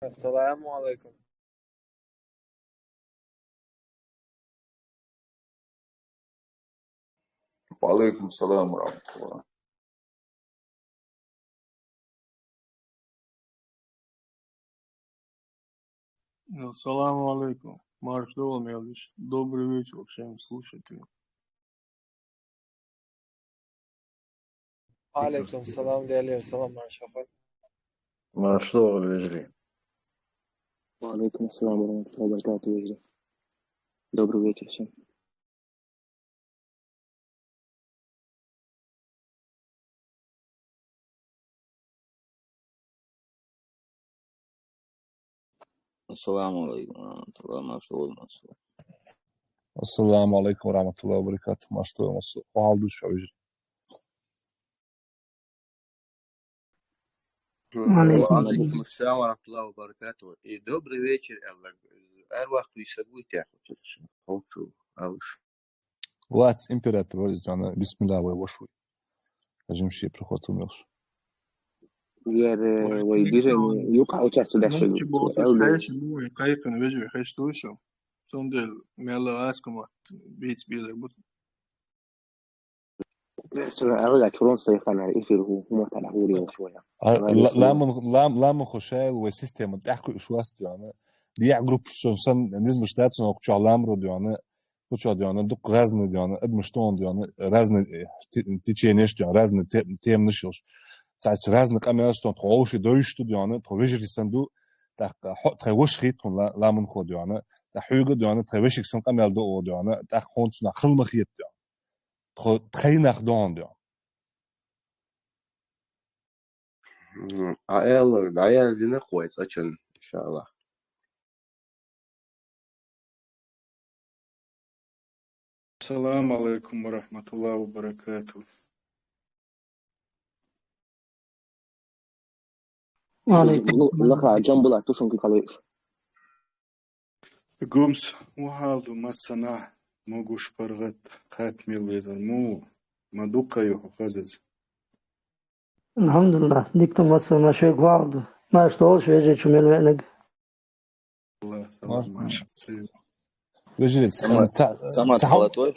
السلام عليكم. وعليكم السلام ورحمة الله. Ассаламу алейкум. Маршал Мелвич. Добрый вечер всем слушателям. Aleyküm selam değerli selam Şafak. Marshall Вежли. وعليكم السلام ورحمة الله وبركاته وجدي. Добрый вечер всем. Assalamu alaikum warahmatullahi wabarakatuh. Assalamu alaikum warahmatullahi wabarakatuh. Mašto aldu šoviži. Alaikum assalam warahmatullahi wabarakatuh. И добрый вечер, Аллах. Арвах висагуйте, ахутуш. Хочу, алыш. Лац император визжана бисмилlah ve boşu. Hacım şey prihod umyor. Jer ويديرني يوقع وتحت داش Neće bo to heši moj kajkan vežve heši tušo. Sondel mela askama beats biler but. أرجع فرنسا يقنع إيفير هو متعب هوري شوية. لا من خشال وسيستم بتحكي شواست يعني دي جروب شونسن نزل شتاتسون او كشو لامرو يعني كشو يعني دق غازن يعني ادمشتون يعني غازن تيچينيش يعني غازن تيم نشوش ساعت غازن قامياشتون تخوش دويشتو يعني توجري سندو تاع حط خوش خيتون لا من خود يعني تاع حوجد يعني توشك سن قاميال دو يعني تاع خونسنا خلم خيت يعني تخينخ دون يعني عيال لنا كويس أجل إن شاء الله. السلام عليكم ورحمة الله وبركاته. نقرأ جنب لا توشون كي قليش. قومس وهذا مسنا موجوش برغت خاتم ليزر مو مدوكا يو خزز. الحمد لله ديكتم ما شيء قاعد ما اشتغلش يجي شو من وينك الله سلام ماشي. رجلت سمعت خالتوي؟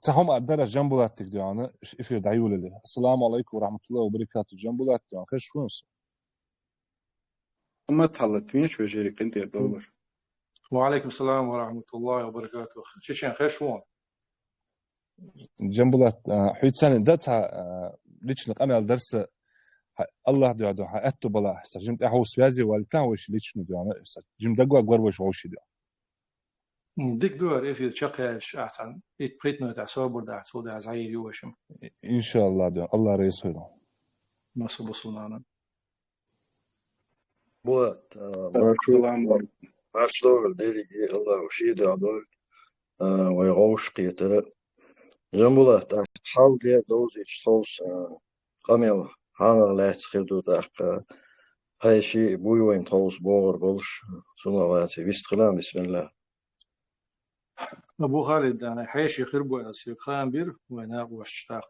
تهم أدرس جنبولاتك يعني إفيد عيول لي. السلام عليكم ورحمة الله وبركاته جنبولات يعني خش فونس. أما تحلت ميش وجري كنت $1. وعليكم السلام ورحمة الله وبركاته. شيشان خير شوان. جنبولات حيت سنة دتها ليش نقمل درس الله دعاء أتو بلا جمت أحو سوازي والتاوش ليش ندعاء جمت دقوا قربوش وش دعاء. ديك دور إفيد شقيش أحسن يتبقيتنا تعصب ولا تعصب عزعير يوشم. إن شاء الله دعاء الله رئيس خيره. ما صبصونا. بوات مارشال ديلي الله وشيد عدول ويغوش قيتر جنبولا تاع حال دي دوزيش توس قميل هانا لات خيدو تاع هاي شي بوي وين توس بور بولش سنة واتي بيستخدام بسم الله. أبو خالد أنا حيش يخربوا على سيق خامبير وأنا واشتاق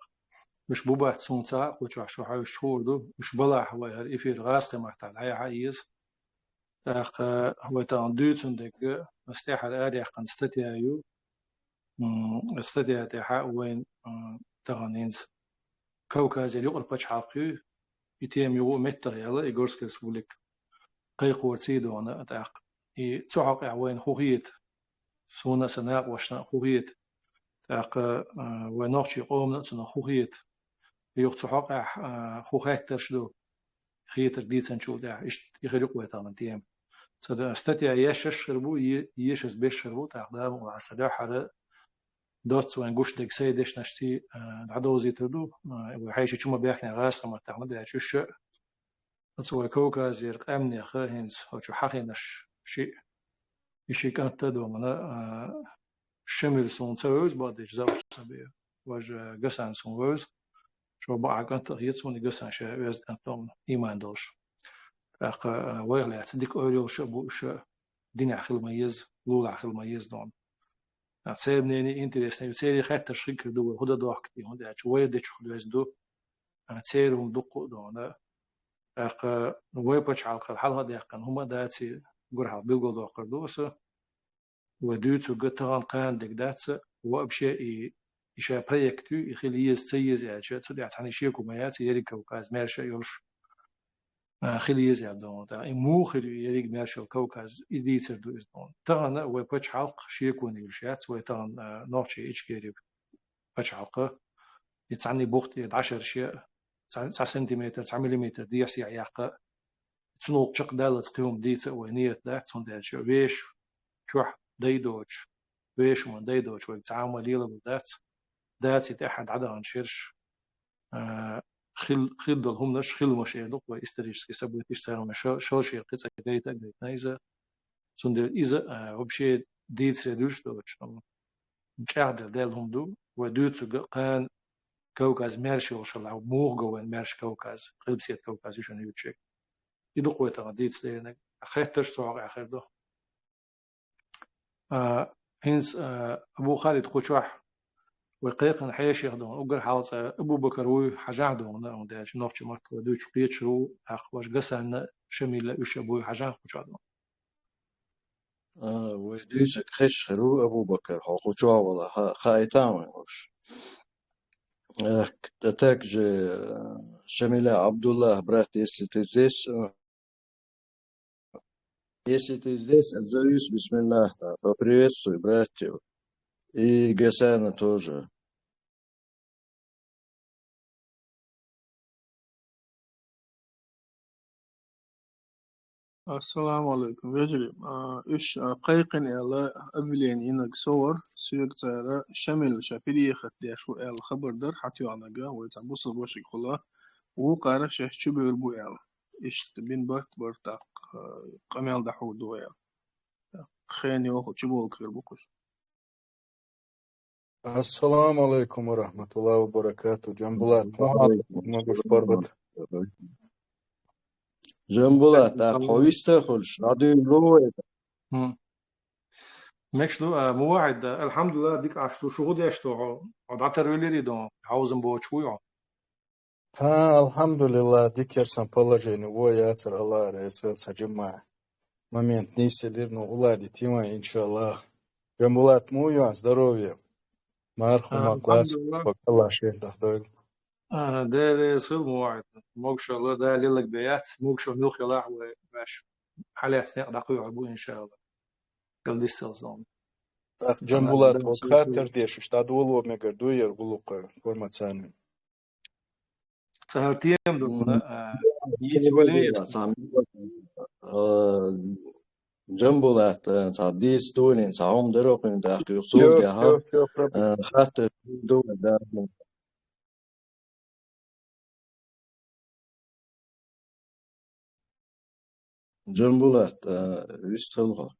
مش بوبات سونتا وش عشو حاول شهور دو مش بلا حوالي إفير غاستة محتاج هاي عايز تاق هو تان دوتون دك استحى الآلي قن استتيايو استتيا تحا وين تغنينز كوكاز اللي يقول بتش حاقي يتيم يو متر يلا يقولسكس بولك قيق ورسيدو أنا تاق تحقق وين خوهيت سونا سناق وشنا خوهيت تاق ونوشي قوم نتسنا خوهيت يوق تحقق خوهات ترشدو خيتر ديتسن شو ده يخلق ويتامن تيم صدق استتيا يشش شربو يشس بيش شربو تاقدام وعسدا حر دوتس وين قوش دك سيدش نشتي العدوزي تردو وحيش شو بيحكي غاس ما تعمد ده شو تصور كوكاز يرق أمني خاهنس أو شو حقنش شيء يشي كانت تدو منا شمل سون تسوز بعدش زوج سبيه وجه قسان سون شو بقى كانت يتصوني قسان شيء ويز كانتهم إيمان دوش أق ويغلى تصدق أولو شو بوش دين أخل ميز لول أخل ميز دون أتسيبني إنتريسني وتسيري خات تشريك دو هدا دوحكتي هدا شوية دش خلوز دو أتسيرهم دقو دون ويبتش على الحلقة دي كان هما داتي جرح بيلقوا دو قردوسة ودوتو قطعان قان دك داتسة وابشي إشا بريكتو يخلي يستيز يعني شو تسودي عتاني شيكو ما ياتي يريك كوكاز مارشا يولش خلي يزعل دون تا مو خلي يريك مارشا كوكاز إديتر دو إزدون تغن ويبتش علق شيكو نيلشات ويتغن نوتشي إيش كيريب بتش علقة يتعني بوقت 10 شيء 9 سنتيمتر 9 مليمتر دي يسيع يعقة تنوق شق دالت قيوم ديت ونيت ده تون ده شو ويش شوح ديدوش ويش من ديدوش ويتعامل يلا دات يتأحد عدا عن شرش خل دلهم نش خل مش يدق ويستريش كسبوا تشتغل مش شو شيء قصة جيدة جيدة نايزة تون ده إذا وبشي ديت سيدوش دوش مش قاعد دالهم دو ودوت قان كوكاز مارش وشل أو موغ جوين مارش كوكاز قلبسيت كوكاز يشون يوتشك يدق ويتغديت سلينك أخيتش صعق آخر ده هنس أبو خالد خوشوح وقيقن حيش يخدون أقول حالس أبو بكر وي حاجة دون ده نوتش مارك ودوش قيتشرو أخوش قسن شميل وش أبوي حاجة خوش دون وديسك خش خرو أبو بكر حقو جوا والله خايتان وش تاك شميلة عبد الله برات يستيزيس отзовись, бисмилlah, поприветствуй братьев и Гасана тоже. السلام عليكم يجري إيش قيقن إلا أبلين إنك صور سيق تارا شمل شافيلي خدي شو إل خبر در حتى أنا جا ويتعبوس الوشي كلها وقارا شهش بيربو إل إيش تبين بات برتاق قميل دحو دويا خيني وخو تشبول كير بقش Assalamu alaikum wa rahmatullahi wa barakatuh. Jambulat, могу порвать. جنبولات أخويسته خلش نادي روي مشلو مواعد الحمد لله ديك عشتو شغل يشتو عدتر وليري دون عاوزن بوچوي Alhamdulillah, дикерсам положение. Яцер Allah, ресвел саджима. Момент не сидир, но улади, тима, иншаллах. Jambulat, муя, здоровье. Мархума, класс, покала шех дахдойл. ده صغير مواعد موك شاء الله ده ليلك بيات موك شو نوخ يلاح وباش حالات سنق دقيق عبو إن شاء الله قال دي السلز دون Jambulat, вот хатер деш, штад улу мегар дуер улука формацияны. سهرتين دون يسولي جنبولات تعديس دونين تعوم دروقين داخل يقصود يها خاطر دول دا جنبولات يستخلها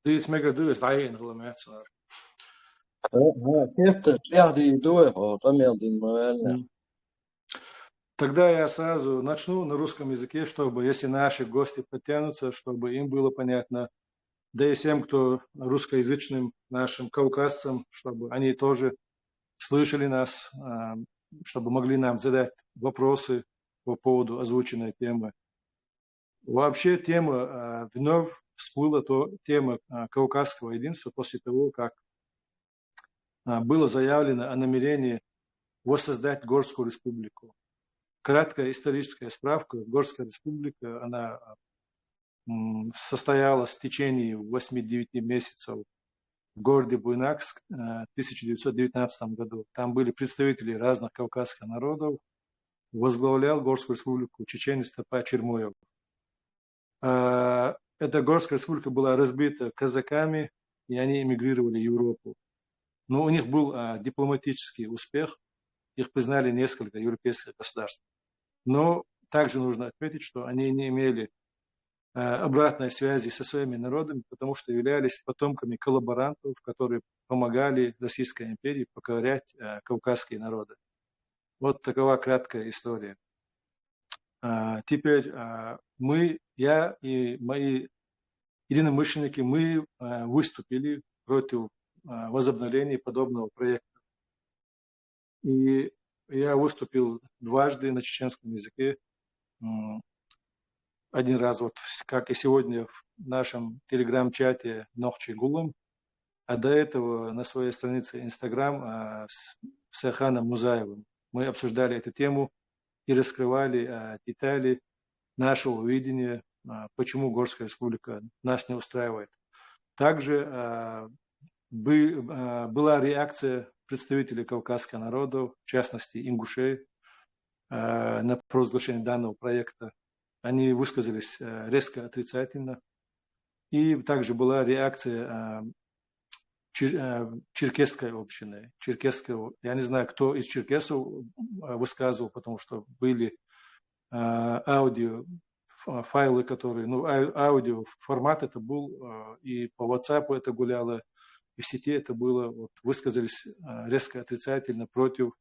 ديس ميجا دوس عين غلمات صار كيف تقعدي دوي طميل دين موالنا Тогда я сразу начну на русском языке, чтобы, если наши гости подтянутся, чтобы им было понятно, да и всем, кто русскоязычным нашим кавказцам, чтобы они тоже слышали нас, чтобы могли нам задать вопросы по поводу озвученной темы. Вообще тема вновь всплыла, тема кавказского единства после того, как было заявлено о намерении воссоздать Горскую республику. Краткая историческая справка. Горская республика, она состоялась в течение 8-9 месяцев в городе Буйнакск в 1919 году. Там были представители разных кавказских народов. Возглавлял Горскую республику чеченец Топа Чермоев. Эта Горская республика была разбита казаками, и они эмигрировали в Европу. Но у них был дипломатический успех. Их признали несколько европейских государств. Но также нужно отметить, что они не имели обратной связи со своими народами, потому что являлись потомками коллаборантов, которые помогали Российской империи покорять кавказские народы. Вот такова краткая история. Теперь я и мои единомышленники, мы выступили против возобновления подобного проекта. И я выступил дважды на чеченском языке. один раз, вот как и сегодня в нашем телеграм-чате Нохчи Гулам, а до этого на своей странице Инстаграм с Саханом Музаевым мы обсуждали эту тему и раскрывали детали нашего видения, почему Горская республика нас не устраивает. Также была реакция представителей кавказского народа, в частности ингушей, на провозглашение данного проекта. Они высказались резко отрицательно. И также была реакция черкесской общины. Я не знаю, кто из черкесов высказывал, потому что были аудио файлы, которые, аудио формат это был, и по WhatsApp это гуляло, и в сети это было, вот, высказались резко отрицательно против.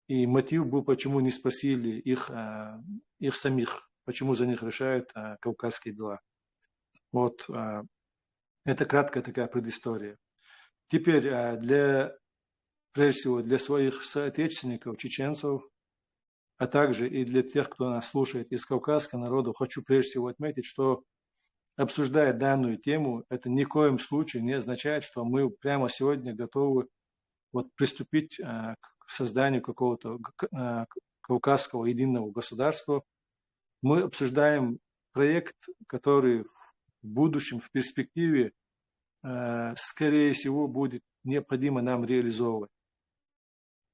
И мотив был, почему не спросили их самих, почему за них решают кавказские дела. Вот, это краткая такая предыстория. Теперь прежде всего для своих соотечественников, чеченцев, а также и для тех, кто нас слушает из кавказского народа, хочу прежде всего отметить, что обсуждая данную тему, это ни в коем случае не означает, что мы прямо сегодня готовы приступить к созданию какого-то кавказского единого государства. Мы обсуждаем проект, который в будущем, в перспективе, скорее всего, будет необходимо нам реализовывать.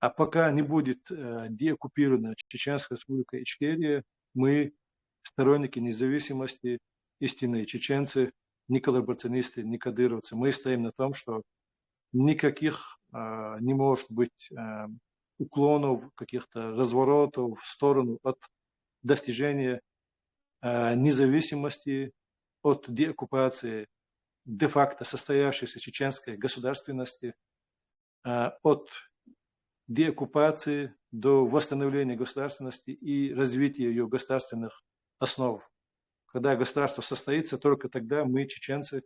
А пока не будет деоккупирована Чеченская республика Ичкерия, мы сторонники независимости, истинные чеченцы, не коллаборационисты, не кадыровцы. Мы стоим на том, что никаких не может быть уклонов, каких-то разворотов в сторону от достижения независимости, от деоккупации де-факто состоявшейся чеченской государственности, от деоккупации до восстановления государственности и развития ее государственных основ. Когда государство состоится, только тогда мы, чеченцы,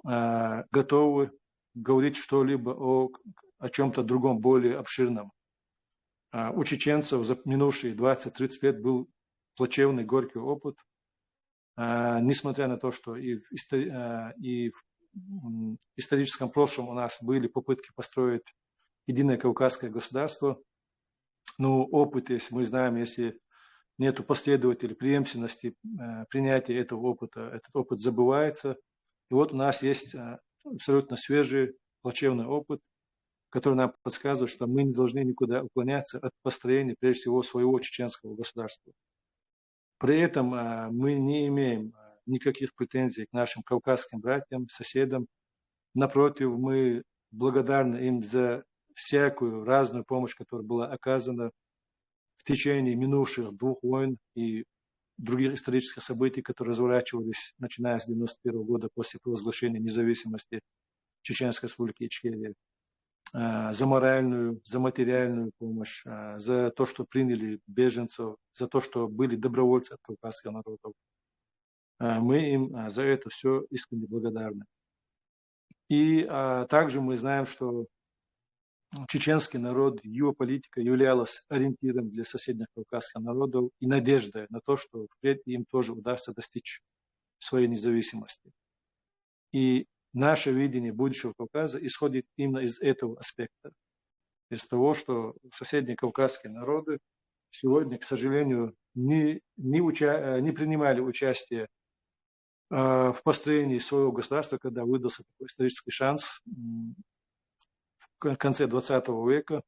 готовы говорить что-либо о чем-то другом, более обширном. У чеченцев за минувшие 20-30 лет был плачевный, горький опыт. Несмотря на то, что и в историческом прошлом у нас были попытки построить единое кавказское государство, но опыт, если мы знаем, если нет последователей, преемственности принятия этого опыта, этот опыт забывается. И вот у нас есть абсолютно свежий, плачевный опыт, который нам подсказывает, что мы не должны никуда уклоняться от построения, прежде всего, своего чеченского государства. При этом мы не имеем никаких претензий к нашим кавказским братьям, соседям. Напротив, мы благодарны им за всякую разную помощь, которая была оказана в течение минувших 2 войн и других исторических событий, которые разворачивались, начиная с 1991 года после провозглашения независимости Чеченской республики Ичкерия. За моральную, за материальную помощь, за то, что приняли беженцев, за то, что были добровольцы от кавказских народов. Мы им за это все искренне благодарны. И также мы знаем, что чеченский народ, его политика являлась ориентиром для соседних кавказских народов и надеждой на то, что впредь им тоже удастся достичь своей независимости. И наше видение будущего Кавказа исходит именно из этого аспекта. Из того, что соседние кавказские народы сегодня, к сожалению, не принимали участие в построении своего государства, когда выдался такой исторический шанс в конце 20 века.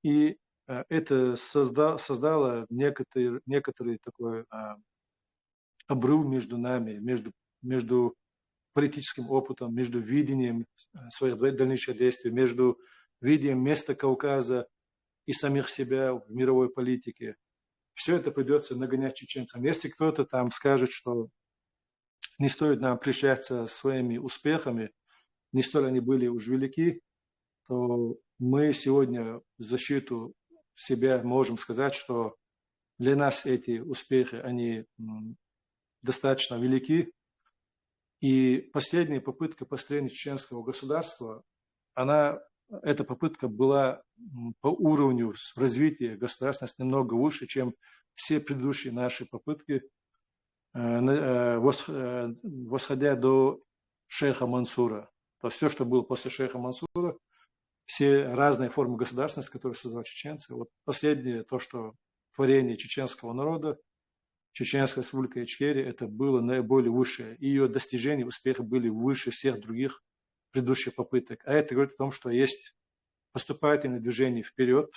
И это создало некоторый такой обрыв между нами, между политическим опытом, между видением своих дальнейших действий, между видением места Кавказа и самих себя в мировой политике. Все это придется нагонять чеченцам. Если кто-то там скажет, что не стоит нам прельщаться своими успехами, не столь они были уж велики, то мы сегодня в защиту себя можем сказать, что для нас эти успехи, они достаточно велики. И последняя попытка построения чеченского государства, она эта попытка была по уровню развития государственности намного выше, чем все предыдущие наши попытки, восходя до шейха Мансура. То есть все, что было после шейха Мансура, все разные формы государственности, которые создавали чеченцы. Вот последнее, то, что творение чеченского народа, Чеченская республика Ичкерия, это было наиболее высшее. И ее достижения, успехи были выше всех других предыдущих попыток. А это говорит о том, что есть поступательное движение вперед,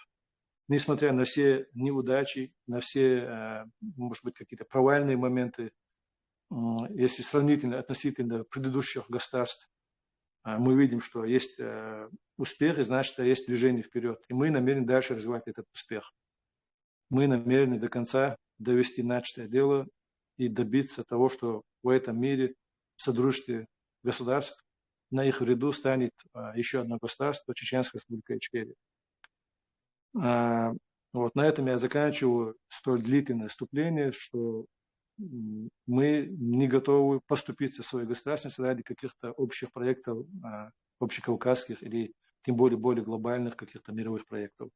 несмотря на все неудачи, на все, может быть, какие-то провальные моменты, если сравнительно, относительно предыдущих государств, мы видим, что есть успех, и значит, есть движение вперед. И мы намерены дальше развивать этот успех. Мы намерены до конца довести начатое дело и добиться того, что в этом мире, в содружестве государств, на их ряду станет еще одно государство, Чеченская республика Ичкерия. Вот на этом я заканчиваю столь длительное вступление, что мы не готовы поступиться в своей государственности ради каких-то общих проектов, общекавказских или тем более глобальных каких-то мировых проектов.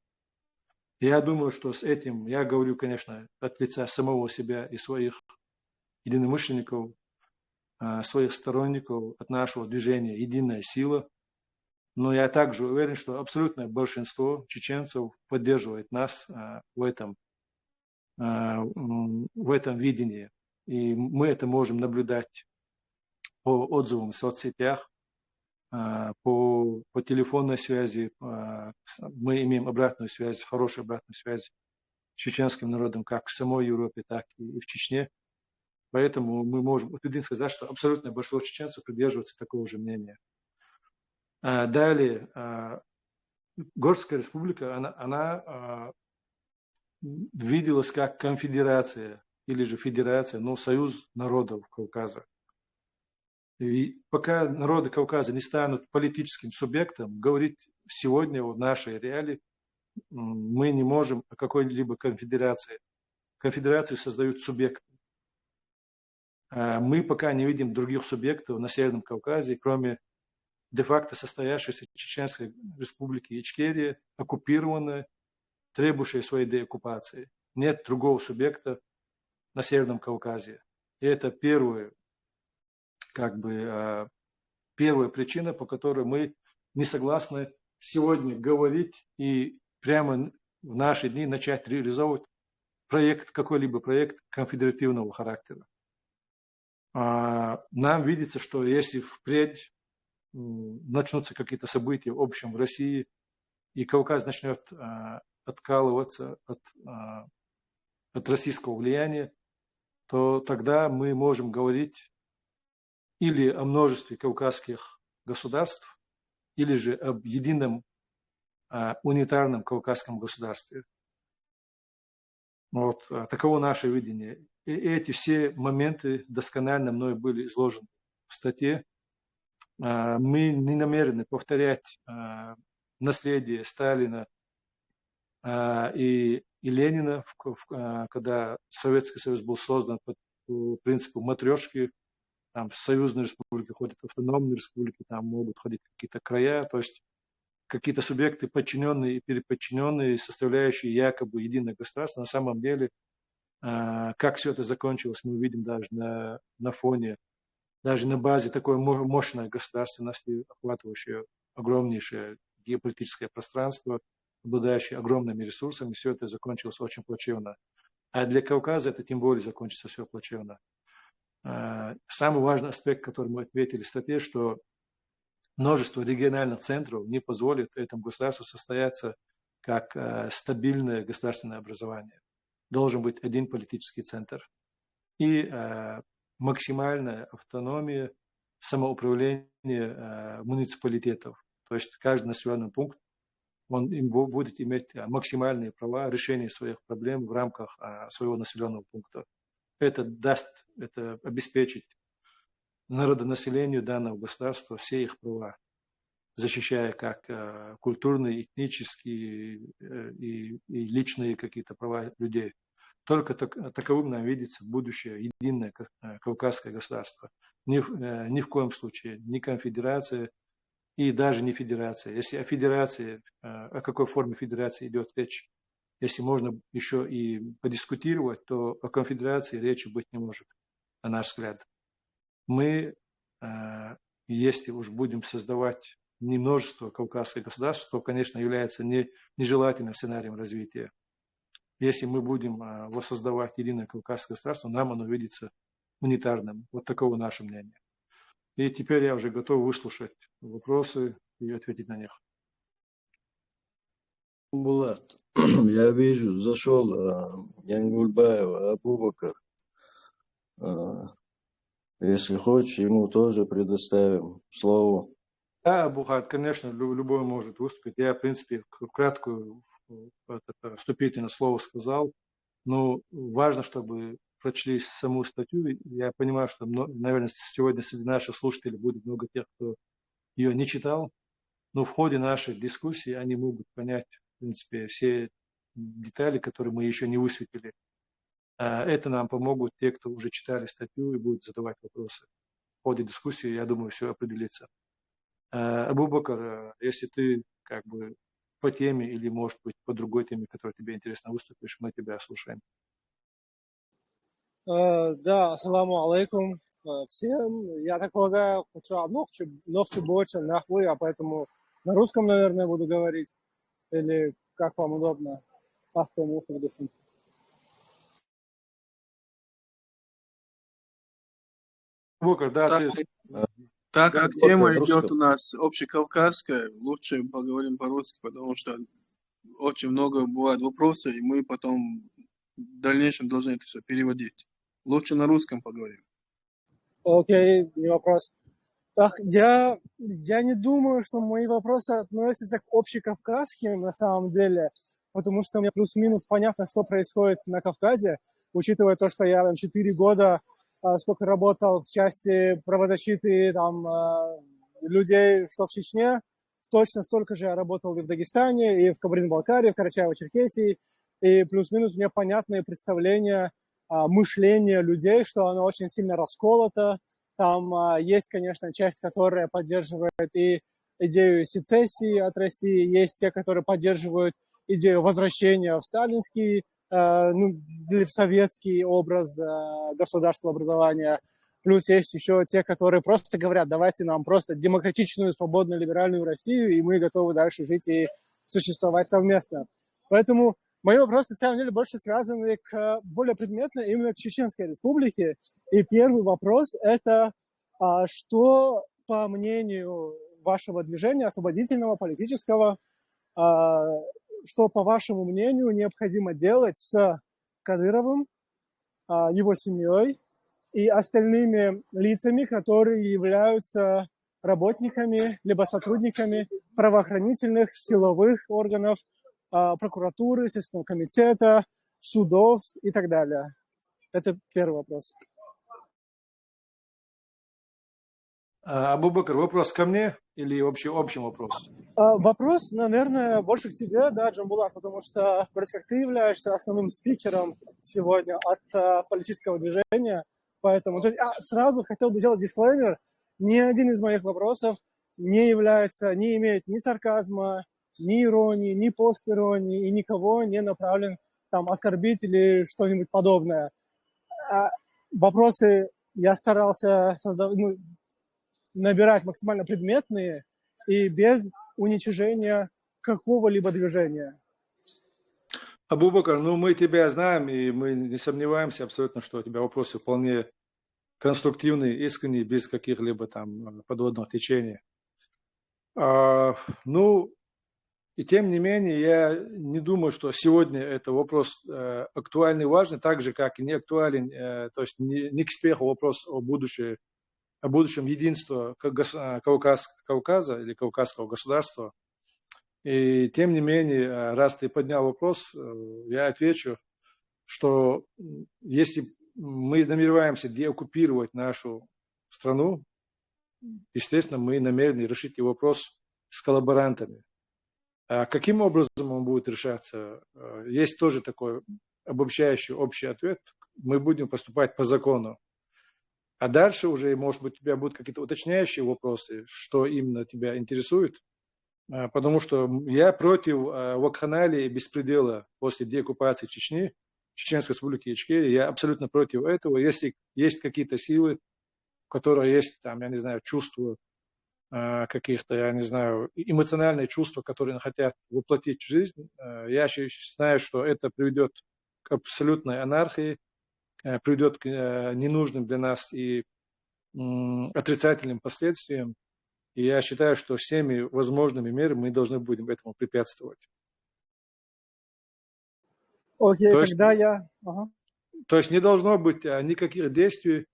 Я думаю, что с этим, я говорю, конечно, от лица самого себя и своих единомышленников, своих сторонников, от нашего движения «Единая сила», но я также уверен, что абсолютное большинство чеченцев поддерживает нас в этом видении. И мы это можем наблюдать по отзывам в соцсетях, по телефонной связи. Мы имеем обратную связь, хорошую обратную связь с чеченским народом как в самой Европе, так и в Чечне. Поэтому мы можем утвердительно сказать, что абсолютное большинство чеченцев придерживается такого же мнения. Далее, Горская республика, она виделась как конфедерация или же федерация, но союз народов Кавказа. И пока народы Кавказа не станут политическим субъектом, говорить сегодня в нашей реалии мы не можем о какой-либо конфедерации. Конфедерацию создают субъекты. Мы пока не видим других субъектов на Северном Кавказе, кроме де-факто состоявшейся Чеченской республики Ичкерия, оккупированная, требующая своей деоккупации. Нет другого субъекта на Северном Кавказе. И это первая причина, по которой мы не согласны сегодня говорить и прямо в наши дни начать реализовывать какой-либо проект конфедеративного характера. Нам видится, что если впредь начнутся какие-то события в общем в России, и Кавказ начнет откалываться от российского влияния, то тогда мы можем говорить или о множестве кавказских государств, или же об едином унитарном кавказском государстве. Вот таково наше видение. И эти все моменты досконально мной были изложены в статье. Мы не намерены повторять наследие Сталина и Ленина, когда Советский Союз был создан по принципу матрешки. Там в союзные республики ходят автономные республики, там могут ходить какие-то края, то есть какие-то субъекты подчиненные и переподчиненные, составляющие якобы единое государство. На самом деле, как все это закончилось, мы видим даже на фоне, даже на базе такой мощной государственности, охватывающей огромнейшее геополитическое пространство, обладающее огромными ресурсами, все это закончилось очень плачевно. А для Кавказа это тем более закончится все плачевно. Самый важный аспект, который мы отметили в статье, что множество региональных центров не позволит этому государству состояться как стабильное государственное образование. Должен быть один политический центр. И максимальная автономия, самоуправление муниципалитетов. То есть каждый населенный пункт он будет иметь максимальные права решения своих проблем в рамках своего населенного пункта. Это обеспечит народонаселению данного государства все их права, защищая как культурные, этнические и личные какие-то права людей. Только таковым нам видится будущее единое кавказское государство. Ни в коем случае ни конфедерация, и даже не федерация. Если о федерации, о какой форме федерации идет речь, если можно еще и подискутировать, то о конфедерации речи быть не может, на наш взгляд. Мы, если уж будем создавать не множество кавказских государств, то, конечно, является нежелательным сценарием развития. Если мы будем воссоздавать единое кавказское государство, нам оно видится унитарным. Вот таково наше мнение. И теперь я уже готов выслушать вопросы и ответить на них. Булат, я вижу, зашел Янгульбаев Абубакар. Если хочешь, ему тоже предоставим слово. Да, Бухат, конечно, любой может выступить. Я, в принципе, краткую вступительное слово сказал. Но важно, чтобы прочли саму статью. Я понимаю, что, наверное, сегодня среди наших слушателей будет много тех, кто ее не читал. Но в ходе нашей дискуссии они могут понять, в принципе, все детали, которые мы еще не высветили. Это нам помогут те, кто уже читали статью и будут задавать вопросы. В ходе дискуссии, я думаю, все определится. Абубакар, если ты как бы по теме или, может быть, по другой теме, которая тебе интересно, выступишь, мы тебя слушаем. Да, ассаламу алейкум всем. Я так полагаю, что ногче больше нахуй, а поэтому на русском, наверное, буду говорить. Или как вам удобно. Абубакар, да, Так, ты... так Да, как тема только идет русском. у нас общекавказская, лучше поговорим по-русски, потому что очень много бывает вопросов, и мы потом в дальнейшем должны это все переводить. Лучше на русском поговорим. Окей, не вопрос. Так, я не думаю, что мои вопросы относятся к общекавказским на самом деле, потому что мне плюс-минус понятно, что происходит на Кавказе, учитывая то, что я 4 года сколько работал в части правозащиты там, людей, что в Чечне, точно столько же я работал и в Дагестане, и в Кабардино-Балкарии, в Карачаево-Черкесии, и плюс-минус мне понятное представление, мышление людей, что оно очень сильно расколото. Там есть, конечно, часть, которая поддерживает и идею сецессии от России, есть те, которые поддерживают идею возвращения в сталинский, или в советский образ государства образования. Плюс есть еще те, которые просто говорят, давайте нам просто демократичную, свободную, либеральную Россию, и мы готовы дальше жить и существовать совместно. Поэтому мои вопросы, на самом деле, больше связаны более предметно именно к Чеченской Республике. И первый вопрос – это что, по мнению вашего движения освободительного, политического, что, по вашему мнению, необходимо делать с Кадыровым, его семьей и остальными лицами, которые являются работниками либо сотрудниками правоохранительных, силовых органов, прокуратуры, Следственного комитета, судов и так далее. Это первый вопрос. Абубакар, вопрос ко мне или общий вопрос? Вопрос, наверное, больше к тебе, да, Джамбулат, потому что вроде как ты являешься основным спикером сегодня от политического движения, поэтому сразу хотел бы сделать дисклеймер. Ни один из моих вопросов не имеет ни сарказма, ни иронии, ни постиронии, и никого не направлен там оскорбить или что-нибудь подобное. Вопросы я старался набирать максимально предметные и без уничижения какого-либо движения. Абубакар, мы тебя знаем, и мы не сомневаемся абсолютно, что у тебя вопросы вполне конструктивные, искренние, без каких-либо там подводных течений. И тем не менее, я не думаю, что сегодня это вопрос актуальный и важный, так же, как и не актуален, то есть не к спеху вопрос о будущем единства Кавказа или Кавказского государства. И тем не менее, раз ты поднял вопрос, я отвечу, что если мы намереваемся деоккупировать нашу страну, естественно, мы намерены решить и вопрос с коллаборантами. А каким образом он будет решаться? Есть тоже такой обобщающий общий ответ. Мы будем поступать по закону. А дальше уже, может быть, у тебя будут какие-то уточняющие вопросы, что именно тебя интересует. Потому что я против вакханалии и беспредела после деоккупации Чечни, Чеченской республики Ичкерия. Я абсолютно против этого. Если есть какие-то силы, у которых есть, там, я не знаю, чувства каких-то, я не знаю, эмоциональные чувства, которые хотят воплотить в жизнь, я знаю, что это приведет к абсолютной анархии, приведет к ненужным для нас и отрицательным последствиям. И я считаю, что всеми возможными мерами мы должны будем этому препятствовать. Окей, То есть, тогда я... Ага. то есть не должно быть никаких действий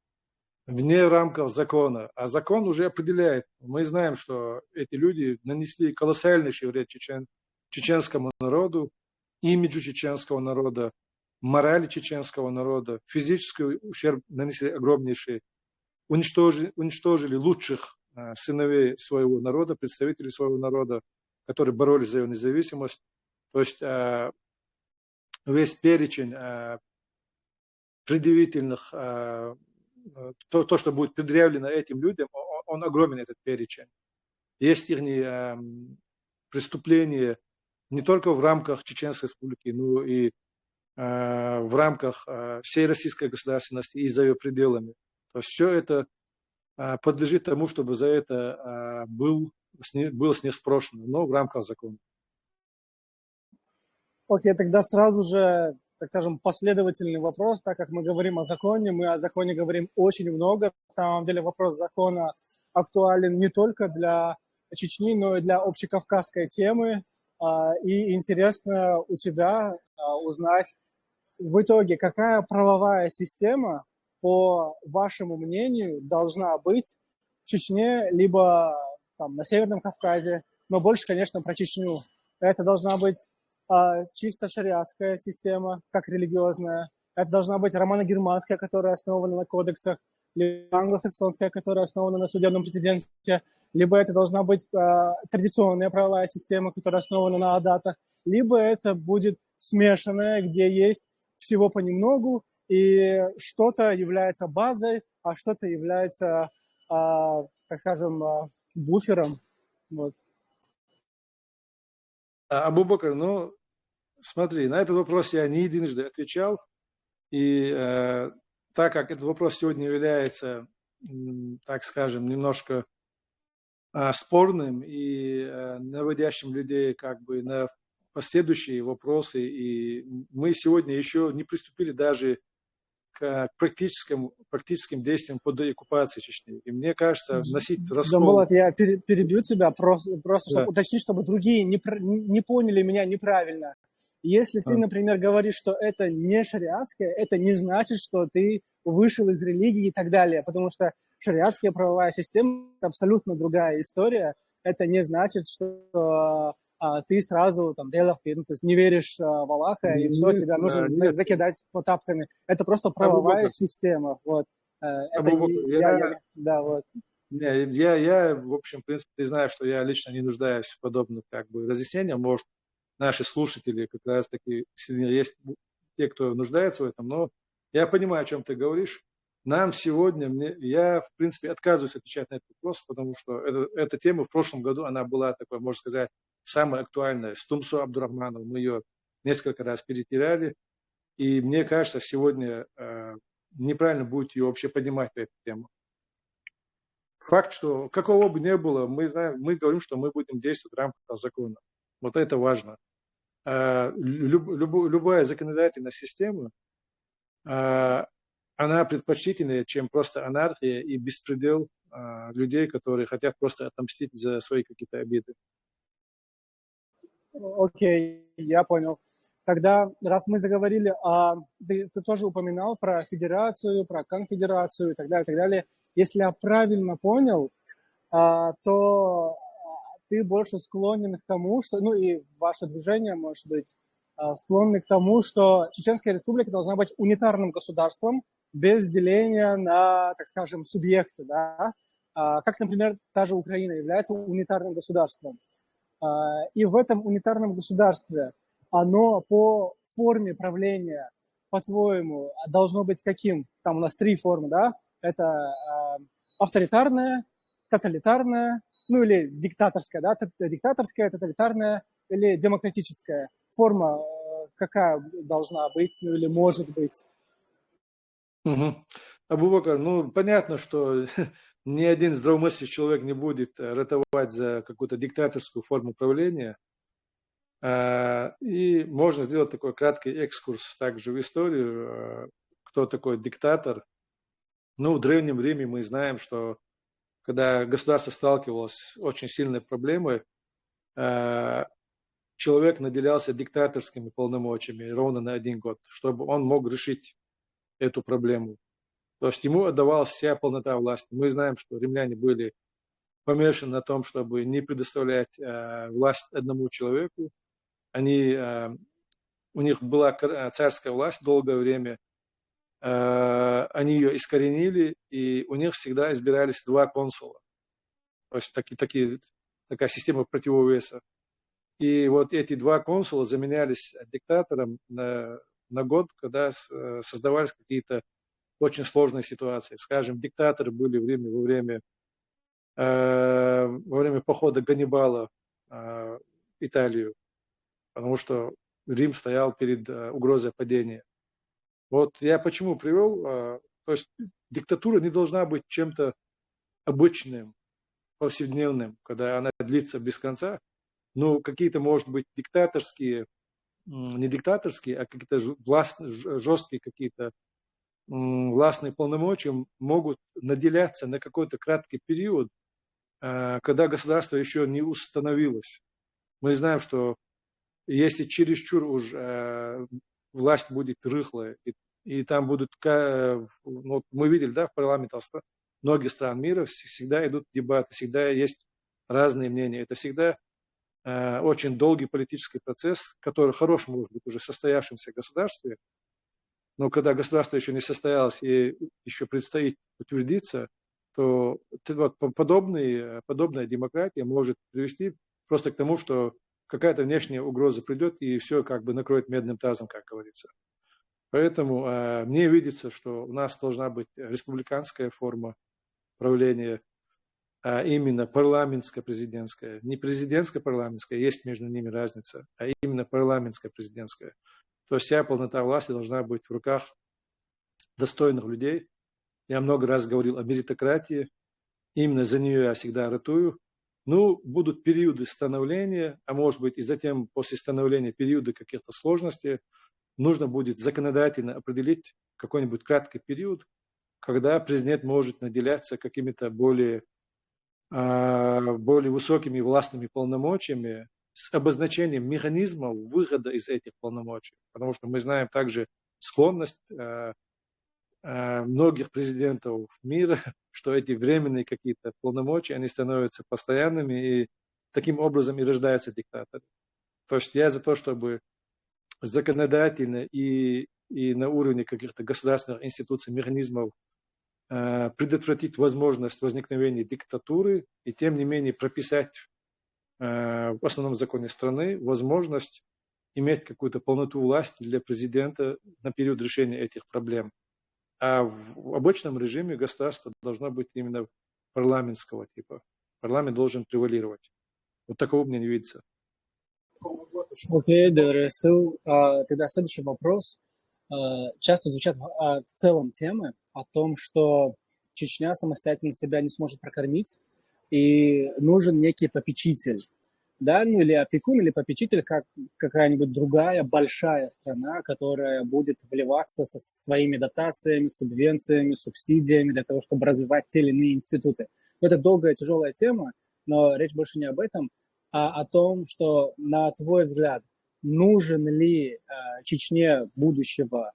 вне рамков закона. А закон уже определяет. Мы знаем, что эти люди нанесли колоссальнейший вред чеченскому народу, имиджу чеченского народа, морали чеченского народа, физический ущерб нанесли огромнейший, уничтожили лучших сыновей своего народа, представителей своего народа, которые боролись за его независимость. То есть весь перечень предъявительных, то, что будет предъявлено этим людям, он огромен, этот перечень. Есть их преступления не только в рамках Чеченской республики, но и в рамках всей российской государственности и за ее пределами. То есть все это подлежит тому, чтобы за это было с них спрошено, но в рамках закона. Окей, тогда сразу же, так скажем, последовательный вопрос, так как мы говорим о законе, мы о законе говорим очень много. На самом деле вопрос закона актуален не только для Чечни, но и для общекавказской темы. И интересно у тебя узнать в итоге, какая правовая система, по вашему мнению, должна быть в Чечне, либо там, на Северном Кавказе, но больше, конечно, про Чечню. Это должна быть чисто шариатская система, как религиозная. Это должна быть романо-германская, которая основана на кодексах, либо англосаксонская, которая основана на судебном прецеденте, либо это должна быть традиционная правовая система, которая основана на адатах, либо это будет смешанная, где есть всего понемногу, и что-то является базой, а что-то является, так скажем, буфером. Вот. Абу-Бакр, ну, смотри, на этот вопрос я не единожды отвечал, и так как этот вопрос сегодня является, так скажем, немножко спорным и наводящим людей как бы на последующие вопросы, и мы сегодня еще не приступили даже к практическим действиям по деоккупации Чечни. И мне кажется, вносить раскол... Джамбулат, я перебью тебя, просто Да. чтобы уточнить, чтобы другие не поняли меня неправильно. Если ты, например, говоришь, что это не шариатское, это не значит, что ты вышел из религии и так далее, потому что шариатская правовая система – это абсолютно другая история. Это не значит, что ты сразу там не веришь в Аллаха, и все, тебя нужно закидать тапками. Это просто правовая система. Вот. Это да, вот. Я, в общем, в принципе, ты знаешь, что я лично не нуждаюсь в подобных как бы разъяснениях. Может, наши слушатели как раз таки есть те, кто нуждается в этом, но я понимаю, о чем ты говоришь. Нам сегодня, я, в принципе, отказываюсь отвечать на этот вопрос, потому что эта тема в прошлом году, она была такой, можно сказать, самая актуальная. С Тумсо Абдурахмановым мы ее несколько раз перетирали, и мне кажется, сегодня неправильно будет ее вообще поднимать по эту тему. Факт, что какого бы ни было, мы говорим, что мы будем действовать в рамках закона. Вот это важно. Любая законодательная система, она предпочтительнее, чем просто анархия и беспредел людей, которые хотят просто отомстить за свои какие-то обиды. Окей, я понял. Тогда, раз мы заговорили, ты тоже упоминал про федерацию, про конфедерацию и так далее. Если я правильно понял, то ты больше склонен к тому, что, ну и ваше движение, может быть, склонны к тому, что Чеченская республика должна быть унитарным государством без деления на, так скажем, субъекты, да? Как, например, та же Украина является унитарным государством. И в этом унитарном государстве оно по форме правления, по-твоему, должно быть каким? Там у нас 3 формы, да? Это авторитарная, тоталитарная, ну или диктаторская, да, диктаторская, тоталитарная или демократическая форма, какая должна быть, ну или может быть. Абу-Бакр, ну понятно, что ни один здравомыслящий человек не будет ратовать за какую-то диктаторскую форму правления. И можно сделать такой краткий экскурс также в историю, кто такой диктатор. Ну, в Древнем Риме мы знаем, что когда государство сталкивалось с очень сильной проблемой, человек наделялся диктаторскими полномочиями ровно на 1 год, чтобы он мог решить эту проблему. То есть ему отдавалась вся полнота власти. Мы знаем, что римляне были помешаны на том, чтобы не предоставлять власть одному человеку. У них была царская власть долгое время, они ее искоренили, и у них всегда избирались 2 консула. То есть такая система противовеса. И вот эти 2 консула заменялись диктатором на год, когда создавались какие-то очень сложные ситуации. Скажем, диктаторы были в Риме во время похода Ганнибала в Италию, потому что Рим стоял перед угрозой падения. Вот я почему привел, то есть диктатура не должна быть чем-то обычным, повседневным, когда она длится без конца. Ну, какие-то, может быть, диктаторские, не диктаторские, а какие-то жесткие какие-то властные полномочия могут наделяться на какой-то краткий период, когда государство еще не установилось. Мы знаем, что если чересчур уж власть будет рыхлая, и там будут, ну, мы видели, да, в парламентах многих стран мира всегда идут дебаты, всегда есть разные мнения. Это всегда очень долгий политический процесс, который хорош может быть уже в состоявшемся государстве, но когда государство еще не состоялось и еще предстоит утвердиться, то вот подобная демократия может привести просто к тому, что какая-то внешняя угроза придет и все как бы накроет медным тазом, как говорится. Поэтому мне видится, что у нас должна быть республиканская форма правления, а именно парламентско-президентская. Не президентско-парламентская, есть между ними разница, а именно парламентско-президентская. То есть вся полнота власти должна быть в руках достойных людей. Я много раз говорил о меритократии, именно за нее я всегда ратую. Ну, будут периоды становления, а может быть и затем после становления периоды каких-то сложностей. Нужно будет законодательно определить какой-нибудь краткий период, когда президент может наделяться какими-то более высокими властными полномочиями с обозначением механизмов выхода из этих полномочий. Потому что мы знаем также склонность многих президентов мира, что эти временные какие-то полномочия, они становятся постоянными, и таким образом и рождаются диктаторы. То есть я за то, чтобы законодательно и на уровне каких-то государственных институций, механизмов предотвратить возможность возникновения диктатуры и тем не менее прописать в основном законе страны возможность иметь какую-то полноту власти для президента на период решения этих проблем. А в обычном режиме государство должно быть именно парламентского типа. Парламент должен превалировать. Вот такого мне не видится. Окей, тогда следующий вопрос. Часто звучат в целом темы о том, что Чечня самостоятельно себя не сможет прокормить, и нужен некий попечитель, да, ну или опекун, или попечитель, как какая-нибудь другая большая страна, которая будет вливаться со своими дотациями, субвенциями, субсидиями для того, чтобы развивать те или иные институты. Это долгая, тяжелая тема, но речь больше не об этом, а о том, что, на твой взгляд, нужен ли Чечне будущего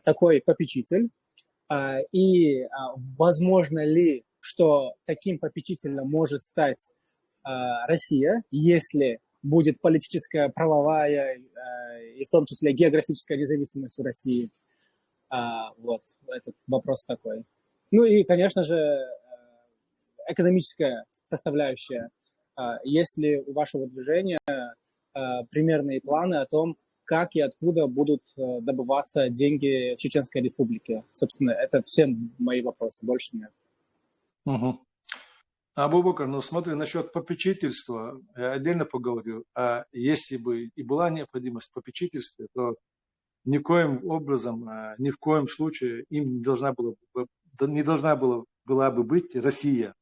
такой попечитель, и возможно ли, что таким попечителем может стать Россия, если будет политическая, правовая и в том числе географическая независимость у России. Вот, этот вопрос такой. Ну и, конечно же, экономическая составляющая. Есть ли у вашего движения примерные планы о том, как и откуда будут добываться деньги Чеченской Республики. Собственно, это все мои вопросы, больше нет. Угу. Абу-Бакр, ну смотри, насчет попечительства я отдельно поговорю. А если бы и была необходимость в попечительстве, то никоим образом, ни в коем случае им не должна была бы быть Россия.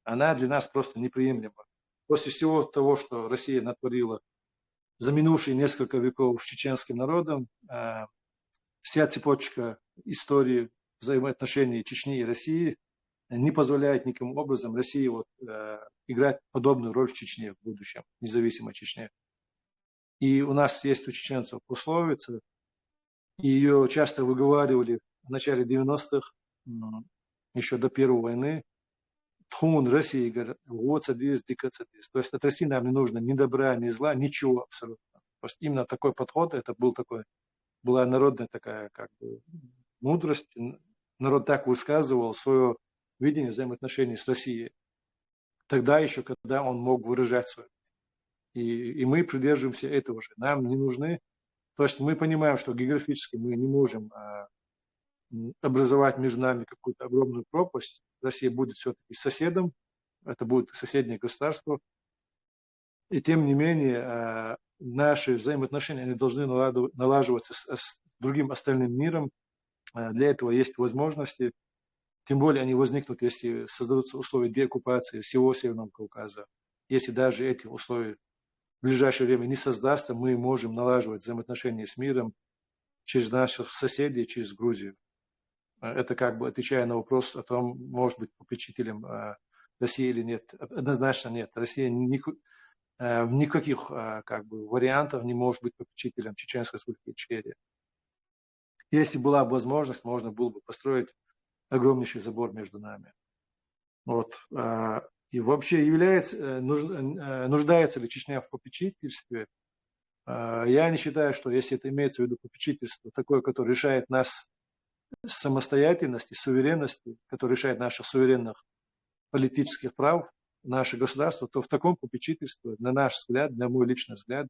Она для нас просто неприемлема. После всего того, что Россия натворила за минувшие несколько веков с чеченским народом, вся цепочка истории взаимоотношений Чечни и России не позволяет никаким образом России играть подобную роль в Чечне в будущем, независимой Чечне. И у нас есть у чеченцев пословица, и ее часто выговаривали в начале 90-х, еще до Первой войны. Тхун России, вот садись, дика садись. То есть от России нам не нужно ни добра, ни зла, ничего абсолютно. Просто именно такой подход, это была народная такая мудрость. Народ так высказывал свое видение взаимоотношений с Россией. Тогда еще, когда он мог выражать свое. И мы придерживаемся этого же. Нам не нужны. То есть мы понимаем, что географически мы не можем образовать между нами какую-то огромную пропасть. Россия будет все-таки соседом, это будет соседнее государство. И тем не менее, наши взаимоотношения они должны налаживаться с другим остальным миром. Для этого есть возможности. Тем более они возникнут, если создадутся условия деоккупации всего Северного Кавказа. Если даже эти условия в ближайшее время не создастся, мы можем налаживать взаимоотношения с миром через наших соседей, через Грузию. Это отвечая на вопрос о том, может быть попечителем России или нет. Однозначно нет. Россия в никаких вариантах не может быть попечителем Чеченской Республики Ичкерия. Если была бы возможность, можно было бы построить огромнейший забор между нами. И вообще нуждается ли Чечня в попечительстве? Я не считаю, что если это имеется в виду попечительство, такое, которое решает нас самостоятельности, суверенности, которое решает наших суверенных политических прав, наше государство, то в таком попечительстве, на наш взгляд, на мой личный взгляд,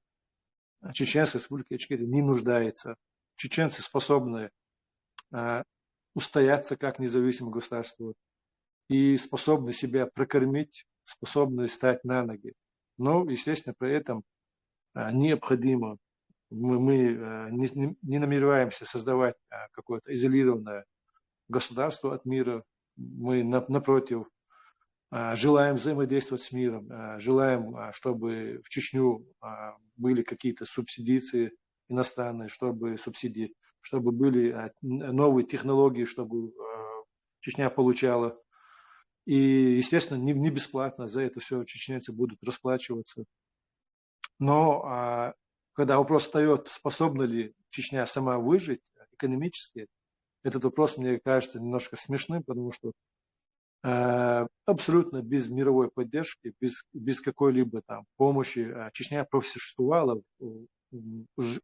Чеченская Республика Ичкерия не нуждается. Чеченцы способны устояться как независимое государство и способны себя прокормить, способны стать на ноги. Но, естественно, при этом необходимо, мы не намереваемся создавать какое-то изолированное государство от мира. Мы, напротив, желаем взаимодействовать с миром, желаем, чтобы в Чечню были какие-то субсидии иностранные, чтобы были новые технологии, чтобы Чечня получала. И, естественно, не бесплатно за это все чеченцы будут расплачиваться. Но когда вопрос встает, способна ли Чечня сама выжить экономически, этот вопрос, мне кажется, немножко смешным, потому что абсолютно без мировой поддержки, без какой-либо там помощи Чечня просуществовала в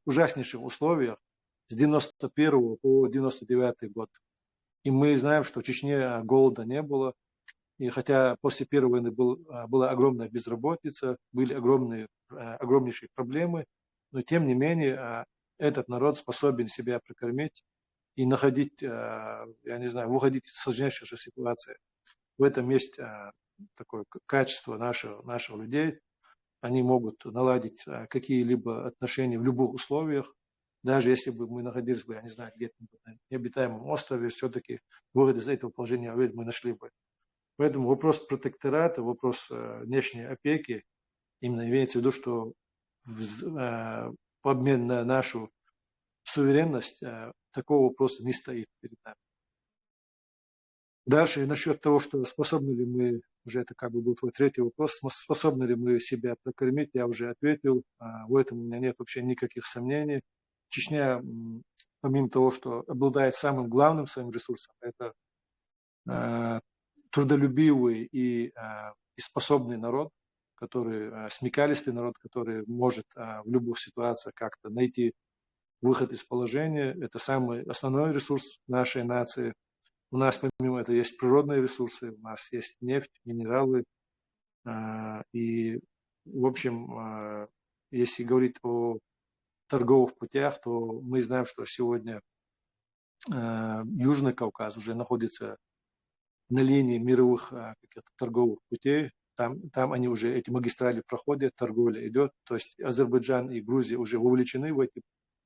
ужаснейших условиях с 91 по 99 год. И мы знаем, что в Чечне голода не было. И хотя после Первой войны была огромная безработица, были огромнейшие проблемы, но тем не менее этот народ способен себя прокормить и находить, выходить из сложнейшей ситуации. В этом есть такое качество наших людей. Они могут наладить какие-либо отношения в любых условиях. Даже если бы мы находились бы, где-то на необитаемом острове, все-таки выход из этого положения мы нашли бы. Поэтому вопрос протектората, вопрос внешней опеки именно имеется в виду, что в обмен на нашу суверенность такого вопроса не стоит перед нами. Дальше насчет того, что способны ли мы, уже это был твой третий вопрос, способны ли мы себя прокормить, я уже ответил, в этом у меня нет вообще никаких сомнений. Чечня, помимо того, что обладает самым главным своим ресурсом, это трудолюбивый и способный народ, смекалистый народ, который может в любых ситуациях как-то найти выход из положения. Это самый основной ресурс нашей нации. У нас помимо этого есть природные ресурсы, у нас есть нефть, минералы. И, в общем, если говорить о торговых путях, то мы знаем, что сегодня Южный Кавказ уже находится на линии мировых каких-то торговых путей. Там они уже, эти магистрали проходят, торговля идет. То есть Азербайджан и Грузия уже вовлечены в эти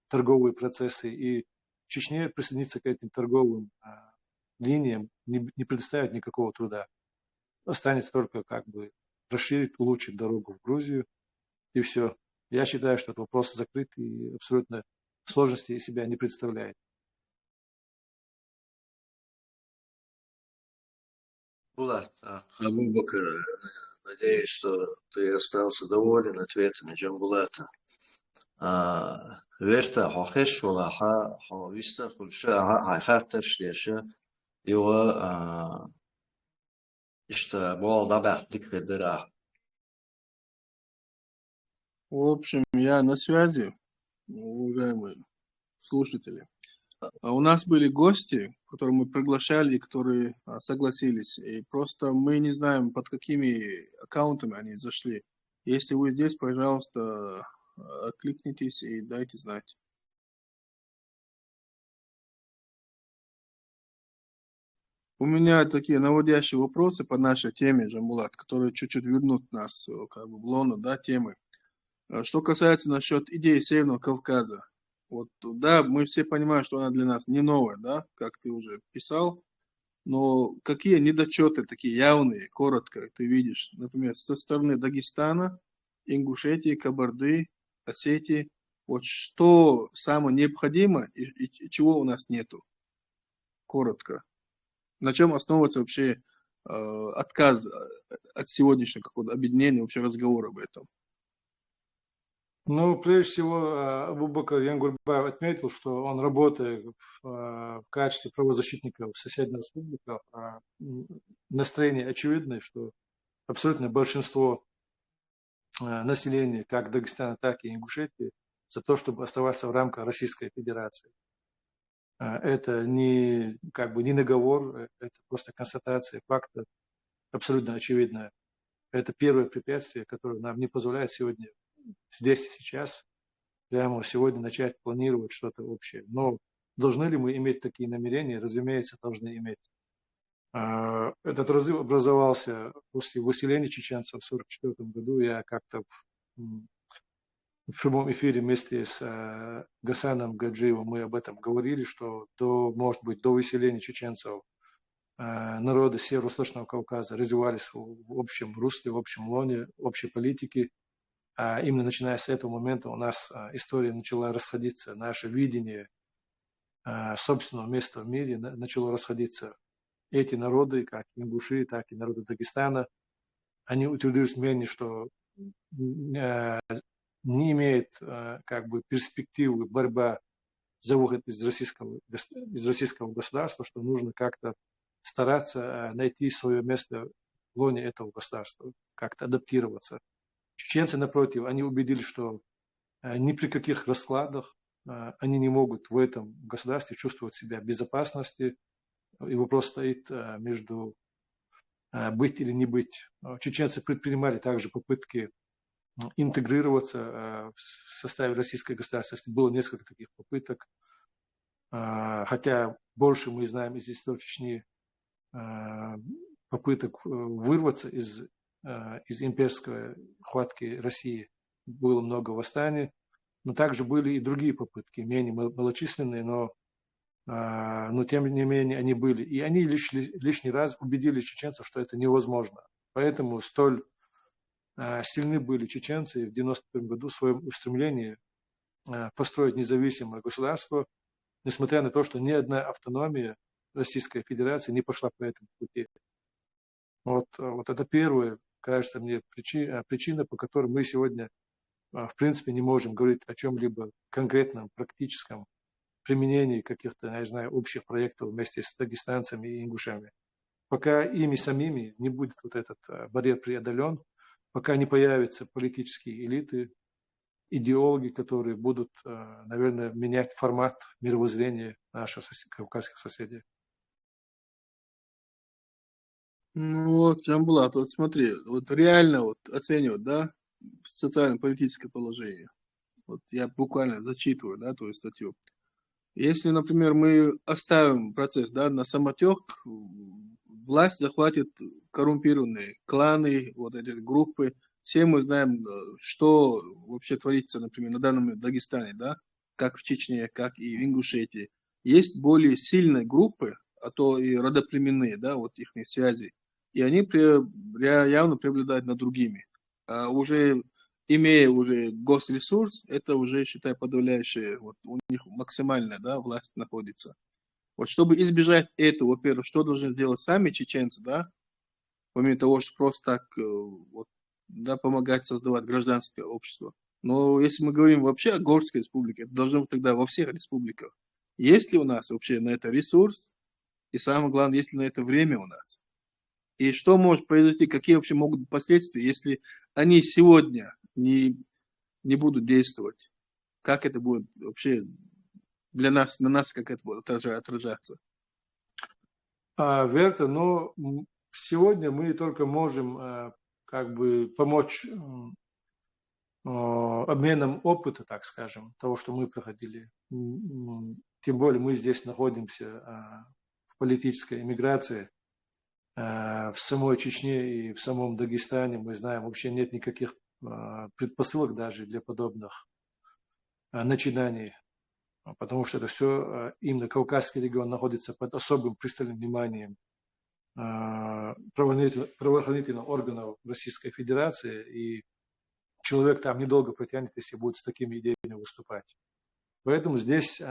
торговые процессы. И Чечне присоединиться к этим торговым линиям не предоставит никакого труда. Останется только как бы расширить, улучшить дорогу в Грузию, и все. Я считаю, что этот вопрос закрыт и абсолютно сложности из себя не представляет. Булат, Абу Бакр, надеюсь, что ты остался доволен ответами Джамбулата. Верта хохеш вала хависта хульша хайхатер шлеша его что бол дабах дикредера. В общем, я на связи, уважаемые слушатели. У нас были гости, которых мы приглашали, которые согласились. И просто мы не знаем, под какими аккаунтами они зашли. Если вы здесь, пожалуйста, откликнитесь и дайте знать. У меня такие наводящие вопросы по нашей теме, Джамбулат, которые чуть-чуть вернут нас как бы в лоно, да, темы. Что касается насчет идеи Северного Кавказа. Вот, да, мы все понимаем, что она для нас не новая, да, как ты уже писал, но какие недочеты такие явные, коротко ты видишь, например, со стороны Дагестана, Ингушетии, Кабарды, Осетии, вот что самое необходимое и чего у нас нету, коротко. На чем основывается вообще отказ от сегодняшнего какого-то объединения, вообще разговора об этом? Ну, прежде всего, Абу Бакр Янгурбаев отметил, что он работает в качестве правозащитника в соседних республиках. Настроение очевидное, что абсолютное большинство населения как Дагестана, так и Ингушетии за то, чтобы оставаться в рамках Российской Федерации. Это не как бы не наговор, это просто констатация факта, абсолютно очевидная. Это первое препятствие, которое нам не позволяет сегодня, здесь и сейчас, прямо сегодня начать планировать что-то общее. Но должны ли мы иметь такие намерения? Разумеется, должны иметь. Этот разрыв образовался после выселения чеченцев в 1944 году. Я как-то в прямом эфире вместе с Гасаном Гаджиевым мы об этом говорили, что может быть, до выселения чеченцев народы Северо-Восточного Кавказа развивались в общем русле, в общем лоне, общей политики. А именно начиная с этого момента у нас история начала расходиться, наше видение собственного места в мире начало расходиться. Эти народы, как ингуши, так и народы Дагестана, они утвердились мнение, что не имеет как бы перспективы борьба за выход из российского государства, что нужно как-то стараться найти свое место в лоне этого государства, как-то адаптироваться. Чеченцы, напротив, они убедились, что ни при каких раскладах они не могут в этом государстве чувствовать себя в безопасности, и вопрос стоит между быть или не быть. Чеченцы предпринимали также попытки интегрироваться в составе российской государственности. Было несколько таких попыток, хотя больше мы знаем из истории Чечни попыток вырваться из имперской хватки России. Было много восстаний, но также были и другие попытки, менее малочисленные, но тем не менее они были. И они лишний раз убедили чеченцев, что это невозможно. Поэтому столь сильны были чеченцы в 1991 году в своем устремлении построить независимое государство, несмотря на то, что ни одна автономия Российской Федерации не пошла по этому пути. Вот это первая, кажется мне, причина, по которой мы сегодня, в принципе, не можем говорить о чем-либо конкретном, практическом применении каких-то, я знаю, общих проектов вместе с дагестанцами и ингушами. Пока ими самими не будет вот этот барьер преодолен, пока не появятся политические элиты, идеологи, которые будут, наверное, менять формат мировоззрения наших кавказских соседей. Ну вот, Джамбулат, вот смотри, вот реально вот оценивать, да, социально-политическое положение. Вот я буквально зачитываю, да, твою статью. Если, например, мы оставим процесс, да, на самотек, власть захватит коррумпированные кланы, вот эти группы. Все мы знаем, что вообще творится, например, на данном моменте в Дагестане, да, как в Чечне, как и в Ингушетии. Есть более сильные группы, а то и родоплеменные, да, вот их связи. И они явно преобладают над другими. А уже имея уже госресурс, это уже, считай, подавляющая, вот у них максимальная, да, власть находится. Вот чтобы избежать этого, во-первых, что должны сделать сами чеченцы, да, помимо того, что просто так, вот, да, помогать создавать гражданское общество. Но если мы говорим вообще о Горской республике, это должно быть тогда во всех республиках. Есть ли у нас вообще на это ресурс? И самое главное, есть ли на это время у нас? И что может произойти, какие вообще могут быть последствия, если они сегодня не будут действовать? Как это будет вообще для нас, на нас, как это будет отражаться? Верта, но сегодня мы только можем как бы помочь обменом опыта, так скажем, того, что мы проходили. Тем более мы здесь находимся в политической эмиграции. В самой Чечне и в самом Дагестане, мы знаем, вообще нет никаких предпосылок даже для подобных начинаний, потому что это все, именно Кавказский регион находится под особым пристальным вниманием правоохранительных органов Российской Федерации, и человек там недолго протянет, если будет с такими идеями выступать. Поэтому здесь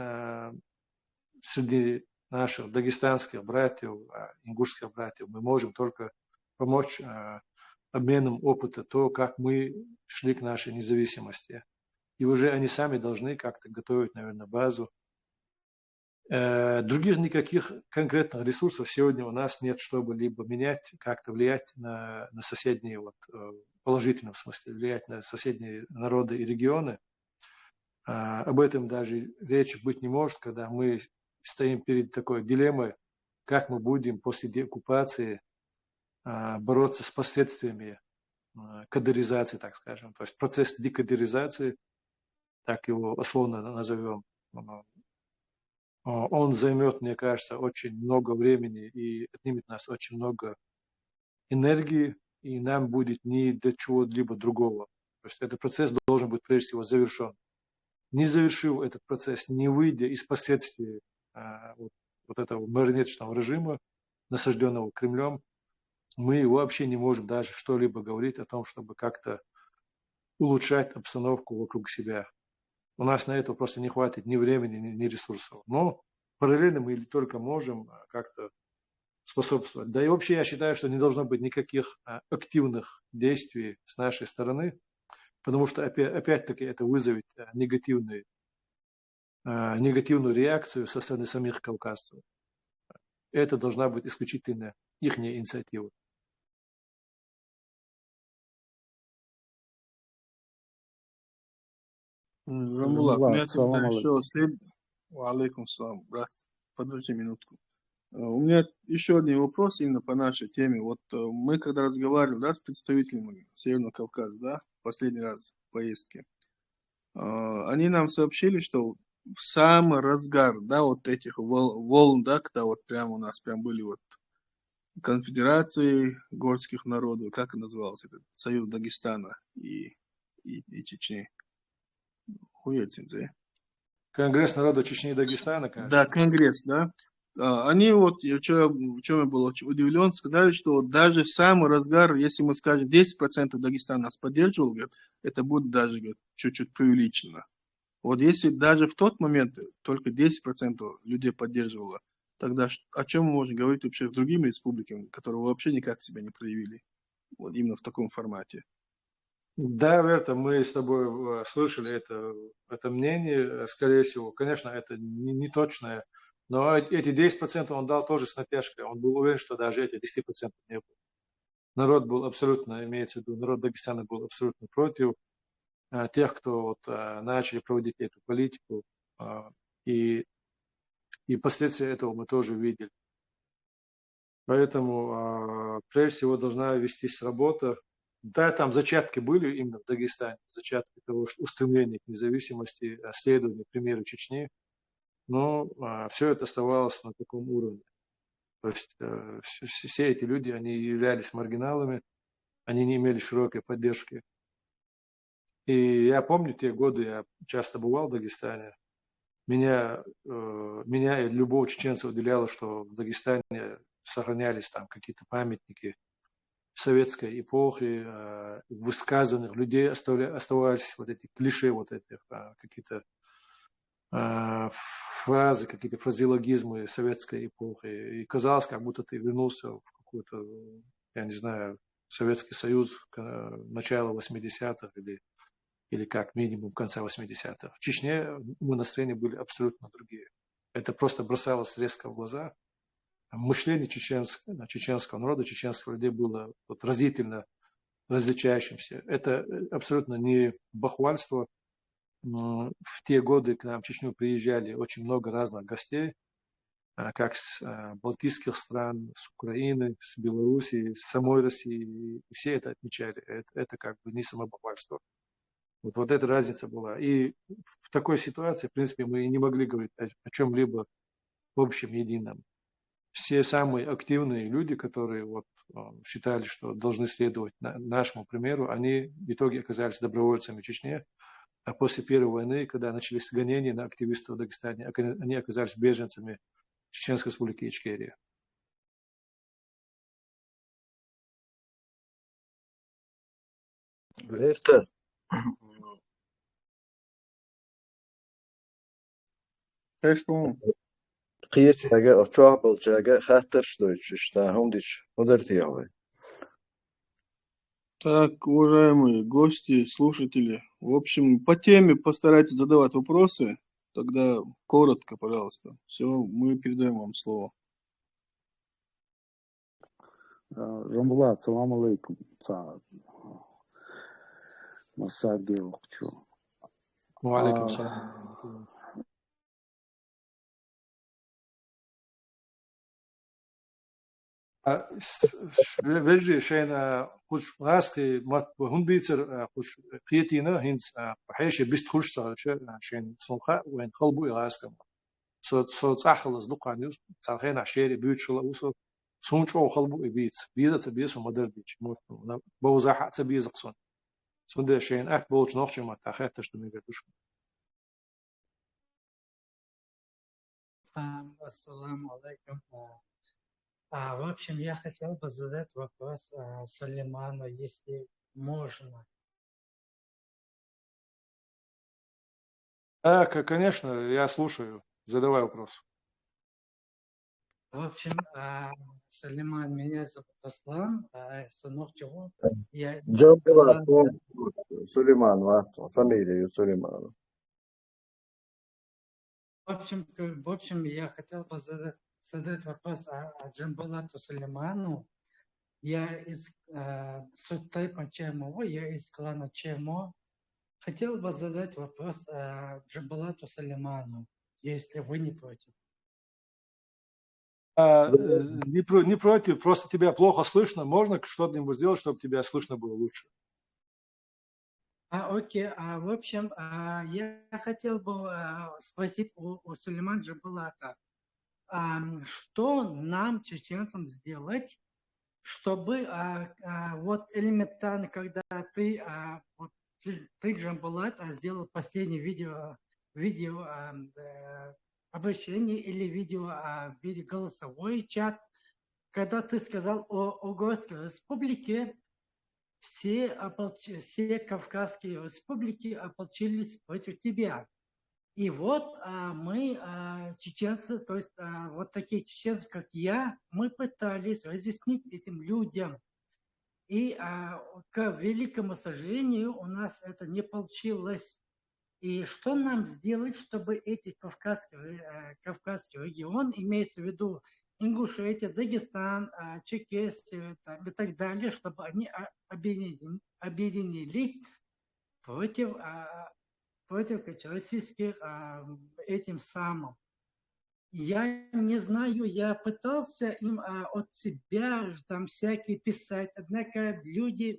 среди наших дагестанских братьев, ингушских братьев, мы можем только помочь обменом опыта, то, как мы шли к нашей независимости. И уже они сами должны как-то готовить, наверное, базу. Других никаких конкретных ресурсов сегодня у нас нет, чтобы либо менять, как-то влиять на соседние, вот, в положительном смысле, влиять на соседние народы и регионы. Об этом даже речи быть не может, когда мы стоим перед такой дилеммой, как мы будем после деоккупации бороться с последствиями кадыризации, так скажем. То есть процесс декадыризации, так его условно назовем, он займет, мне кажется, очень много времени и отнимет у нас очень много энергии, и нам будет не до чего-либо другого. То есть этот процесс должен быть прежде всего завершен. Не завершив этот процесс, не выйдя из последствий вот этого марионеточного режима, насажденного Кремлем, мы вообще не можем даже что-либо говорить о том, чтобы как-то улучшать обстановку вокруг себя. У нас на это просто не хватит ни времени, ни ресурсов. Но параллельно мы только можем как-то способствовать. Да и вообще я считаю, что не должно быть никаких активных действий с нашей стороны, потому что опять-таки это вызовет негативную реакцию со стороны самих кавказцев. Это должна быть исключительно их инициатива. Рамбулат, у меня Салам тогда алейкум. еще Алейкум салам, брат. Подожди минутку. У меня еще один вопрос именно по нашей теме. Вот мы когда разговаривали, да, с представителями Северного Кавказа, да, последний раз в поездке, они нам сообщили, что в самый разгар, да, вот этих волн, да, когда вот прямо у нас прям были вот конфедерации горских народов, как это называлось, этот Союз Дагестана и Чечни. Конгресс народов Чечни и Дагестана, конечно. Да, Конгресс, да. Они вот, в чем я был очень удивлен, сказали, что даже в самый разгар, если мы скажем, 10% Дагестана нас поддерживал, говорят, это будет даже, говорят, чуть-чуть преувеличено. Вот если даже в тот момент только 10% людей поддерживало, тогда о чем мы можем говорить вообще с другими республиками, которые вообще никак себя не проявили, вот именно в таком формате? Да, Верта, мы с тобой слышали это мнение, скорее всего. Конечно, это не точное, но эти 10% он дал тоже с натяжкой. Он был уверен, что даже эти 10% не было. Народ был абсолютно, имеется в виду, народ Дагестана был абсолютно против тех, кто вот начали проводить эту политику. И последствия этого мы тоже видели. Поэтому, прежде всего, должна вестись работа Да, там зачатки были именно в Дагестане, зачатки того, что устремления к независимости, следования примеру Чечни, но все это оставалось на таком уровне. То есть все эти люди, они являлись маргиналами, они не имели широкой поддержки. И я помню те годы, я часто бывал в Дагестане, меня и любого чеченца удивляло, что в Дагестане сохранялись там какие-то памятники советской эпохи, высказанных людей оставались вот эти клише, вот эти какие-то фразы, какие-то фразеологизмы советской эпохи. И казалось, как будто ты вернулся в какой-то, я не знаю, Советский Союз начала 80-х или как минимум конца 80-х. В Чечне мы настроения были абсолютно другие. Это просто бросалось резко в глаза. Мышление чеченского народа, чеченских людей было вот разительно различающимся. Это абсолютно не бахвальство. В те годы к нам в Чечню приезжали очень много разных гостей, как с балтийских стран, с Украины, с Белоруссии, с самой России. И все это отмечали. Это как бы не самобахвальство. Вот эта разница была. И в такой ситуации, в принципе, мы не могли говорить о чем-либо общем, едином. Все самые активные люди, которые вот считали, что должны следовать нашему примеру, они в итоге оказались добровольцами в Чечне. А после Первой войны, когда начались гонения на активистов в Дагестане, они оказались беженцами Чеченской республики Ичкерия. Это قيتها أتشعبل جاga خاطرش دويتش штахом дич удертиявы. Так, уважаемые гости, слушатели, в общем, по теме постарайтесь задавать вопросы, тогда коротко, пожалуйста. Все, мы передаем вам слово. Жамбулат, салам алейкум. Масаги Окчу. Валейкум салам. Вежди шейна хуш расти мат хундицер хуш қиетина хинц حيش بيست خوش صار شين صنخة وين خلبو يراستم صوت أحلى دقانيوس صارخين عشيري بيوت شلا وصو صونش أو خلبو يبيت بيزا تبيس ومدر بيش موت بوزا حق تبيز قصون صند شين أكت بولش نوخش ما تأخذ تشتمي قدوش. Ассаламу алейкум. В общем, я хотел бы задать вопрос Сулейману, если можно. Конечно, я слушаю. Задавай вопрос. В общем, Сулейман, меня зовут Аслан, сынок чего? Я Джамбулат, Сулейман, фамилия Сулейман. В общем, я хотел бы задать вопрос Джамбулату Сулейману. Я из Сутайпан ЧМО, я из клана ЧМО. Хотел бы задать вопрос Джамбулату Сулейману, если вы не против. Не против, просто тебя плохо слышно. Можно что-нибудь сделать, чтобы тебя слышно было лучше? Окей. В общем, я хотел бы спросить у Сулеймана Джамбулата, что нам, чеченцам, сделать, чтобы вот элементарно, когда ты Джамбулат, сделал последнее видео обращение или видео голосовой чат, когда ты сказал о Угорской республике, все Кавказские республики ополчились против тебя. И вот мы, чеченцы, то есть вот такие чеченцы, как я, мы пытались разъяснить этим людям. И, к великому сожалению, у нас это не получилось. И что нам сделать, чтобы эти Кавказский регион, имеется в виду Ингушетия, Дагестан, Чекестия и так далее, чтобы они объединились против российских этим самым. Я не знаю, я пытался им от себя там всякие писать, однако люди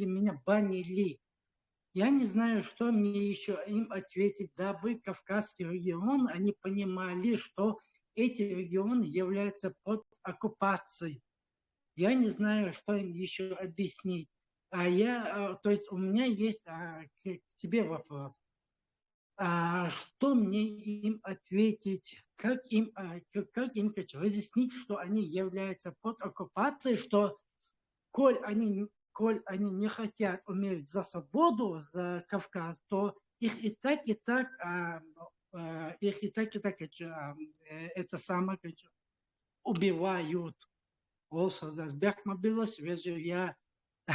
меня банили. Я не знаю, что мне еще им ответить, дабы Кавказский регион, они понимали, что эти регионы являются под оккупацией. Я не знаю, что им еще объяснить. То есть у меня есть к тебе вопрос. Что мне им ответить? Как им разъяснить, что они являются под оккупацией, что коль они не хотят умереть за свободу, за Кавказ, то их и так это самое убивают.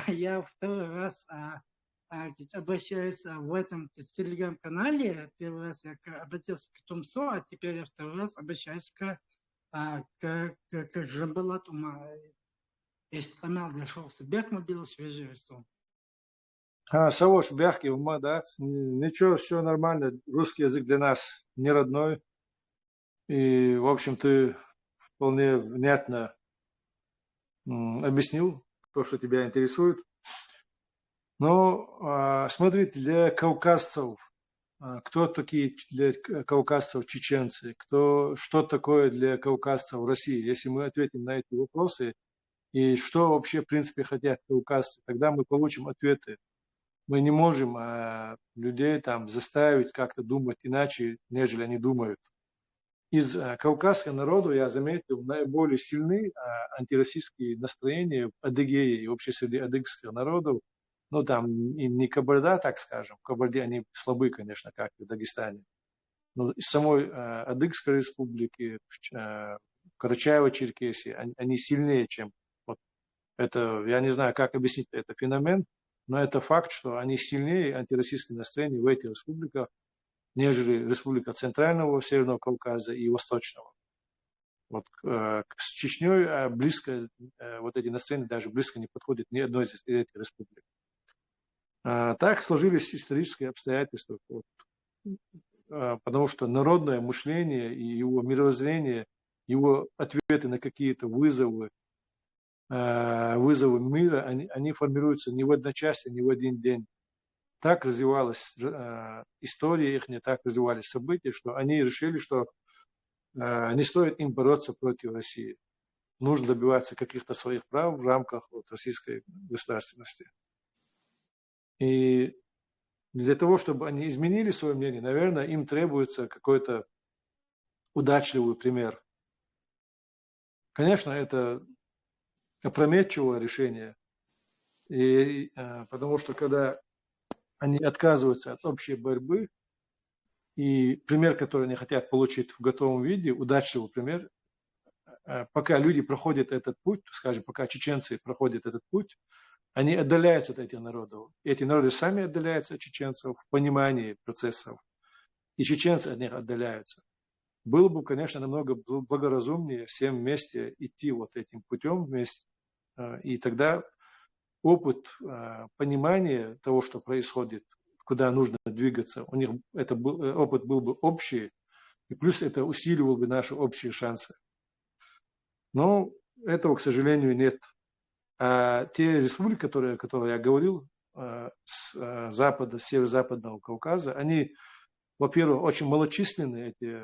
Я второй раз обращаюсь в этом телеграм-канале. Первый раз я обратился к Тумсо, а теперь я второй раз обращаюсь к Жамбалату. Истрамал нашелся. Бяхма бил свежевесом. Савош, бяхки, ума, да? Ничего, все нормально. Русский язык для нас не родной. И, в общем, ты вполне внятно объяснил то, что тебя интересует. Но смотрите, для кавказцев, кто такие для кавказцев чеченцы, что такое для кавказцев Россия? Если мы ответим на эти вопросы, и что вообще, в принципе, хотят кавказцы, тогда мы получим ответы. Мы не можем людей там заставить как-то думать иначе, нежели они думают. Из кавказского народа, я заметил, наиболее сильны антироссийские настроения в Адыгее и вообще среди адыгских народов. Ну, там не Кабарда, так скажем. В Кабарде они слабы, конечно, как и в Дагестане. Но из самой Адыгской республики, Карачаево-Черкесии, они сильнее, чем вот это. Я не знаю, как объяснить это феномен, но это факт, что они сильнее антироссийские настроения в этих республиках, нежели республика Центрального, Северного Кавказа и Восточного. Вот с Чечней близко, вот эти настроения даже близко не подходят ни одной из этих республик. Так сложились исторические обстоятельства, потому что народное мышление и его мировоззрение, его ответы на какие-то вызовы мира, они формируются не в одночасье, не в один день. Так развивалась история их, не так развивались события, что они решили, что не стоит им бороться против России. Нужно добиваться каких-то своих прав в рамках российской государственности. И для того, чтобы они изменили свое мнение, наверное, им требуется какой-то удачливый пример. Конечно, это опрометчивое решение, потому что когда они отказываются от общей борьбы, и пример, который они хотят получить в готовом виде, удачливый пример, пока люди проходят этот путь, скажем, пока чеченцы проходят этот путь, они отдаляются от этих народов. Эти народы сами отдаляются от чеченцев в понимании процессов, и чеченцы от них отдаляются. Было бы, конечно, намного благоразумнее всем вместе идти вот этим путем вместе, и тогда опыт понимания того, что происходит, куда нужно двигаться, у них опыт был бы общий, и плюс это усиливало бы наши общие шансы. Но этого, к сожалению, нет. А те республики, которые я говорил, с запада, с северо-западного Кавказа, они, во-первых, очень малочисленные, эти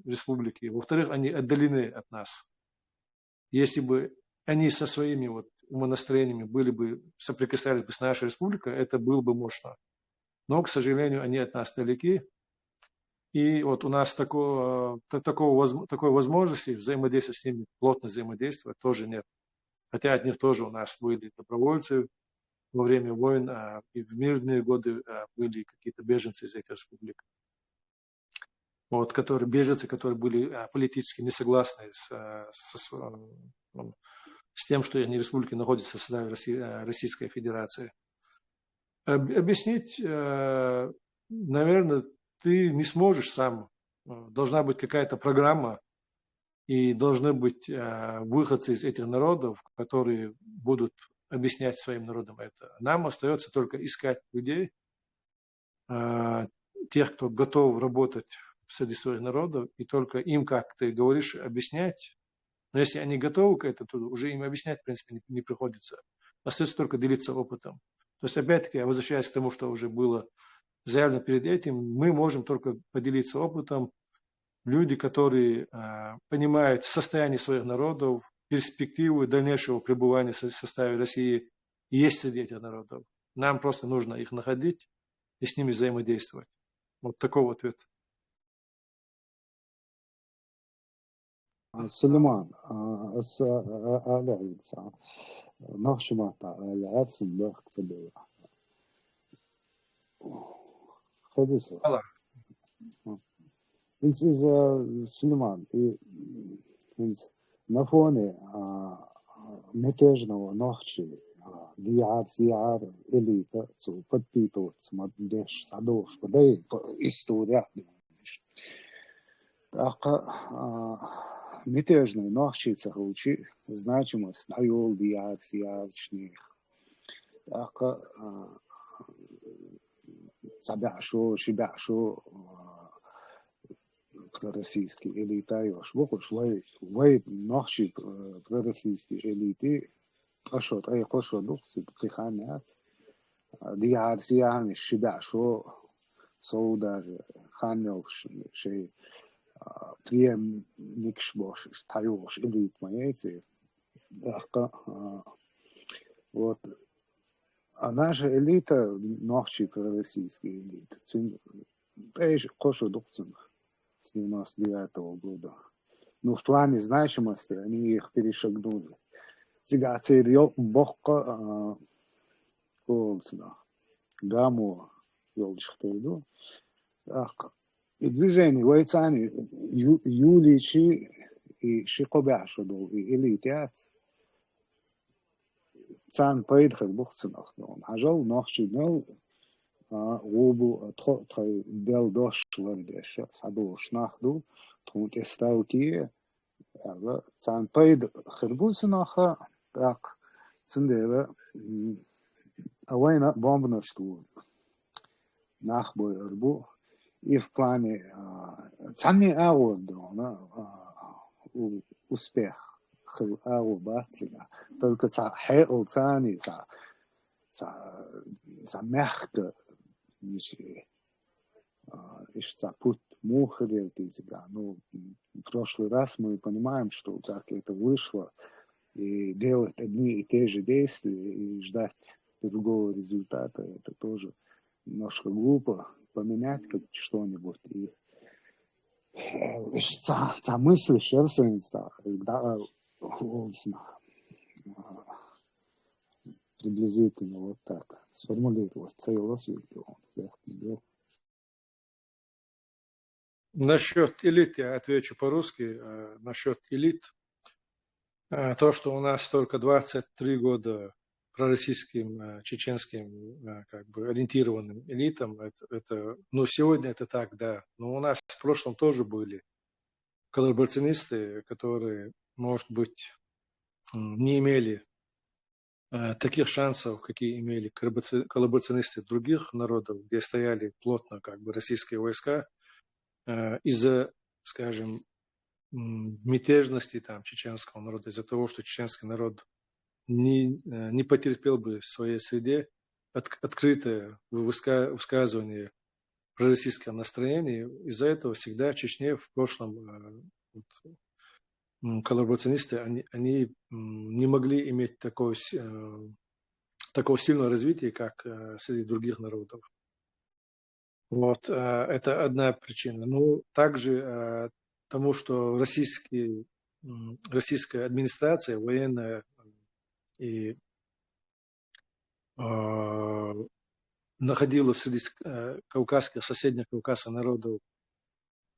республики, во-вторых, они отдалены от нас. Если бы они со своими умонастроениями соприкасались бы с нашей республикой, это было бы мощно. Но, к сожалению, они от нас далеки. И вот у нас такой возможности взаимодействовать с ними, плотно взаимодействовать, тоже нет. Хотя от них тоже у нас были добровольцы во время войн, и в мирные годы были какие-то беженцы из этих республик. Беженцы, которые были политически не согласны с тем, что они республики находятся в составе Российской Федерации. Объяснить, наверное, ты не сможешь сам. Должна быть какая-то программа, и должны быть выходцы из этих народов, которые будут объяснять своим народам это. Нам остается только искать людей, тех, кто готов работать среди своих народов, и только им, как ты говоришь, объяснять. Но если они готовы к этому, то уже им объяснять, в принципе, не приходится. Остается только делиться опытом. То есть, опять-таки, я возвращаюсь к тому, что уже было заявлено перед этим, мы можем только поделиться опытом. Люди, которые понимают состояние своих народов, перспективы дальнейшего пребывания в составе России, есть среди этих народов. Нам просто нужно их находить и с ними взаимодействовать. Вот такой вот ответ. سليمان أعلى ساعة نخش ما العاد سنبخ تبي خزيس Allah. إنس سليمان إنس نفوني متجنا ونخشي ديعات زيارة إليتا سو подпитывать смотришь садовш подай история так мятежные нахчица хочи значимость айол диацияшних так сабяшо шибяшо пророссийский элита yosh бохуш вай нахчи пророссийский элиты قشط أي قشط دخسي بخانات دي عارسي يعني الشبع شو صودا خانيل شيء بريم نكش باش استعيوش إليت ما يتي دقة вот наша элита нахчи пророссийская элита эйш قشط духсен с 99-го года но в плане значимости они их перешагнули Цигацерьё бохка колсна гаму ёлчхтейду и движение войцани юличи и шикобяшодо и элитят цан пайдхал бохснах но ажал нахшинал гобу трой бел дошландеш садошнахду тунт эстауки цан пайд хербуснаха так цундева авайна бомбночту нахбой арбу и в плане цанни аудона успех хел аубатсига только са хел цани са мягко ничего ища путь мухарел тизига ну в прошлый раз мы понимаем что как это вышло и делать одни и те же действия и ждать другого результата это тоже немножко глупо поменять как что-нибудь и ца мысли шерсенца когда приблизительно вот так сформулировать целость Насчет элит я отвечу по-русски. Насчет элит. То, что у нас только 23 года пророссийским, чеченским как бы ориентированным элитам, это, ну, сегодня это так, да. Но у нас в прошлом тоже были коллаборационисты, которые, может быть, не имели таких шансов, какие имели коллаборационисты других народов, где стояли плотно как бы российские войска, из-за, скажем, мятежности там, чеченского народа, из-за того, что чеченский народ не потерпел бы в своей среде открытое высказывание пророссийского настроения. Из-за этого всегда в Чечне в прошлом коллаборационисты, они не могли иметь такого сильного развития, как среди других народов. Вот, это одна причина. Ну, также тому, что российская администрация, военная и находила среди кавказских, соседних Кавказа народов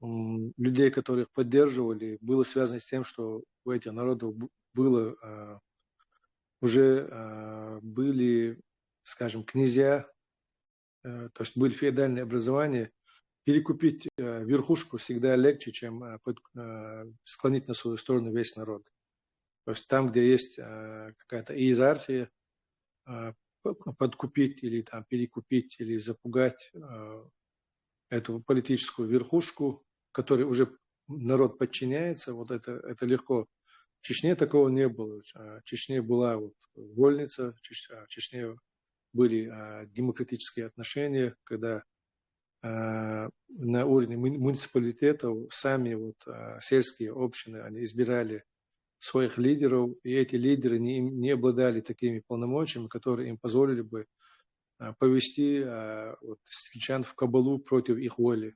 людей, которых поддерживали, было связано с тем, что у этих народов уже были, скажем, князья, то есть были феодальные образования. Перекупить верхушку всегда легче, чем склонить на свою сторону весь народ. То есть там, где есть какая-то иерархия, подкупить или там, перекупить или запугать эту политическую верхушку которой уже народ подчиняется, вот это легко. В Чечне такого не было. В Чечне была вот вольница, в Чечне были демократические отношения, когда на уровне муниципалитетов сами вот сельские общины, они избирали своих лидеров, и эти лидеры не обладали такими полномочиями, которые им позволили бы повести вот, сельчан в кабалу против их воли.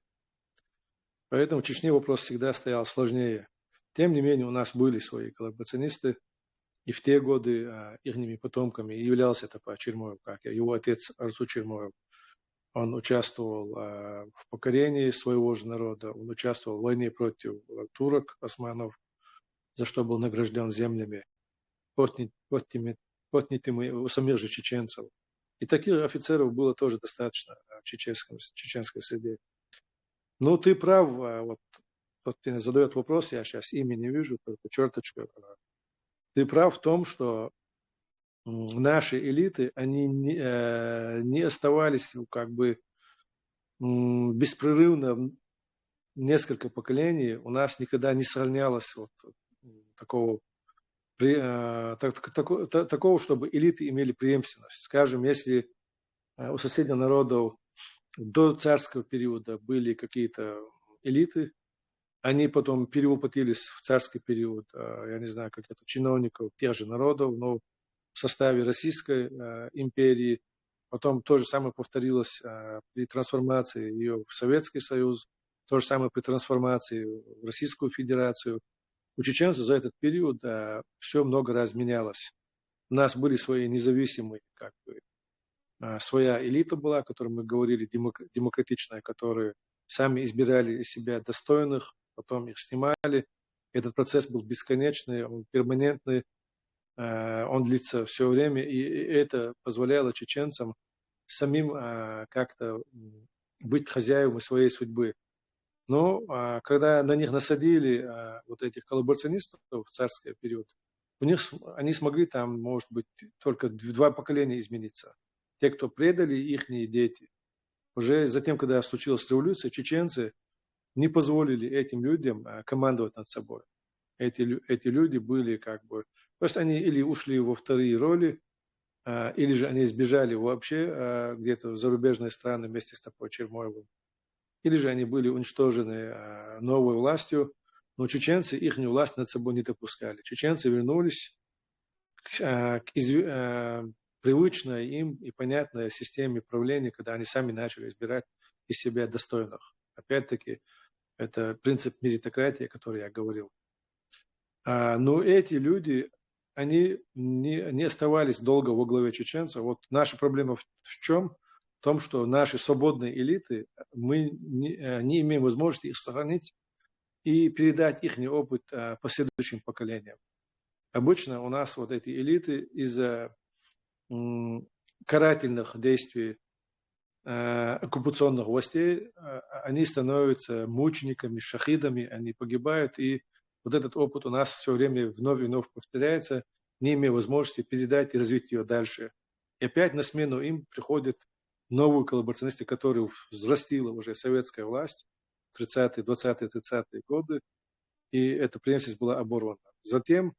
Поэтому в Чечне вопрос всегда стоял сложнее. Тем не менее, у нас были свои коллаборационисты, и в те годы их потомками являлся Топа Чермоев, как его отец Арзу Чермоев. Он участвовал в покорении своего же народа, он участвовал в войне против турок, османов, за что был награжден землями, поднятыми у самих же чеченцев. И таких офицеров было тоже достаточно в чеченской среде. Ну, ты прав, вот тот, кто задает вопрос, я сейчас имя не вижу, только черточка. Ты прав в том, что наши элиты, они не оставались как бы беспрерывно несколько поколений. У нас никогда не сравнялось вот такого, чтобы элиты имели преемственность. Скажем, если у соседних народов до царского периода были какие-то элиты, они потом перевоплотились в царский период, я не знаю, как это, чиновников тех же народов, но в составе Российской империи. Потом то же самое повторилось при трансформации ее в Советский Союз, то же самое при трансформации в Российскую Федерацию. У чеченцев за этот период все много раз менялось. У нас были свои независимые, как бы, своя элита была, о которой мы говорили, демократичная, которые сами избирали из себя достойных, потом их снимали. Этот процесс был бесконечный, он перманентный, он длится все время, и это позволяло чеченцам самим как-то быть хозяевами своей судьбы. Но когда на них насадили вот этих коллаборационистов в царский период, они смогли там, может быть, только 2 поколения измениться. Те, кто предали, их дети. Уже затем, когда случилась революция, чеченцы не позволили этим людям командовать над собой. Эти люди были как бы... То есть они или ушли во вторые роли, или же они сбежали вообще где-то в зарубежные страны вместе с Топой Чермоевым, или же они были уничтожены новой властью, но чеченцы их власть над собой не допускали. Чеченцы вернулись к привычной им и понятной системе правления, когда они сами начали избирать из себя достойных. Опять-таки, это принцип меритократии, о котором я говорил. Но эти люди, они не оставались долго во главе чеченцев. Вот наша проблема в чем? В том, что наши свободные элиты, мы не имеем возможности их сохранить и передать их опыт последующим поколениям. Обычно у нас вот эти элиты из-за карательных действий оккупационных властей, они становятся мучениками, шахидами, они погибают, и вот этот опыт у нас все время вновь и вновь повторяется, не имея возможности передать и развить ее дальше. И опять на смену им приходят новые коллаборационисты, которые взрастила уже советская власть в 30-е, 20-е, 30-е годы, и эта преемственность была оборвана. Затем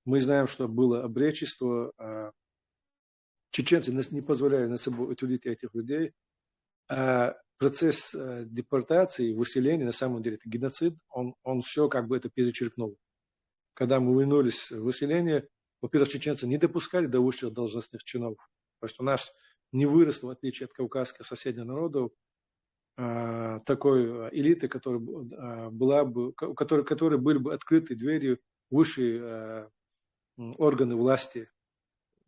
мы знаем, что было обречество, чеченцы не позволяли на собой утвердить этих людей, а процесс депортации, выселения, на самом деле, это геноцид, он все как бы это перечеркнул. Когда мы вернулись в выселение, во-первых, чеченцы не допускали до высших должностных чинов, потому что у нас не выросло, в отличие от кавказских соседних народов, такой элиты, которая были бы открыты двери высшие органы власти.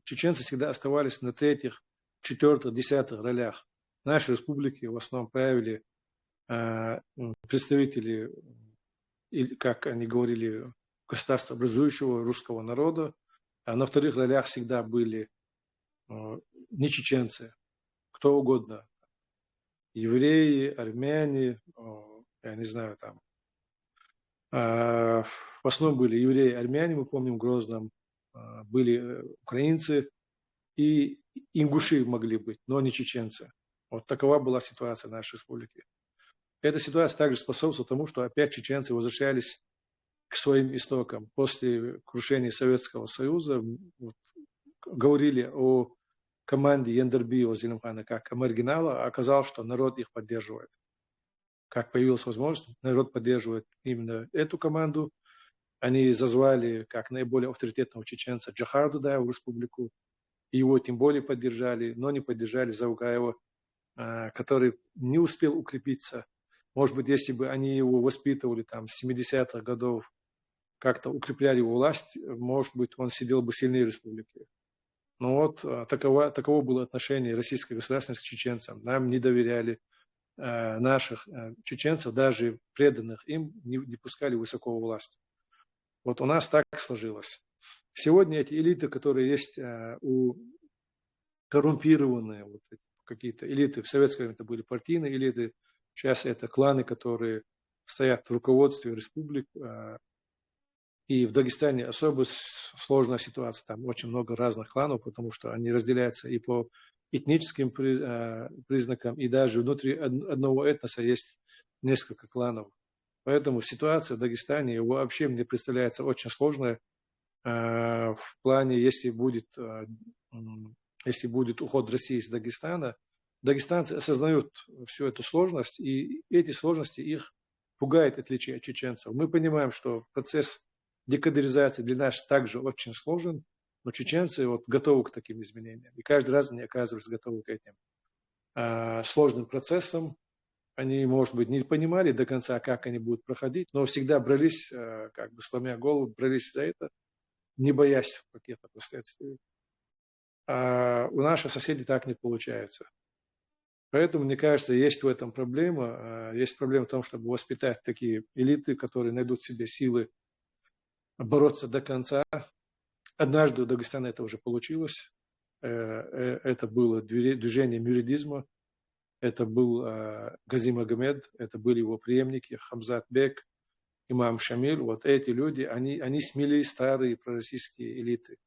Чеченцы всегда оставались на 3-х, 4-х, 10-х ролях. Наши республики в основном правили представители, как они говорили, государства образующего русского народа, а на 2-х ролях всегда были не чеченцы, кто угодно. Евреи, армяне, я не знаю, там. В основном были евреи, армяне, мы помним, в Грозном, были украинцы, и ингуши могли быть, но не чеченцы. Вот такова была ситуация в нашей республике. Эта ситуация также способствовала тому, что опять чеченцы возвращались к своим истокам. После крушения Советского Союза вот, говорили о команде Яндербиева Зелимхана как о маргинала, а оказалось, что народ их поддерживает. Как появилась возможность, народ поддерживает именно эту команду. Они зазвали как наиболее авторитетного чеченца Джахара Дудаева в республику. Его тем более поддержали, но не поддержали Заугаева, который не успел укрепиться. Может быть, если бы они его воспитывали там с 70-х годов, как-то укрепляли его власть, может быть, он сидел бы сильнее республики. Но вот таково было отношение российской государственности к чеченцам. Нам не доверяли, наших чеченцев, даже преданных им, не пускали высоко у власти. Вот у нас так сложилось. Сегодня эти элиты, которые есть у коррумпированные, вот какие-то элиты, в советское время это были партийные элиты, сейчас это кланы, которые стоят в руководстве республик. И в Дагестане особо сложная ситуация, там очень много разных кланов, потому что они разделяются и по этническим признакам, и даже внутри одного этноса есть несколько кланов. Поэтому ситуация в Дагестане вообще мне представляется очень сложная в плане, если будет уход России из Дагестана. Дагестанцы осознают всю эту сложность, и эти сложности их пугают отличие от чеченцев. Мы понимаем, что процесс декадеризации для нас также очень сложен, но чеченцы вот готовы к таким изменениям. И каждый раз они оказываются готовы к этим сложным процессам. Они, может быть, не понимали до конца, как они будут проходить, но всегда брались, как бы сломя голову, брались за это, не боясь каких-то последствий. А у наших соседей так не получается. Поэтому, мне кажется, есть в этом проблема. Есть проблема в том, чтобы воспитать такие элиты, которые найдут в себе силы бороться до конца. Однажды у Дагестана это уже получилось. Это было движение мюридизма. Это был Гази Магомед, это были его преемники Хамзат Бек, имам Шамиль. Вот эти люди, они смели старые пророссийские элиты.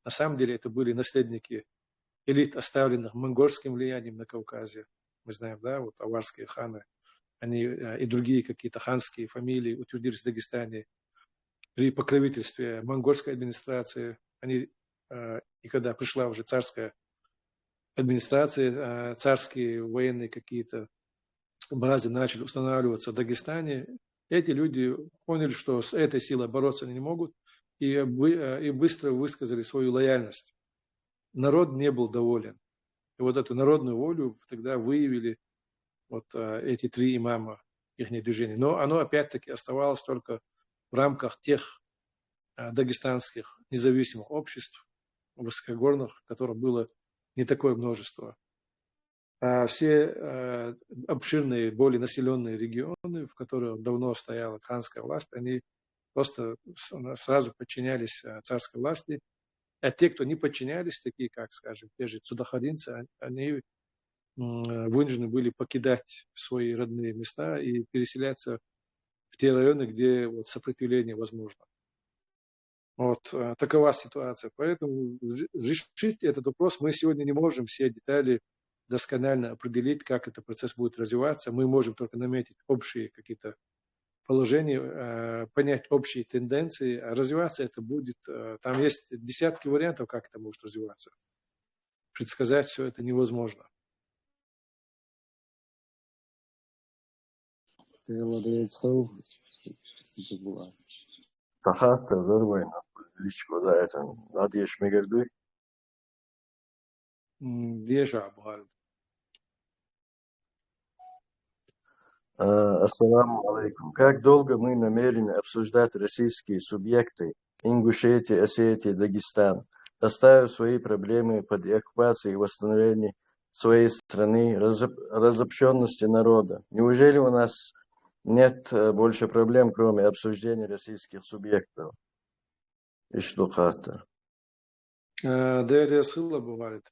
На самом деле это были наследники элит, оставленных монгольским влиянием на Кавказе. Мы знаем, да, вот аварские ханы, они и другие какие-то ханские фамилии утвердились в Дагестане при покровительстве монгольской администрации. И когда пришла уже царская администрация, царские военные какие-то базы начали устанавливаться в Дагестане, эти люди поняли, что с этой силой бороться они не могут, и быстро высказали свою лояльность. Народ не был доволен. И вот эту народную волю тогда выявили вот эти три имама, их движения. Но оно опять-таки оставалось только в рамках тех дагестанских независимых обществ, высокогорных, которых было не такое множество. А все обширные, более населенные регионы, в которых давно стояла ханская власть, они просто сразу подчинялись царской власти. А те, кто не подчинялись, такие как, скажем, те же цудахаринцы, они вынуждены были покидать свои родные места и переселяться в те районы, где вот сопротивление возможно. Вот такова ситуация. Поэтому решить этот вопрос мы сегодня не можем все детали досконально определить, как этот процесс будет развиваться. Мы можем только наметить общие какие-то положения, понять общие тенденции. А развиваться это будет... Там есть десятки вариантов, как это может развиваться. Предсказать все это невозможно. Сахата, нормально. Личко, да, это Надеж Мегердуй. Деша Абхаль. Ассаламу алейкум. Как долго мы намерены обсуждать российские субъекты Ингушетия, Осетия, Дагестан, оставив свои проблемы под оккупацией и восстановлением своей страны, разобщенности народа? Неужели у нас нет больше проблем, кроме обсуждения российских субъектов? Иштухата. Дерия Сыла бывает.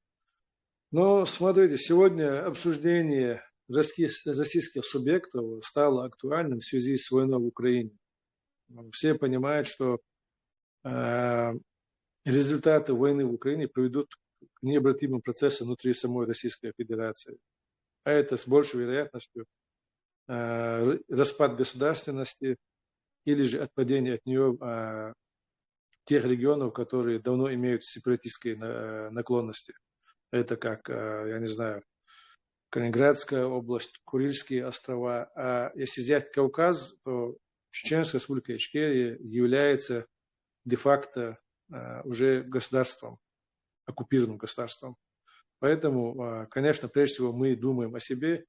Но смотрите, сегодня обсуждение российских субъектов стало актуальным в связи с войной в Украине. Все понимают, что результаты войны в Украине приведут к необратимым процессам внутри самой Российской Федерации. А это с большей вероятностью распад государственности или же отпадение от нее тех регионов, которые давно имеют сепаратистские наклонности. Это как, я не знаю, Калининградская область, Курильские острова. А если взять Кавказ, то Чеченская республика Ичкерия является де-факто уже государством, оккупированным государством. Поэтому, конечно, прежде всего мы думаем о себе,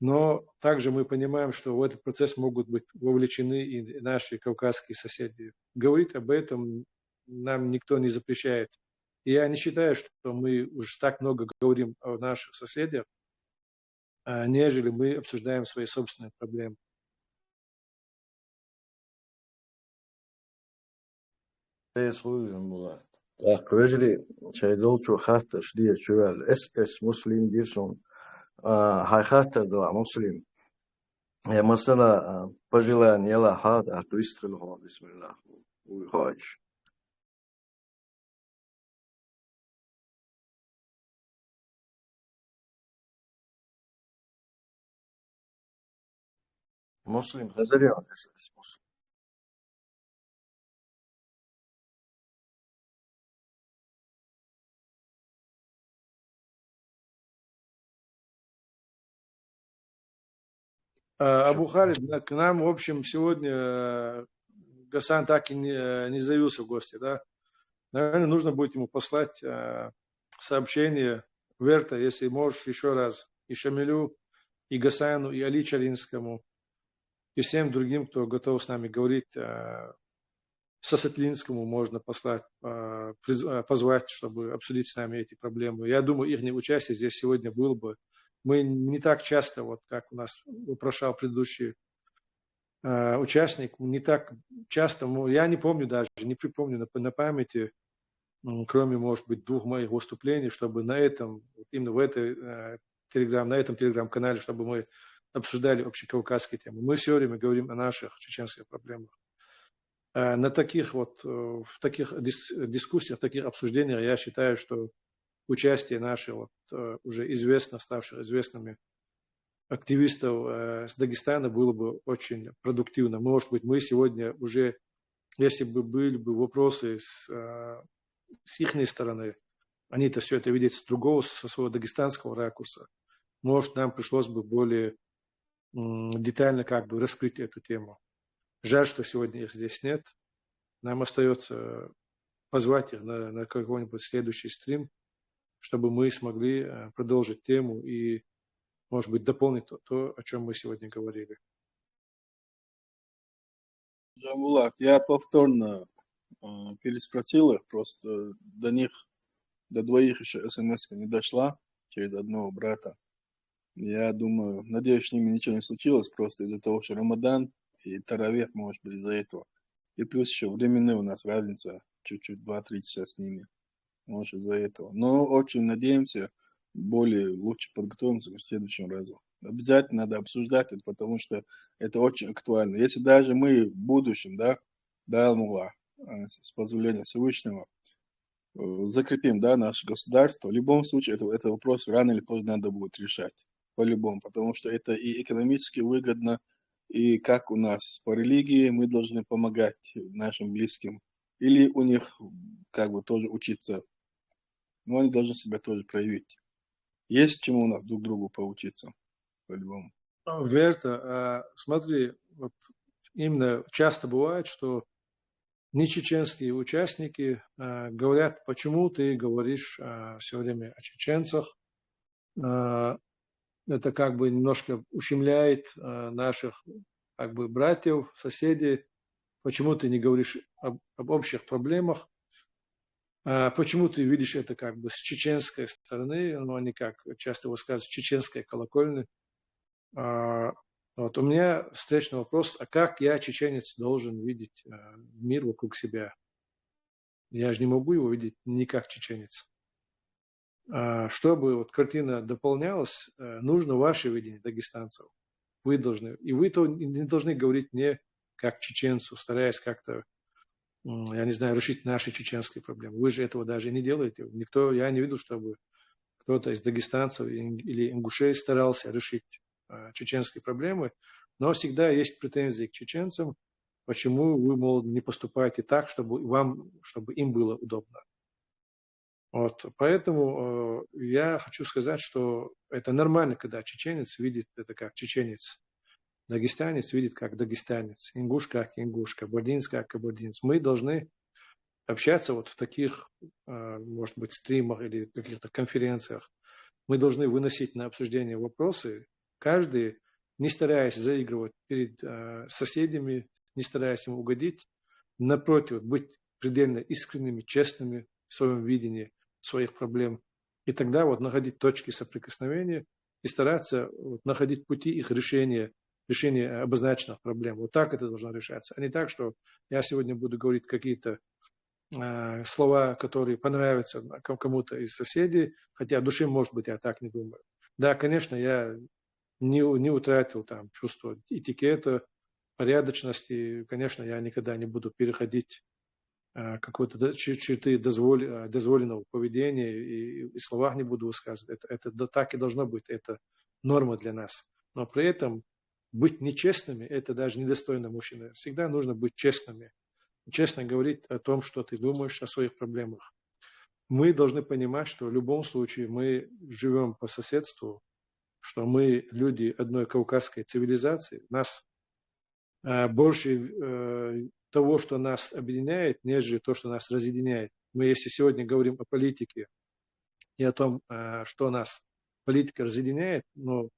но также мы понимаем, что в этот процесс могут быть вовлечены и наши кавказские соседи. Говорить об этом нам никто не запрещает. И я не считаю, что мы уже так много говорим о наших соседях, нежели мы обсуждаем свои собственные проблемы. Köyjeli şeydolçu hatta şdiye çövel es muslim dirson haykhatta da muslim ya mesela pajilani yala hada tuistilho bismillah uyhaj muslim hazırıyor es muslim Абу Халид, к нам, в общем, сегодня Гасан так и не заявился в гости, да? Наверное, нужно будет ему послать сообщение Верта, если можешь еще раз, и Шамилю, и Гасану, и Али Чаринскому, и всем другим, кто готов с нами говорить. Сасатлинскому можно послать, позвать, чтобы обсудить с нами эти проблемы. Я думаю, их участие здесь сегодня было бы. Мы не так часто, вот как у нас вопрошал предыдущий участник, не так часто, я не помню даже, не припомню на памяти, кроме, может быть, 2 моих выступлений, чтобы на этом, именно в этой на этом телеграм-канале, чтобы мы обсуждали общекавказские темы. Мы все время говорим о наших чеченских проблемах. В таких дискуссиях, в таких обсуждениях я считаю, что участие наших уже ставших известными активистов с Дагестана было бы очень продуктивно. Может быть, мы сегодня уже, если бы были бы вопросы с их стороны, они-то все это видят со своего дагестанского ракурса, может, нам пришлось бы более детально раскрыть эту тему. Жаль, что сегодня их здесь нет. Нам остается позвать их на какой-нибудь следующий стрим, чтобы мы смогли продолжить тему и, может быть, дополнить то, о чем мы сегодня говорили. Джамбулат, я повторно переспросил их, просто до них, до 2 еще смс не дошла через одного брата. Я думаю, надеюсь, с ними ничего не случилось, просто из-за того, что Рамадан и Таравех, может быть, из-за этого. И плюс еще временная у нас разница, чуть-чуть 2-3 часа с ними, может, из-за этого. Но очень надеемся, лучше подготовимся к следующему разу. Обязательно надо обсуждать это, потому что это очень актуально. Если даже мы в будущем, да Алмула, с позволения Всевышнего, закрепим, наше государство, в любом случае это вопрос рано или поздно надо будет решать. По-любому, потому что это и экономически выгодно, и как у нас по религии мы должны помогать нашим близким, или у них тоже учиться, но они должны себя тоже проявить. Есть чему у нас друг другу поучиться, по-любому. Верта, смотри, вот именно часто бывает, что нечеченские участники говорят, почему ты говоришь все время о чеченцах. Это немножко ущемляет наших братьев, соседей. Почему ты не говоришь об общих проблемах? Почему ты видишь это с чеченской стороны? Они часто высказывают, с чеченской колокольни. У меня встречный вопрос, а как я, чеченец, должен видеть мир вокруг себя? Я же не могу его видеть не как чеченец. Чтобы картина дополнялась, нужно ваше видение дагестанцев. Вы должны. И вы не должны говорить мне как чеченцу, стараясь как-то, я не знаю, решить наши чеченские проблемы. Вы же этого даже не делаете. Я не видел, чтобы кто-то из дагестанцев или ингушей старался решить чеченской проблемы, но всегда есть претензии к чеченцам, почему вы, мол, не поступаете так, чтобы им было удобно. Вот, поэтому я хочу сказать, что это нормально, когда чеченец видит это как чеченец, дагестанец видит как дагестанец, ингуш как ингуш, кабардинец как кабардинец. Мы должны общаться вот в таких, может быть, стримах или каких-то конференциях. Мы должны выносить на обсуждение вопросы, каждый, не стараясь заигрывать перед соседями, не стараясь им угодить, напротив, быть предельно искренними, честными в своем видении своих проблем. И тогда вот находить точки соприкосновения и стараться вот находить пути их решения обозначенных проблем. Вот так это должно решаться. А не так, что я сегодня буду говорить какие-то слова, которые понравятся кому-то из соседей, хотя в душе, может быть, я так не думаю. Да, конечно, я не утратил там чувство этикета, порядочности. Конечно, я никогда не буду переходить какой-то черты дозволенного поведения и в словах не буду высказывать. Это так и должно быть, это норма для нас. Но при этом быть нечестными – это даже недостойно мужчины. Всегда нужно быть честными. Честно говорить о том, что ты думаешь о своих проблемах. Мы должны понимать, что в любом случае мы живем по соседству, что мы люди одной кавказской цивилизации. Нас больше того, что нас объединяет, нежели то, что нас разъединяет. Мы, если сегодня говорим о политике и о том, что нас политика разъединяет, но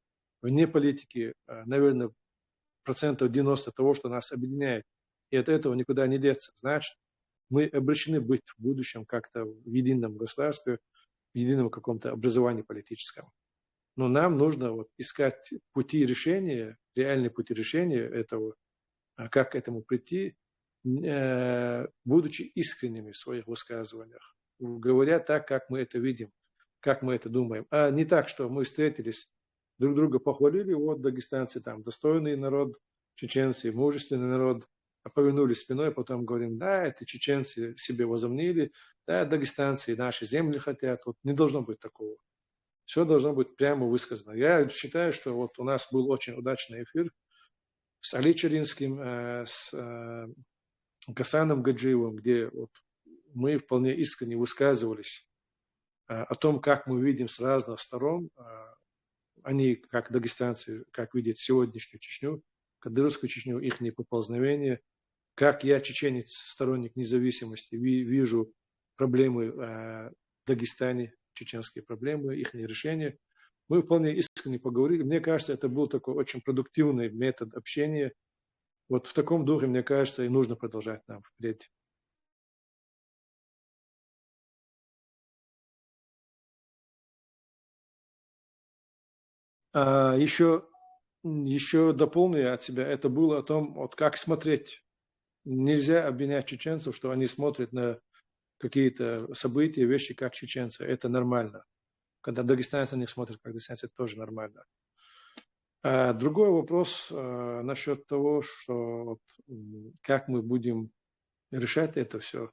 вне политики, наверное, 90% того, что нас объединяет. И от этого никуда не деться. Значит, мы обречены быть в будущем как-то в едином государстве, в едином каком-то образовании политическом. Но нам нужно вот искать пути решения, реальные пути решения этого, как к этому прийти, будучи искренними в своих высказываниях, говоря так, как мы это видим, как мы это думаем. А не так, что мы встретились, друг друга похвалили, вот дагестанцы там достойный народ, чеченцы мужественный народ, а повернулись спиной, потом говорим, да, это чеченцы себе возомнили, да, дагестанцы наши земли хотят. Вот не должно быть такого. Все должно быть прямо высказано. Я считаю, что вот у нас был очень удачный эфир с Али Черинским, с Гасаном Гаджиевым, где вот мы вполне искренне высказывались о том, как мы видим с разных сторон. Они, как дагестанцы, как видят сегодняшнюю Чечню, кадыровскую Чечню, их поползновения. Как я, чеченец, сторонник независимости, вижу проблемы в Дагестане, чеченские проблемы, их решения. Мы вполне искренне поговорили. Мне кажется, это был такой очень продуктивный метод общения. Вот в таком духе, мне кажется, и нужно продолжать нам впредь. Еще дополню от себя, это было о том, вот как смотреть. Нельзя обвинять чеченцев, что они смотрят на какие-то события, вещи как чеченцы. Это нормально. Когда дагестанцы на них смотрят как дагестанцы, это тоже нормально. Другой вопрос насчет того, что как мы будем решать это все,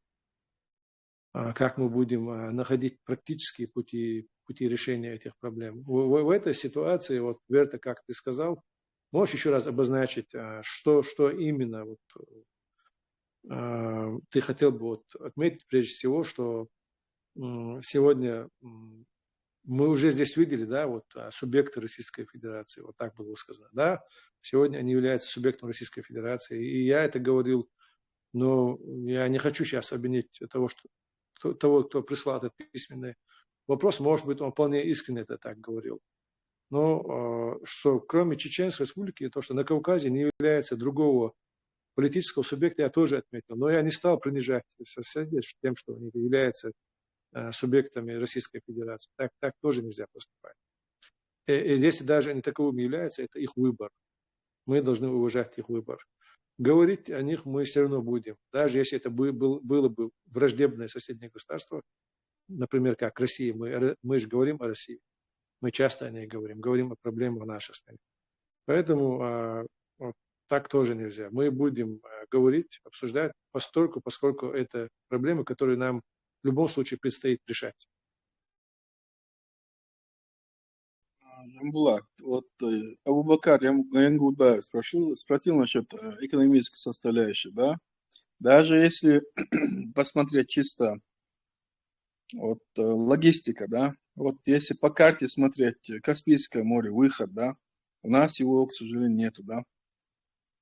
как мы будем находить практические пути решения этих проблем. В этой ситуации, вот, Верта, как ты сказал, можешь еще раз обозначить, что именно вот, ты хотел бы вот отметить прежде всего, что сегодня мы уже здесь видели, да, вот субъекты Российской Федерации, вот так было сказано, да, сегодня они являются субъектом Российской Федерации, и я это говорил, но я не хочу сейчас обвинить того, кто прислал этот письменный вопрос, может быть, он вполне искренне это так говорил, но что кроме Чеченской Республики, то, что на Кавказе не является другого политического субъекта, я тоже отметил, но я не стал принижать соседей тем, что они являются субъектами Российской Федерации. Так тоже нельзя поступать. И если даже они таковыми являются, это их выбор. Мы должны уважать их выбор. Говорить о них мы все равно будем. Даже если это было бы враждебное соседнее государство, например, как Россия, мы же говорим о России. Мы часто о ней говорим о проблемах нашей страны. Поэтому вот, так тоже нельзя. Мы будем говорить, обсуждать поскольку это проблемы, которые нам в любом случае предстоит решать. Жамбулат, вот Абубакар, я спросил насчет экономической составляющей, да? Даже если посмотреть чисто вот логистика, да, вот если по карте смотреть Каспийское море, выход, да, у нас его, к сожалению, нету, да.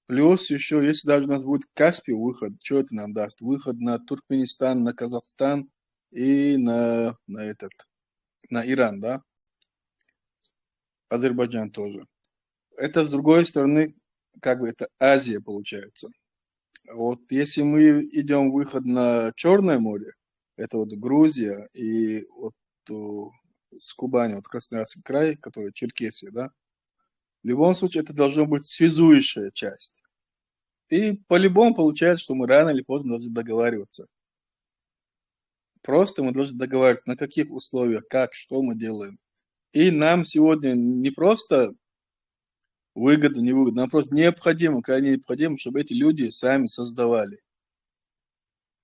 Плюс еще, если даже у нас будет Каспий выход, что это нам даст? Выход на Туркменистан, на Казахстан и на Иран, да, Азербайджан тоже. Это, с другой стороны, как бы это Азия получается. Вот если мы идем выход на Черное море, это вот Грузия и вот с Кубани, вот Красноярский край, который Черкесия, да, в любом случае это должна быть связующая часть. И по-любому получается, что мы рано или поздно должны договариваться. Просто мы должны договариваться, на каких условиях, как, что мы делаем. И нам сегодня не просто выгодно, не выгодно, нам просто необходимо, крайне необходимо, чтобы эти люди сами создавали.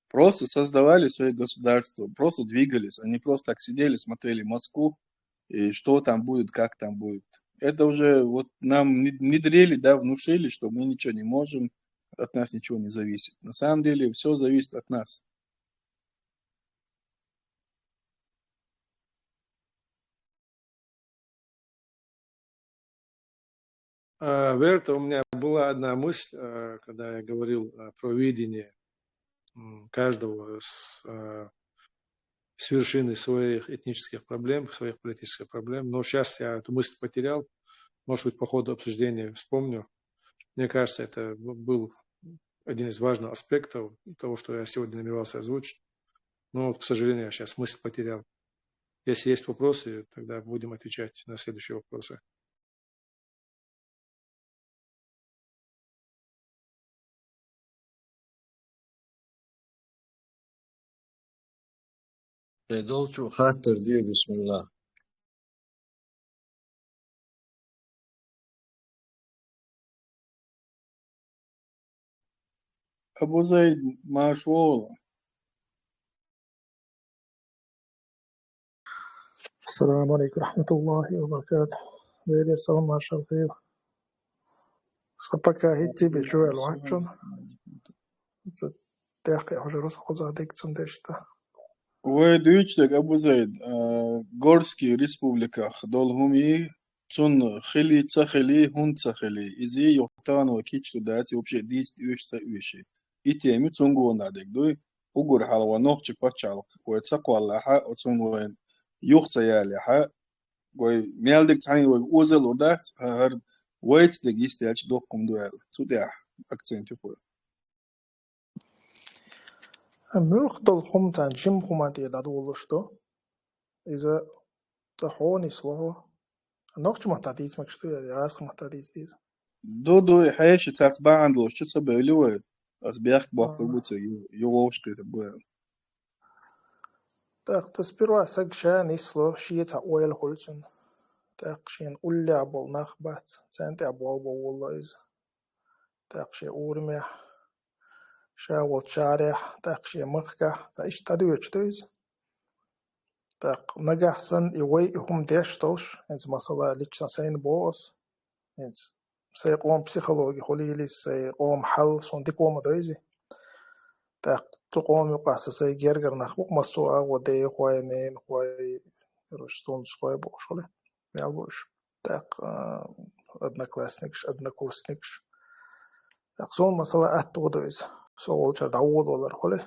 Просто создавали свои государства, просто двигались. Они просто так сидели, смотрели Москву, и что там будет, как там будет. Это уже вот нам внедрили, да, внушили, что мы ничего не можем, от нас ничего не зависит. На самом деле все зависит от нас. Верта, у меня была одна мысль, когда я говорил про видение каждого с вершины своих этнических проблем, своих политических проблем. Но сейчас я эту мысль потерял. Может быть, по ходу обсуждения вспомню. Мне кажется, это был один из важных аспектов того, что я сегодня намеревался озвучить. Но, к сожалению, я сейчас мысль потерял. Если есть вопросы, тогда будем отвечать на следующие вопросы. Dolču خاطر دي بسم الله. Абу Заид Машуола. السلام عليكم ورحمة الله وبركاته. Veri salam marshal خير. Шапака хити бечуэл вачун. Тяхке хожерус хозадик цундешта. Уэдуичтек Абу Заид, Горские республиках долгуми цун хили цахили хун цахили. Изи йохтану кичту дати вообще 10 уишса уиши. И теми цунгу надек дуй. Угур халва нохчик пачал. Уэцаку аллаха оцунгуэн. Юхца ялиха. Гой мелдик тани узел удат. Хар уэйцдек истяч доккум дуэл. Судях акцент юпур. Мюлх дол хумтан жим хумати дад улушту. Иза тахони слово. Нохч махтадис макшту я рас махтадис дис. Додо حياش تاعت باندلو شو تسبيلو أسبيخ بوكربوت يووش كده بويا. Так, тасперва саг шан исло шиета ойл холцун. Так шин улли абол нахбат. Цанте абол бовулла из. Так ши урме. شاول شارع تاقشي مخكا سايش تدويش تويز تاق نجح سن يوي هم ديش توش انت مثلا ليكشن سين بوس انت سيقوم بسيخولوجي خليلي سيقوم حل صنديقوم دويزي تاق تقوم يقاس سي جرجر نخبوك مسوعة ودي خواي نين خواي رشتون خواي بوش خلي ميالبوش تاق أدنى كلاسنكش أدنى كورسنكش تاق سون مثلا أتو دويز سوالчар داود ولا خلي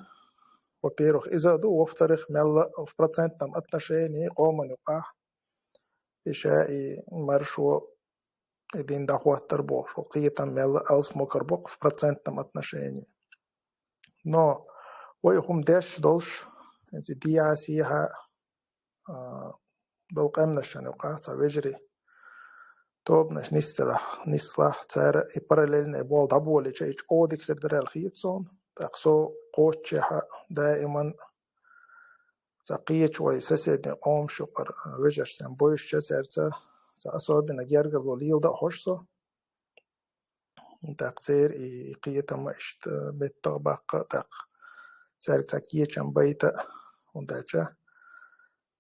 во-первых, из-за того, во-вторых, в процентном отношении кома нюка еще и маршу один доход торбок, что какие-то мелла алсмокарбок в процентном отношении. Но ويهم داش دولش انت دياسيها بالقمنا الشنوقة تاويجري توبنش نسلح تار и параллельно بول دابولي جايج اودي كردر الخيطسون تاقسو قوتشها دائما تقيج ويسسد قوم شقر وجش سن بويش جزرتا تأصابنا جرجر وليل دا حشصو تقصير قيتا ما اشت بالطبق تق تارك تاكية جنبيتا ونداجا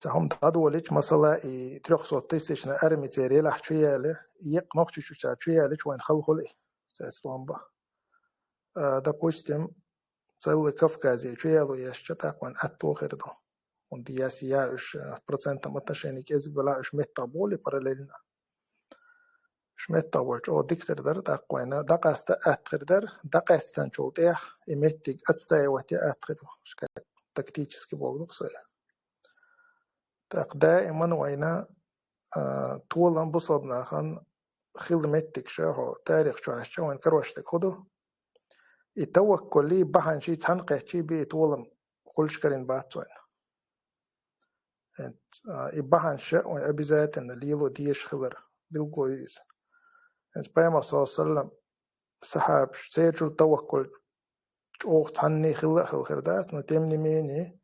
هم تدولش مثلا 300 تيسشنا أرمي تيري لح شوية يق نقش شو شوية وين خلقه سأستوان با دا كوستم целый Кавказе чуяло еще так он оттохердо он я уж процентом отношений к избала уж метаболи параллельно уж метабол о диктор так коина да каста атхердер да кастан чултя иметик отстаивать атхеру тактически богдукса так да иман война طولن بصبنا خان خدمتك شهو تاريخ شو وين كروشتك خدو التوكل لي بحن شي تنقح شي بيتولم كل شكرين باتوين بحن شيء وأبي ذات إن ليلو ديش خلر بالقويس بيما صلى الله عليه وسلم سحاب سيرجو التوكل أوقت هني خلق خردات نتمني ميني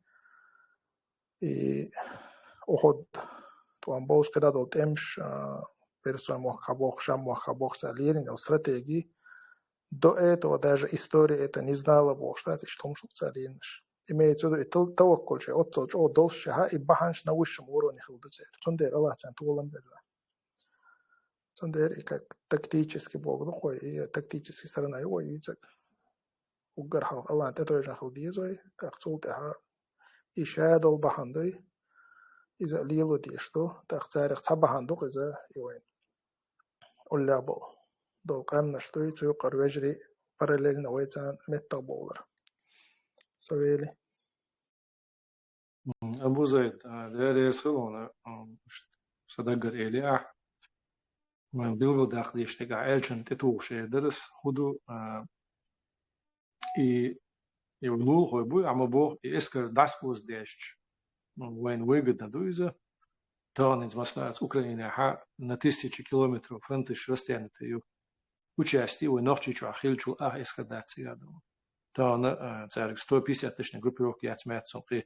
أخد توان بوش كده دولت امش персоа мохабох шам мохабох салирин стратегии до этого даже история это не знала бог что это что мшут салинш имеется в виду таваккул шей отцол о долше ха и баханш на высшем уровне хилдуцер тундер Аллах цен тулам берла тундер и как тактический бог дохой и тактический сторона его и так угар хал Аллах это тоже хилдизой так цулта и шадол бахандой إذا ليلو ديشتو تختارق تبهندق إذا يوين ولا بول دول قام نشتوي تيقر وجري parallel نويتان متى بولر سويلي أبو زيد ده يسخلونه صدقر إلي من بيلغل داخل يشتغل ألشن تتوش درس هدو يقولوا هو بو عم بو يسكر داسبوز ديش وين выгодно дуиза то из Москвы Украины на 1000 километров фронтиш растянутую участие у Норчичу Ахильчу эскадации рядом то на царик 150 тысяч группировки отметил при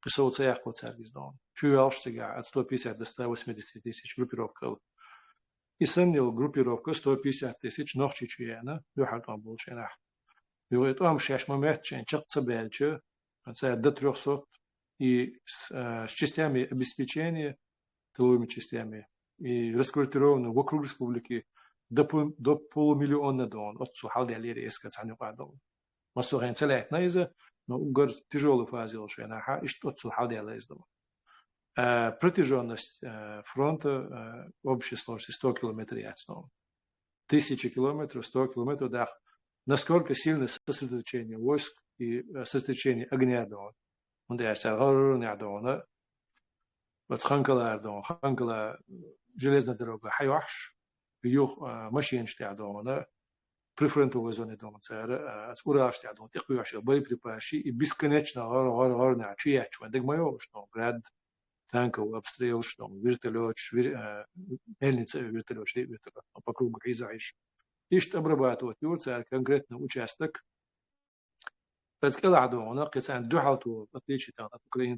социях по царгиздон чуялшсига от 150 до 180 тысяч группировок и сомнил группировку 150 тысяч Норчичу яна бюхат он был чена и то am 6 момент ченчак цабелче это до 300 и с частями обеспечения, тыловыми частями, и расквартированы вокруг республики до полумиллиона дон. От сухалди алири эскат саню падал. Масухен целять найза, но угар тяжелый фазил шенаха, и что от сухалди ализдал. Протяженность фронта в общей сложности 100 километров яцном. 1000 километров, 100 километров, да. Насколько сильное сосредоточение войск и сосредоточение огня дон. Und Erster Nerdona, was Hankelar, Hankela, железная дорога, Хайваш, Юх, машин Штядона, префронтовая зона дома цара, Ура Штядон, Техуяш, боеприпасы и бесконечно горная чьячва, дегмайо, что град, танков, обстрел, что вертолет, мельница, вертолет, по кругу Израиш. И что обрабатывать Юрция конкретно участок. فالعدو قيسان دوحلتو أطليشي تان أوكرانيين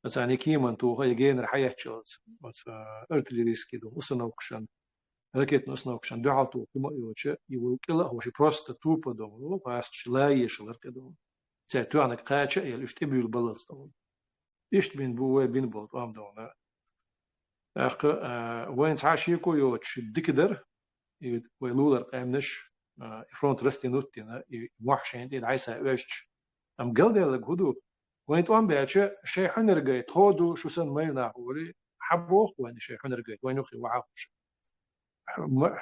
مثلا كيمان تو هاي جين رح يحشلت مثلا أرتليريسكي دو أصنوكشن ركيت أصنوكشن دوحلتو كم يوتش يوكلا هو شيء بروست توبا دو باش لا يشلر كدو سأتو عنك قاتش يلوش تبي البلص دو إيش بين بوه بين بوت وام دونا وين تعاشيكو يوتش دكدر ويلولر قامنش front restinotina i wahshen in Isa Ösch am Geldel Gudu when it one batch Sheikh Hunergate Hodu Shusan Mayna Hori Haboch when Sheikh Hunergate when you wash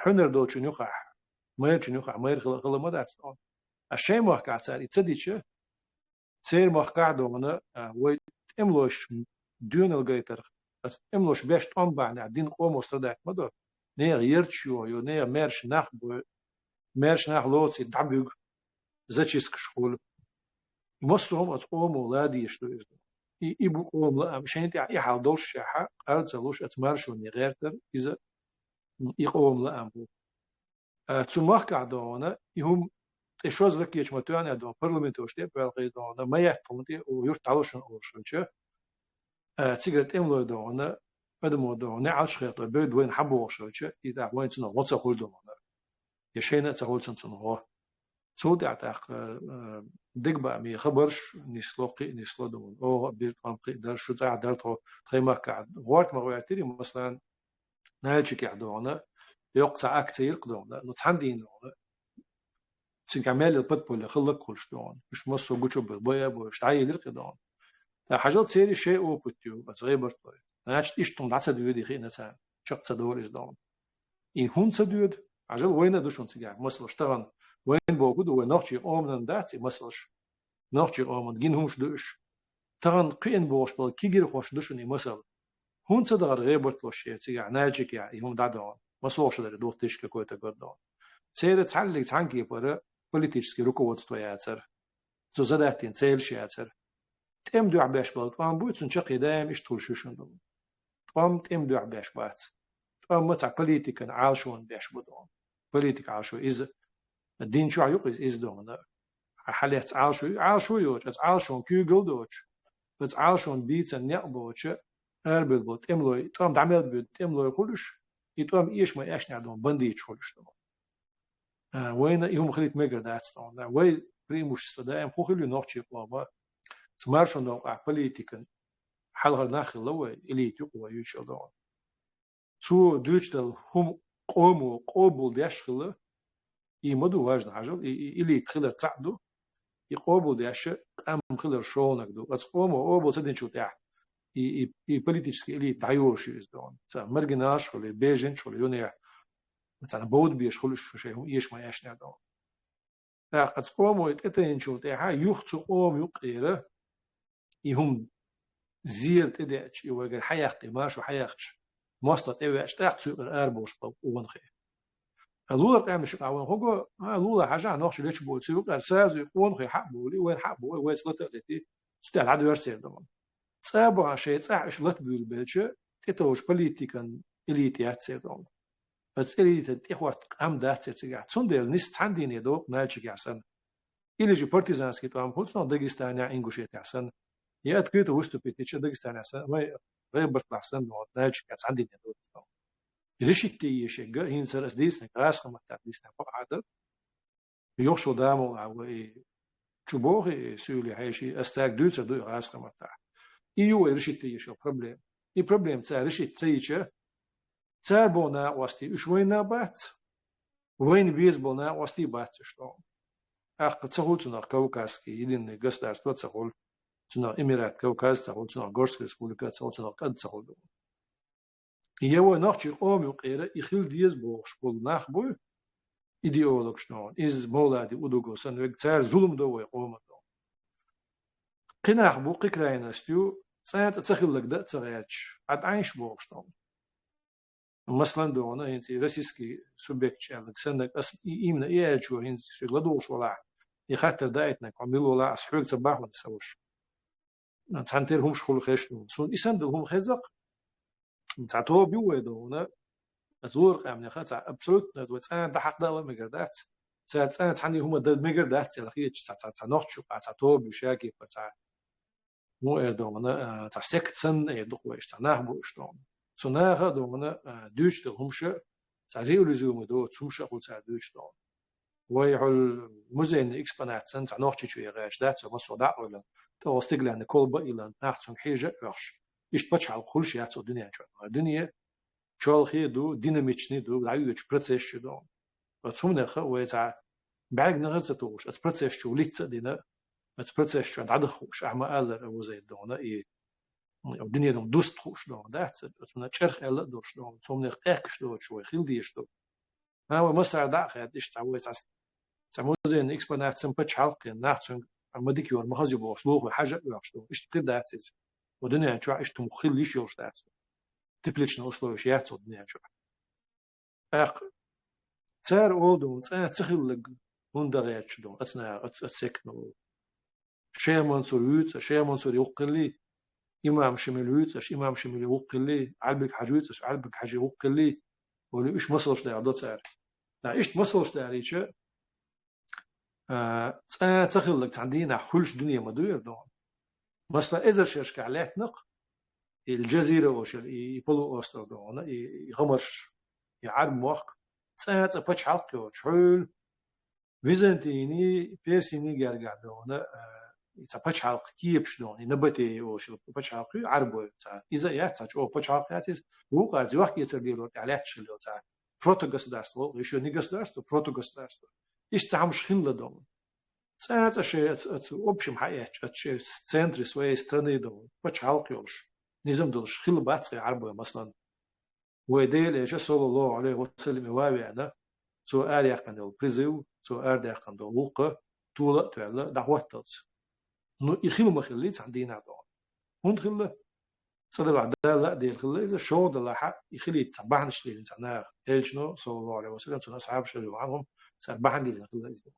Huner Dolch Nuka Merch Nuka Mer Galamadats on a shame of Katsar it's a ditcher Tser Machkadona wait Emlosh Dunel Gator as Emlosh best on Bana didn't almost that mother near Yerchu you near Merch Nachbo Мерш nach Lotsi Dabug зачистка школы. Мостом от лади что есть. И буквом ла мшенит я халдол шаха ард залуш от маршу не гертер из и قوم لا амбу. Цумах кадона и хум еще зракеч матуяне до парламента уште пелгидона маят помти у юрт талошон олшуча. Цигрет эмлодона падмодона алшхет бедвин хабошуча и да войнцно воцахулдона. يشينا تقول سنتنغو صوت يعتق دقبة مي خبرش نسلوقي نسلودون أو بيرت أنقي در شو تاع درتو تخيما قاعد غورت ما ويعتري مثلا نالشك يعدونا يقطع أكتير قدونا نتحندين سنكمل البطبول خلق كل شلون مش مصو جوتشو بالبويا بوش تعيد القدون حاجات سيري شيء أو بتيو بس غير برتوي أنا إيش تون دعسة ديودي خينا سان شق صدور إزدون إن هون صدود عجل وين دوشون سجع مثلا اشتغل وين بوجود وين نحكي أمن داتي مثلا نحكي أمن جين همش دوش تغن قين بوش بل كيجر خوش دوشني مثلا هون صدر غير برتلوش شيء سجع ناجك يعني هم دادون مثلا شو ده دوت تيش كويت قدون سير تعلق تعنكي برا politički rukovodstvo jacer, so zadatin celš jacer. Tem du عباش بال طام بوت سنشقي دائم اشتغل شوشندم. طام تم دو عباش بات. طام متع بوليتيكا عالشون باش بدون. بوليتيك عالشو إز الدين شو عيوق إز دون. حالات عالشو يوج عالشون كيوغل دوج. بس عالشون بيت النقبوش أربل بوت إملوي طام دعمل بوت إملوي خلش. يطام إيش ما إيش نعدون بنديش خلش دون. وين يوم خليت ميجر داتستون وين بريموش استدائم خو خلي نوختي قوابا تمارشون دو بوليتيكن حلغر ناخل لو إلي تقوى يوشل دون سو دوشتل هم قومو قوبل ديشخل يمدو واجن عجل إلي تخلر تعدو يقوبل ديش قام خلر شونك دو بس قومو قوبل سدين شو تاع بوليتيكسكي إلي تعيور شو إزدون مرجناش ولا بيجن شو يونيع مثلا بود بيش خلش شيء هم إيش ما إيش نعدون قد قوموا يتأتين شو تاعها يختص قوم يقيره يهم زير تدعش يوجد حياختي ماشو حياختش مصلت إيش تاعت أربوش قل ونخي لولا قام مش قاون هو لولا حاجة نوخش ليش بود سيوق أرساز يقون خي حبولي وين حبولي وين سلطة التي استعد عدو يرسل دمان صعب عشان صح لط بالبلش تتوش بوليتيكا اللي تياتسير دمان بس اللي تتخوت قام دات تيجا تندل نست عندي ندوق نالشي عسن اللي جو بارتيزانسكي توام خلصنا داغستانيا انغوشيت عسن يا تكيت وستوبيت تش داغستانيا عسن ما غير برت عسن نوت نالشي عندي ندوق ريشيتي يشجع هين سر اس ديس نغاس خمت ديس نقعد يوشو دامو او تشبوغي سولي هايشي استاك دوتر دو غاس خمت ايو ريشيتي يشو بروبليم اي بروبليم تاع ريشيت تسيچه تابونا واستي وشوينا بات وين بيزبولنا واستي بات شلون قد تقول تنا كوكاسكي يدين государство تقول تنا إمارات كوكاز تقول تنا غورسك ريسبублика تقول تنا قد تقول يهو نحكي قوم يقير يخيل ديز بوش بول نخبو إيديولوج شلون إز مولادي ودوغو سنوك تار ظلم دوي قوم دو قناح بو قكراين استيو ساعات تخيل لك دا تغيرش عاد عايش بوش شلون مثلا دونا هنتي روسيسكي سوبيكت شالك سنك إيمنا إيجو هنتي سيغلدوش ولا يخاطر دايتنا عملوا ولا أسحوق صباح ولا سوش نتحنتر هم شغل خشنو سون إسند هم خزق نتعطوه بيوه زور قام خاطر أبسولوت ندوت أنا ده حق ده ولا مقدرات ساعات أنا تحني هم ده مقدرات يا أخي تنوخشوا تعطوه بشاكي فتاع مو إردونا تسكت سن يدق ويش تناهبو إشتون سناها دونا دوش ده هم شو تعريو لزوم دو تسوش أقول تعدوش دون ويحل مزين إكسبانات سنت عن وقت شوية غاش دات وما صدق ولا توستقل عن كل بقى إلى نحسن حاجة وحش إيش بتش على كل شيء عن الدنيا شو الدنيا شو الخير دو ديناميتشني دو العيوش بروسيس شو دون بس هم نخ ويتع بعد نغرس توش بروسيس شو ليتس دينا بروسيس شو عند خوش أحمد قال أو زي دونا إيه الدنيا دون دوست خوش دون دات بس من تشرخ إلا دوش دون هم نخ أكش دو شوي خيل ديش دو هو مسار داخل إيش تعوي زين إكسبانات سن بتش حلقة نحسن مديك يور مخزي بوش لوه حاجة وياخشلو إيش تقدر داتس ودنيا شو إيش تمخيل ليش يورش داتس تبليش نوصلو إيش ياتسو دنيا شو تار أودون تخيل لك هون دغيات شدون أتنا أتسكنو شيء منصور يوقلي إمام شميلوت إمام شميل يوقلي علبك حاجوت علبك حاجة يوقلي ولا إيش مصلش ده عدو تار إيش مصلش ده ريتش تخيل لك عندنا حلش دنيا مدوير دون مثلا إذا شركة علات نق الجزيرة وش يبلو أستر دون يغمش يعرب موق بتش حلقة وشحول ويزنتيني بيرسيني جرجعدونا إذا بتشعلق كيف شلون نبتي أو شو بتشعلق عربو إذا يحتاج أو بتشعلق يحتاج هو قاعد يوحكي يترجلو على شلون протогосударство, еще не государство, протогосударство. Есть сам шхинла дома. Это в общем хаять, это в центре своей страны дома. Почалкиваешь. Низам дол шхил бацкий арбой маслан. ويديل إيش صلى الله عليه وسلم وابعنا سو أريح كندل بريزيو سو أريح كندل وقة طولة تعلى دعوة تلص نو يخيل مخليت عندنا دون هون خلا صدق عدالة دي الخلا إذا شو ده لحق يخلي تبعن شلي إنسان إيش نو صلى الله عليه وسلم سو أصحاب شلي معهم سبعن دي الخلا إذا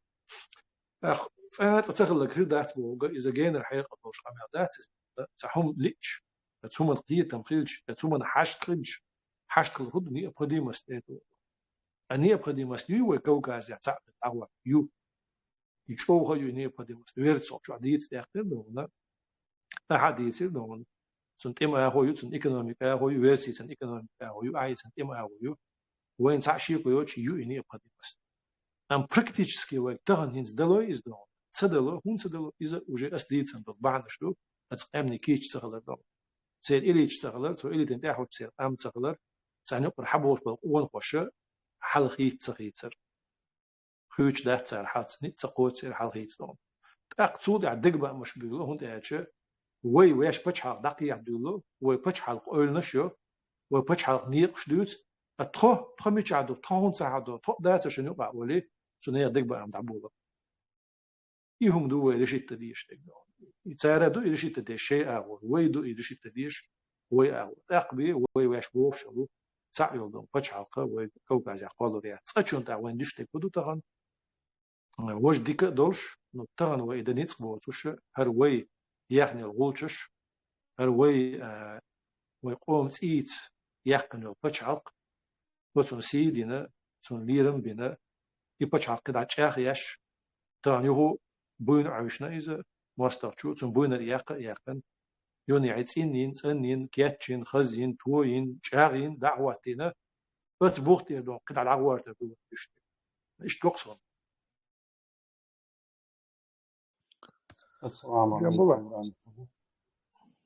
أخ أنا أتخيل لك هذا بوجا إذا جينا الحقيقة توش عم يعدات تحوم ليش تحوم القية تمخيلش تحوم حاش تخلش حاش تخلود نية قديمة استيتو أنية قديمة استيو وكوكاز يعتقد أهوا يو يشوفها يو نية قديمة استويرت صوت شو عديد استيقظ دونا أحد يصير دونا سنت إما هو يو سنت إيكونوميك هو يو ويرسي سنت إيكونوميك هو يو أي سنت إما هو يو وين تعشي قيوش يو نية قديمة أم практически وقت تهن هنز دلوي إز دونا تدلو هون تدلو إذا وجه أسديد سنت بعد شلو أتقامني كيش تغلر دونا سير إليش تغلر تو إلي تنتاحو تسير أم تغلر سعنو قرحبوش بالقوان قوشة حلقيت تغيتر خيوش ده تسير حالت نت تقوت سير حلقيت دونا أقصود عدق بقى مش بيقولوا هون تأتش وي ويش بتش حلق دقي عدولو وي بتش حلق أول نشيو وي بتش حلق نيق شدوت أتخو ميش عدو تهون سعدو تو ده تشنو بقى ولي سنية دق بقى مدعبولو يهم دو إليش التديش تقدر يتسارع دو إليش التديش شيء أول وي دو إليش التديش وي أول أقبي وي ويش بوش أبو سعيل دو بتش حلقة وي كوكاز يقولوا ريا تسأشون تعوين ديش تقدر تغن وش ديك دولش نتغن وإذا نتقبل توش هر وي يعني الغولشش هر وي ويقوم تيت يحقن البتش حلق وتون سيدنا تون ليرم بنا يبتش حلق قد عشاق يش تغن يهو بوين عيشنا إذا مسترشو تون بوين يحقن يوني عيتسينين تنين كياتشين خزين توين شاغين دعواتنا بس بوختي دون قد على عوارت دون إيش تقصون السلام جنب عليكم الله ورحمة الله.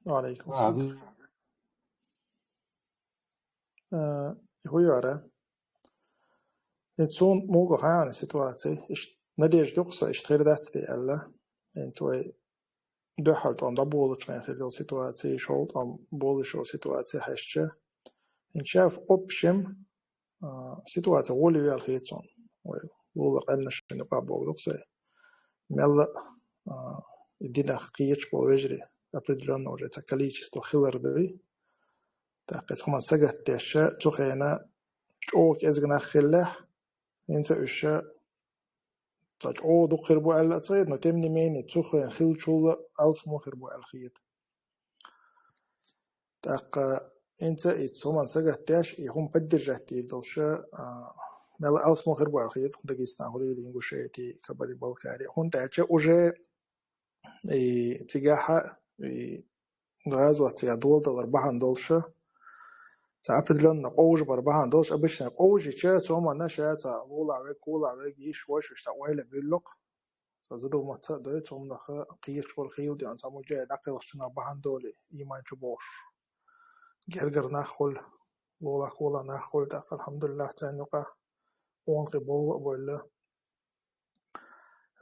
وعليكم السلام عزيز هو يارا إنسان موجو حيان سيتواتي إيش نديش دقصة إيش غير داتي ألا إنتوي ده حالت أم دبولش غير خلال سيتواتي شولت أم بولش أو سيتواتي حشة إن شاف أوبشم سيتواتي ولي ويا الخيطون ولو أمنا شنو بابو دقصة ملا الدين قيتش بالوجري определенно уже это количество хиллердови так это хуман сагат тяша тухена чок эзгна хиллах انت اشا تاج او دو خربو على تصيد ما تمني ميني تخن خيل شول الف مو خربو على الخيط tak انت اتسومان سagat تاش يهم بدر جهتي دلشا مال الف مو خربو على الخيط داغستان هولي لينغوشيتي كبالي بالكاري هون تاچا уже и تجاها غازو تيا $2 بحان دولشة تعبدلون نقوج بربحان دولش أبش نقوج يشة سوما نشأ تا لولا ويجيش وش تقويل بيلق تزدو ما تقدر توم نخ قيش والخيل دي أنت مجاهد عقل شنا بحان دولي إيمان شبوش جرجر نخل لولا نخل دق الحمد لله تانقة وانقي بولا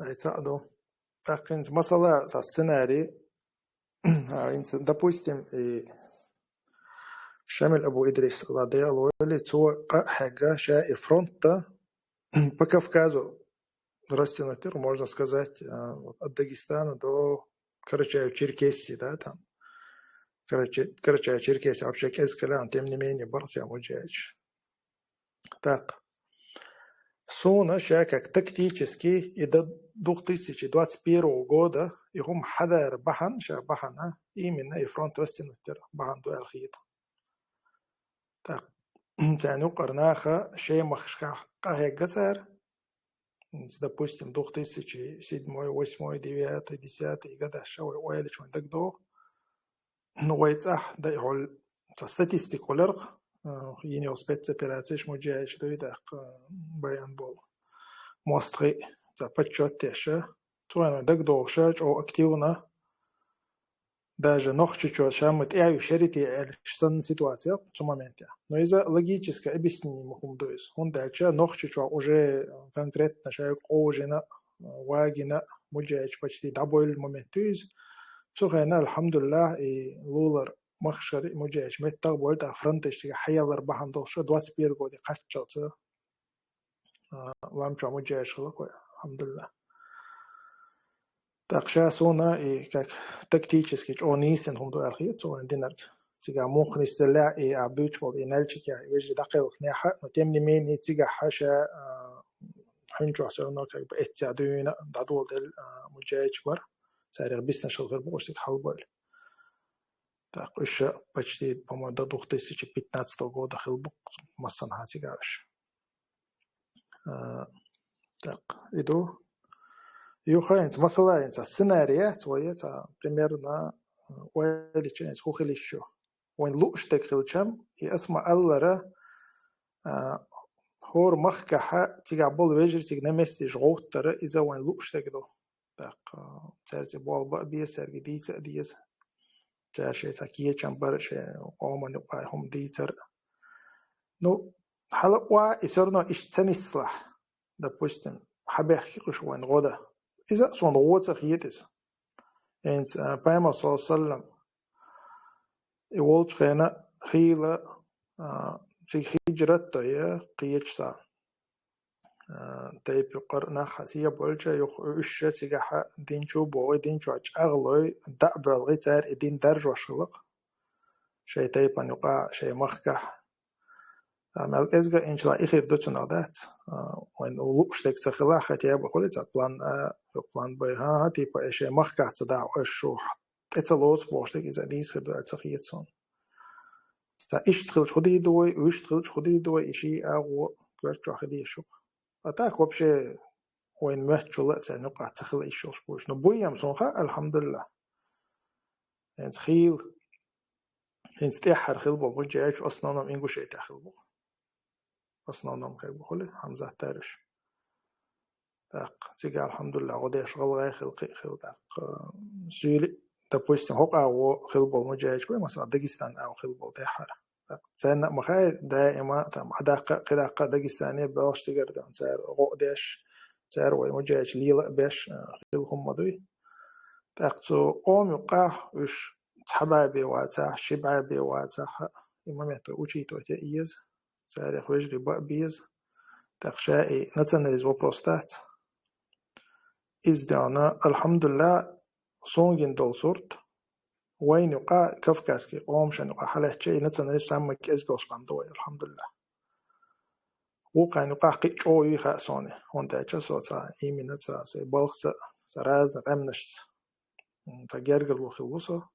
أي تقدو لكن مثلا السيناريو допустим شامل أبو إدريس الله ديالو اللي توقع حاجة شاء фронта по Кавказу растянуть, можно сказать, от Дагестана до Карачаево-Черкесии, да, там. Карачаево-Черкесия, вообще Кескалян, тем не менее, Барсия Муджаич. Так. Суна ша как тактически и до 2021 года يقوم حذر بحن شا بحنا إيمنا يفرنت رستنتر بحن دو الخيط так تاني قرناخا شيء مخشكا قاهي قصر допустим 2007 8 9 10 قدا شوي ويلي شوي دقدو نويتح دا يقول статистику لرق ينيو спецоперациش مجاش دوي داق بيان بول مصري почетеше, цоена дагдошач о активно даже нохчичо шамет эю шерити сан ситуация в том моменте. Но из-за логически объяснимо хумдуис. Он дальше нохчичо уже конкретно шайк ожина вагина муджач почти дабойл моментуис. цоена алхамдулилlah и лулар مخشر مجاش متى بولد فرنتش حيالر بحندوش 21 года قاتشوت لامچو مجاش خلق الحمد لله так сейчас она и как тактически он истин هم دو الخيط он دينر تيجا ممكن يستلا и обучвал и нальчики وجه دقيق نحا но тем не менее تيجا حاشا حنجو سونا как бы اتعدونا دادول دل مجاش بر سارق بيسنا شغل بوشتك حلبال так еще почти, по-моему, до 2015 года хилбук массан хатигавш. Так, иду. Юхаинц, масалаинц, сценария, свои, примерно, уэличаинц, хухилищу. Он луштек хилчам, и асма аллара, хор махкаха, тигабол вежер, тиг на месте жгоуттара, иза он луштек до. Так, церти болба, бьесер, гидица, диез. جاشي تكيه جنبرش قومن وقاهم ديتر نو حلقوا يسرنا اشتنسلح допустим حبيحكي قشوان غدا إذا صنوات خيتس إنس بيما صلى الله عليه وسلم يقول خينا خيلة في هجرة يا قيتشا تيب قرنا خسية بولجا يخ أشة تجاه دينشو بوي دينشو أغلى دعبة الغيتار دين درج وشلق شيء تيب أن يقع شيء مخكح مال إزجا إن شاء الله إخير دوتنا ذات وين ولوش لك تخلا ختيا بقول إذا بلان بها تيب شيء مخكح تدع وشو تتلوز بوشلك إذا ديس خدوا تخيتون تأشتغل خدي دوي ويشتغل خدي دوي إشي أو كرت خدي شو أتاك وبشي وين مهتشو لأ سنقع تخلق إيشوش بوش نبويام صنخا الحمد لله يعني تخيل يعني تتحر خلبو بوجيش أصلا نم إنجو شيء تخلبو أصلا نم كي بخولي حمزة تارش تاق تيجا الحمد لله غديش غلغي خلقي خلق سيلي допустим هوق أو خلبو مجيش بوي مثلا داغستان أو خلبو تحر سنة مخاي دائما تام حداقة قداقة داغستانية باش تقدر تسار غودش تسار ومجاج ليلا باش خيلهم مدوي تاقتو قوم يقع وش تحبابي واتاح شبابي واتاح إماميتو وشيتو تأيز تاريخ وجري بأبيز تاقشائي نتنرز وبروستات إز دانا الحمد لله صونجين دول صورت وين يقع كفكاسكي قومشان يقع حالات شيء نتنرز سامك إزجوش قندوي الحمد لله وقع يقع قيتشو يخا صوني هوندا تشسوتا إيمينتا سي بلخص سراز نقمنش تجرجر وخلوصه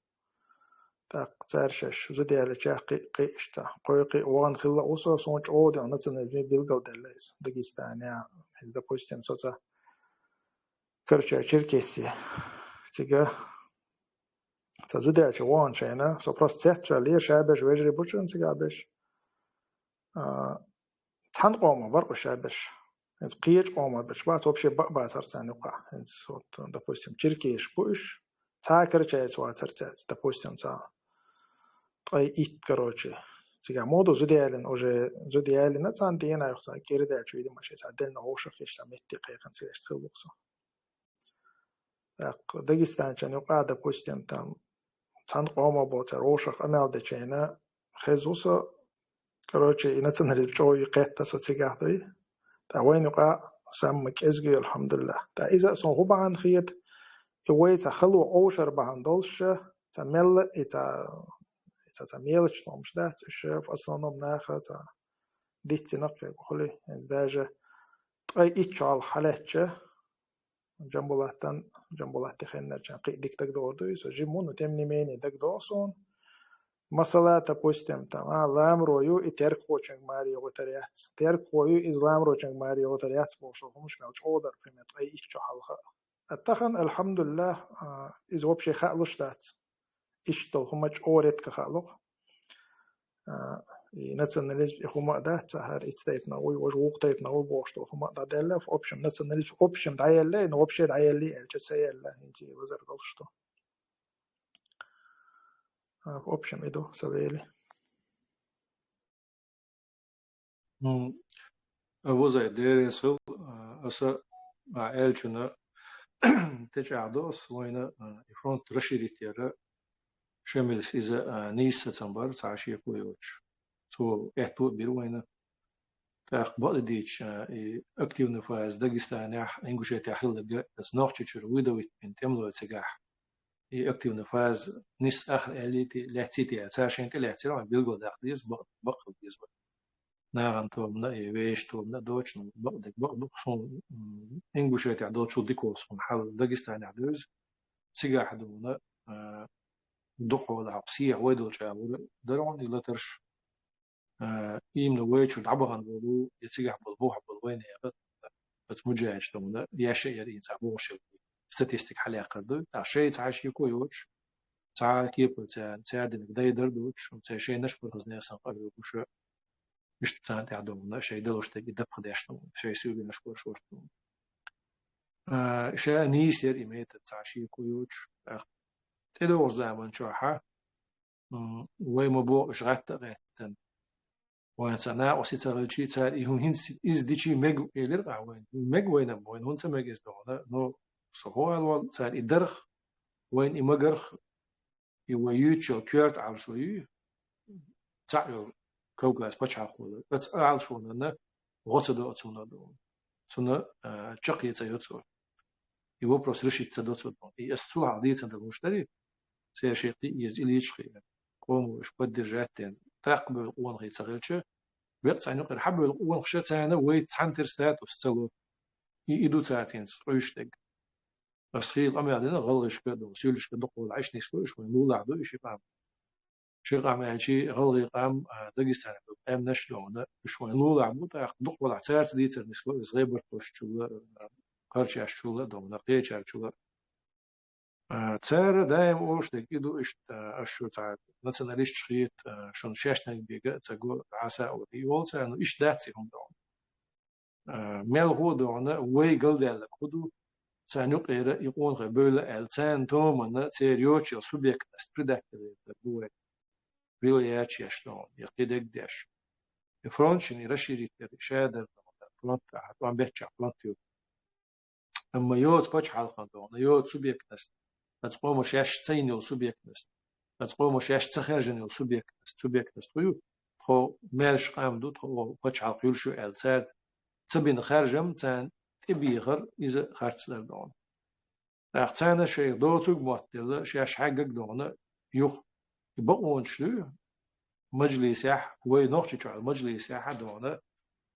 تقترشش زودي على شاقي قيشتا قوي وان خلا وصو صونج أودي نتنرز بيلقل دليس داغستانيا هذا بوستيم صوتا كرشا شركسي تيجا تزودي على وان شينا سوبراس تيتر لير شابش ويجري بوشون تيجا بش تنقوم برق شابش انت قيج قوم بش بات وبشي بقى ترتان يقع انت صوت допустим شركيش بوش تاكر شيء سوا ترتات допустим تا اي ايت короче تيجا مودو زوديالن уже زوديالن تان دينا يخسا كيردا شويدي ماشي تعدلنا هوش كيش تمتي قيقن تيش تخلص داغستان كان يقع допустим там تنقوم بوتر روشخ امال دچينا خزوسا короче ينتنرز بشوي قيت تسو تيغاخدوي تا وين يقع سامك ازغي الحمد لله تا اذا سون غبان خيت يويت خلو اوشر بهندولش تمل اتا تميلش مش ده الشيف اصلا بناخذ ديتي نقي بخلي يعني داجه اي اتشال حالتشه جنبولات خنر كان قيدك تقدر دويس جيمون وتمني ميني تقدر صون مثلا допустим там ламрою и теркочен мари готариат теркою изламрочен мари готариат бошло муш мелч одер примет ай ичо халха аттахан алхамдулилlah из вообще халуштат иштол хумач орет ка халук nationalism إخوما ده تهار إستيتنا وجوقتنا وبوشتو إخوما ده دلله في option nationalism option دايله إنه option دايله الجسيله إنتي وزر دلشتو في option إدو سبيلي وزي ديرين سو أسا عائلتنا تجعدوس وين يفرونت رشيدي تيرا شامل إذا نيس سبتمبر تعشي كويوش سو إحتو بيروينا تاخ بعض ديش أكتيف نفاز داغستان يح إنجوشة تحيل بس نوختشر ويدويت من تملو تجاح أكتيف نفاز نيس آخر إليتي لحتيتي أتاشين كلحتيرا بيلقو داخليز بقل ديز ناغن تومنا ويش تومنا دوتش بقدك صون إنجوشة تعدوتشو ديكوس من حال داغستان يعدوز تجاح دونا دخول العبسية ويدل جابور درون إلا ترش إيمن ويتشو دعبغان بولو يتسيح بالبوح بالوين يا بس مجاج تومنا يا شيء يدين تعبوه شيء ستاتستيك حاليا قردو شيء تعيش يكويوش تعال كيف تعدين بداية دردوش شيء نشبه هزني أصلا قريب وش مش تعدونا شيء دلوش تجي دبخ داشتو شيء سوي نشبه شورتو شيء نيسير إيميت تعيش يكويوش تدور زمان شوحة ويمبو شغات غتن وانسانا وسيتغلشي تال إيهم هنس إزديشي مج إلر وين مج وين هونس مج إزدونا نو سهوا الوال تال إدرخ وين إمجرخ يويوتشو كيرت على شوي تعيو كوكلاس بتشع خود بس على شونا غصدو أتونا دو سونا شقية تيوتو يو بروس رشيد تدوتو يستو عادية تدوشتري سيشيقي يزيليش خير قوم وش بدي جاتين تقبل قوان غير تغلشة بيقطع نقر حبل قوان خشة تانا ويت حنتر ستاتوس تلو يدو تاتين سريشتك بس خيل أمي عدنا غلش كده وسيلش كده قول عيش نسويش ونولع دو إشي قام شي قام هالشي غلي قام داغستان قام نشلونه شوي نولع بوتا دقول عتارت ديتر نسوي صغير برتوش شو قرش شو دونا قيش شو تسار دايم اوش تكيدو اش اشو تاع ناسيوناليست شريت شون شاشنا بيجا تقول عسى او يولت انه ايش داتسي هم دون ميل هو دون وي قال ديال كودو سانيو قيره يقون غبول التان تومن سيريوتش سوبيكت ستريدكتيف بو بيلياتش يشلون يقيدك داش فرونشني رشيدي شادر فرونت وان بيتش فرونتيو اما يوت باتش حلقه دون يوت سوبيكت تقوم شاش تيني سوبيكت تقوم شاش تخرجني سوبيكت تويو خو مالش قامدو خو باتش عقيل شو الساد تبين خارجم تان تبيغر إذا خارجنا دون أختنا شيء دوتوج معتدل شاش حقق دون يخ يبقون شلو مجلس يح وين نقطة على مجلس يح دون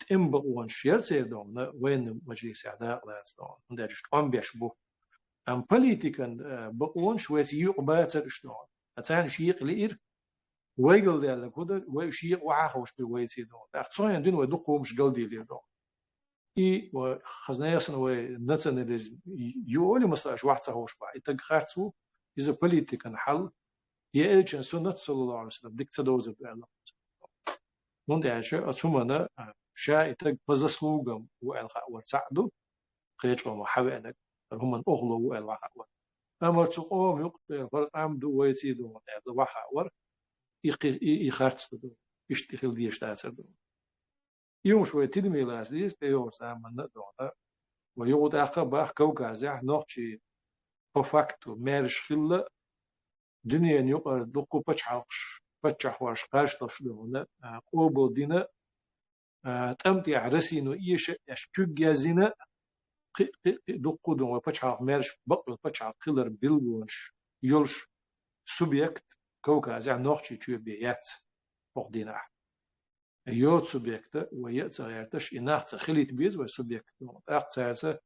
تم بقون شير سير دون وين مجلس يح ده لاس دون ده جست قام بيشبه أم بوليتيكن بقون شوية يقبات شلون أتان شيء لير ويقل ده لكودا وشيء وعاهوش بويتي دون أختنا دين ودقوا مش قل دي لير دون и خزنايسن وناتsionاليزم يولي مساج واحد صاحوش با اتقخارتو إذا بوليتيكن حل يألجن سنة صلى الله عليه وسلم ديك تدوز بألا من دعشة أتمنى شا اتق بزسوغم وألغاء ورسعدو قيجوا محاوئنك هم أغلو وألغاء ور أمرتو قوم يقتل فرق عمدو ويتيدو ألغاء وحاء ور يخارتو دو يشتخل ديش تاتر دو يوم شوية تدمي لازليز تيور سامن دونا ويقود أقبح كوكازح نوحشي بفاكتو مارش خلة دنيا نيقر دقو بچح وارش قاشتوش دونا قوبو دينا تمتي عرسينو إيش أشكوك يازينا دقو دونا بچح مارش بقل بچح خلر بلغونش يولش سوبيكت كوكازح نوحشي تشوي بيات بقدينا يوت سوبيكت ويأت غيرتش إنها تخليت بيز وسوبيكت أخت ساعة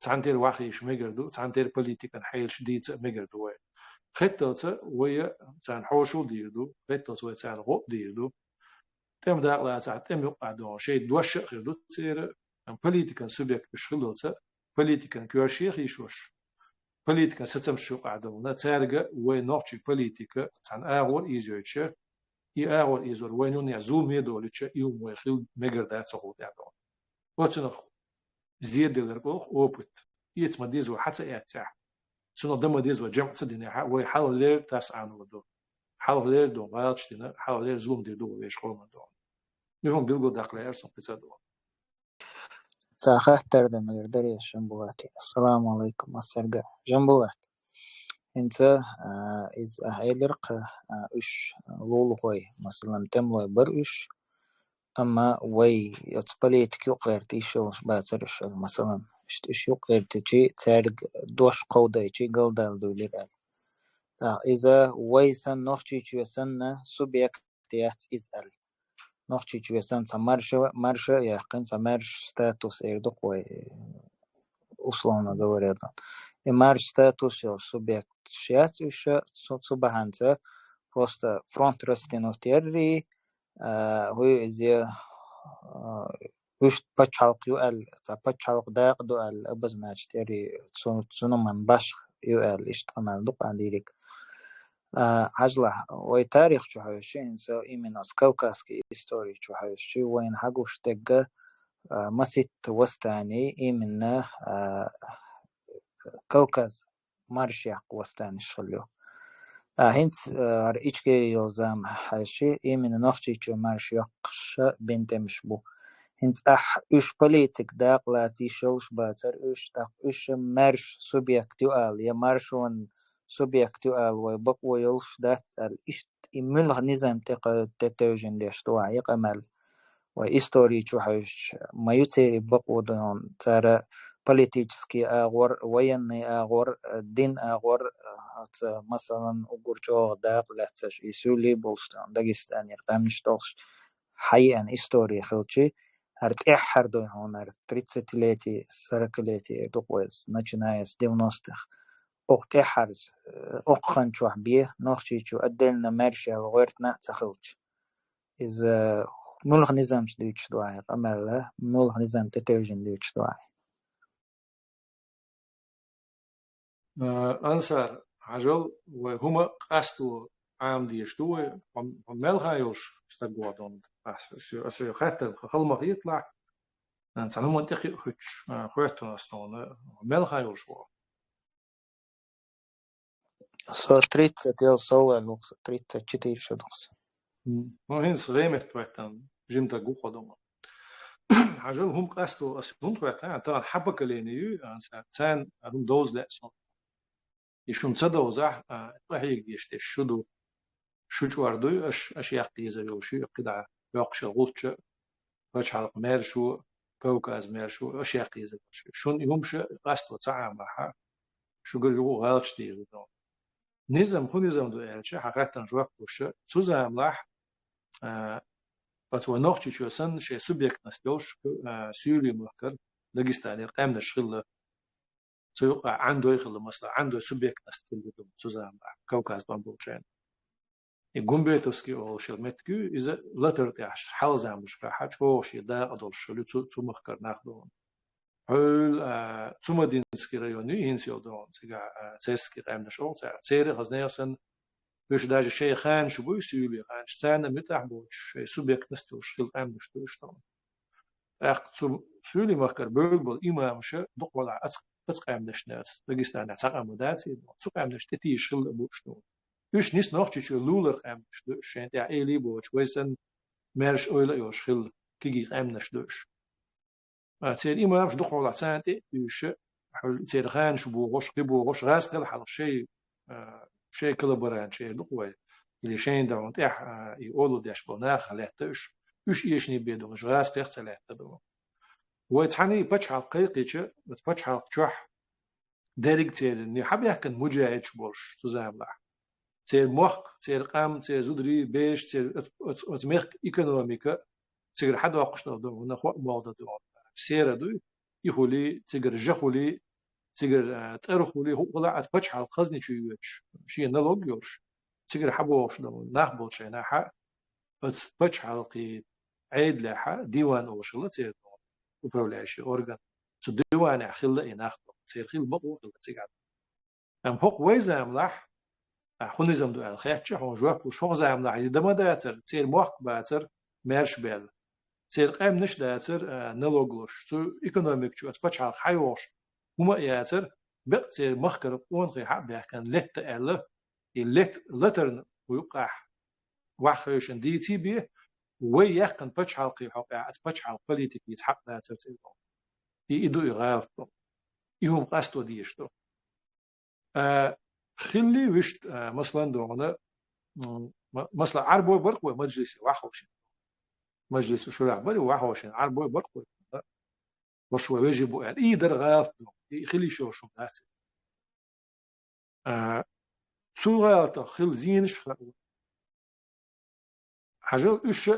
تعنتير واقعيش مجردو تعنتير بوليتيكا حيل شديد مجردو خطة ويا تان حوشو ديردو خطة ويا تان غوب ديردو تم داخل تاع تم يقعدون شيء دوش غيردو تصير بوليتيكا سوبيكت بشغلته بوليتيكا كورشيخ يشوش بوليتيكا ستم شو قعدون تارجع وينوتشي بوليتيكا تان أغول إيزوتش أول إيزور وينون يعزوم يدو لتش يوم ويخيل مجر ده صعود يعدون وتنخ زيد الرقوق أوبت يتم ديزو حتى يتسع سنو دم ديزو جمع صدنا ويحاول لير تاس عنو دو حاول لير دو غالش دينا حاول لير زوم دي دو ويشقول من دو يهم بيلقوا داخل يرسم قصدو ساخه تردم يردري جنبواتي السلام عليكم السرقة جنبوات انت إز أهيلرق إش لولو هوي مثلا تملوي برئش أما وي يتبليت كيو قيرتي شوش باترش مثلا إش يو قيرتي جي تارق دوش قودة جي قلدال دولير إذا وي سن نوخشي جي سن سوبيكتيات إزال نوخشي جي سن مرشا يقين سمرش ستاتوس إردوك وي условно говоря, марш статус субъект сейчас еще субханца просто фронт растянул терри هو إذا وش بتشالق يقال بتشالق داق دوال أبزناش تري تسونو من باش يقال اشتغل دوق عنديك عجلة وتاريخ شو هالشيء إنسا إيمناس كوكاسكي إستوري شو هالشيء وين حقوش تجا مسيت وستاني إيمنا كوكاز مارشيق وستاني شغلو هنس إيشكي يلزم هالشيء إيمن نخشي شو مارشيقش بنت مشبو هنس إيش بوليتك داق لاتي شوش باتر إيش داق إيش مارش سوبيكتوال يا مارشون سوبيكتوال ويبق ويلش دات إيش إملغ نظام تتوجن ديش توعيق أمل وإستوري شو حيش ما يتسير بقو دون ترى политический أغور военный أغور دين أغور مثلا أقول داق لاتش يسولي بولستان داغستان يرقمش توش حيان إستوري خلشي هرت إحر دون هون هرت 30-летий 40-летий دوقوز начиная с 90-х أخت إحر أخن شو حبيه نخشي شو أدلنا مرشي الغيرت نعت خلش إذا ملغ نظام شديش دواعي أملا ملغ نظام تتوجن ديش دواعي أنصار عجل وهما قصدوا عام ديشتوه وملغا يوش استقوا دون أسيو خاتر خلما يطلع أنت هم منطقي خش خواتنا استونا ملغا يوش هو سو 30 يل سو لوكس 34 شدوكس هين صغيمت وقتن جيمتا جو قدوم عجل هم قصدوا أسيون وقتن ترى حبك لينيو أنسان هم دوز لا يشون صدوا زح وهيك ديشت الشدو شو جواردو أش يقيزة يوشي قدع يقش الغلطش وش حلق ميرشو كوكاز ميرشو أش يقيزة شون يومش قصدوا تعامل معها شو قالوا غلطش ديرو نظام خو نظام دو الچه حقیقتا جواب باشه تو زملح بتو نوخچی چوسن شه سوبیکت نستوش سیولی مکر داغستانی قام نشغل تو عنده يخل مثلا عنده سوبيكت نستل تو زملح كوكاز بامبوچن يقوم بيتوسكي او شلمتكو اذا لا ترتاح حال زمش راح هوش دا ادول شلو تو مخكر ناخدون هول تو مدينسكي رايوني هنسيو دون تيغا تسكي قام نشغل تيري غزنيسن باش داج شي خان شو بو سيولي خان سنه متاح بوش سوبيكت نستوش خل قام نشتوش طبعا اخ تو سيولي مخكر بول امامش دق ولا اتقام نشناس داغستان تقام داتي تو قام نشتي شل بوش نو üç nis noch chichu luler am schent ja eli boch wesen mersh oil yo schil kigi am nashdosh tsel ima am shdoch wala tsante üç hul tsel khan shbu gosh qibu gosh ras qal hal shay shay kolaboran shay doqwa ili shay da ont يقولوا داش بنا خلاتش üç yeshni bedo ras qex tsalat do وتحني بتش حقيقي بتش حق چح ديريك تيل ني حبيح كان مجاهد بوش تزاملا تير مخ تير قام تير زودري بيش تير اتمخ ايكونوميكا تير حد وقشنا دو نخو موضوع دو سيره دو يخولي تير جخولي تير ترخولي هو طلع اتبچ على الخزني شو يوش شي نلوج يوش تير حبو وشنا نخبل شي نحا اتبچ على قي عيد لها ديوان وشلا تير وبرولاشي اورغان تو ديوان خله ينخبل تير خيل بقو تير ام حق ويزام لح حونيزم دو الخيتش حون جواب وشو زعم لا دما داتر تير موق باتر ميرش بيل تير قام نش داتر نلوغوش تو ايكونوميك جو اتباش على حيوش هما ياتر بقتير مخكر قون غي حب كان لت ال اللت لترن ويقع وحيوشن دي تي بي ويحقن باتش حلقي حقا اتباش على بوليتيك يتحق داتر تير يدو يغالطو يهم قاستو ديشتو خلي وشت مثلا دونا مثلا عربو برقوة مجلس وحوشن مجلس الشورى بري وحوشن عربو برقوة وشو يجب أن يقدر غاف خلي شو ناس شو غاف خل زينش حاجة إيش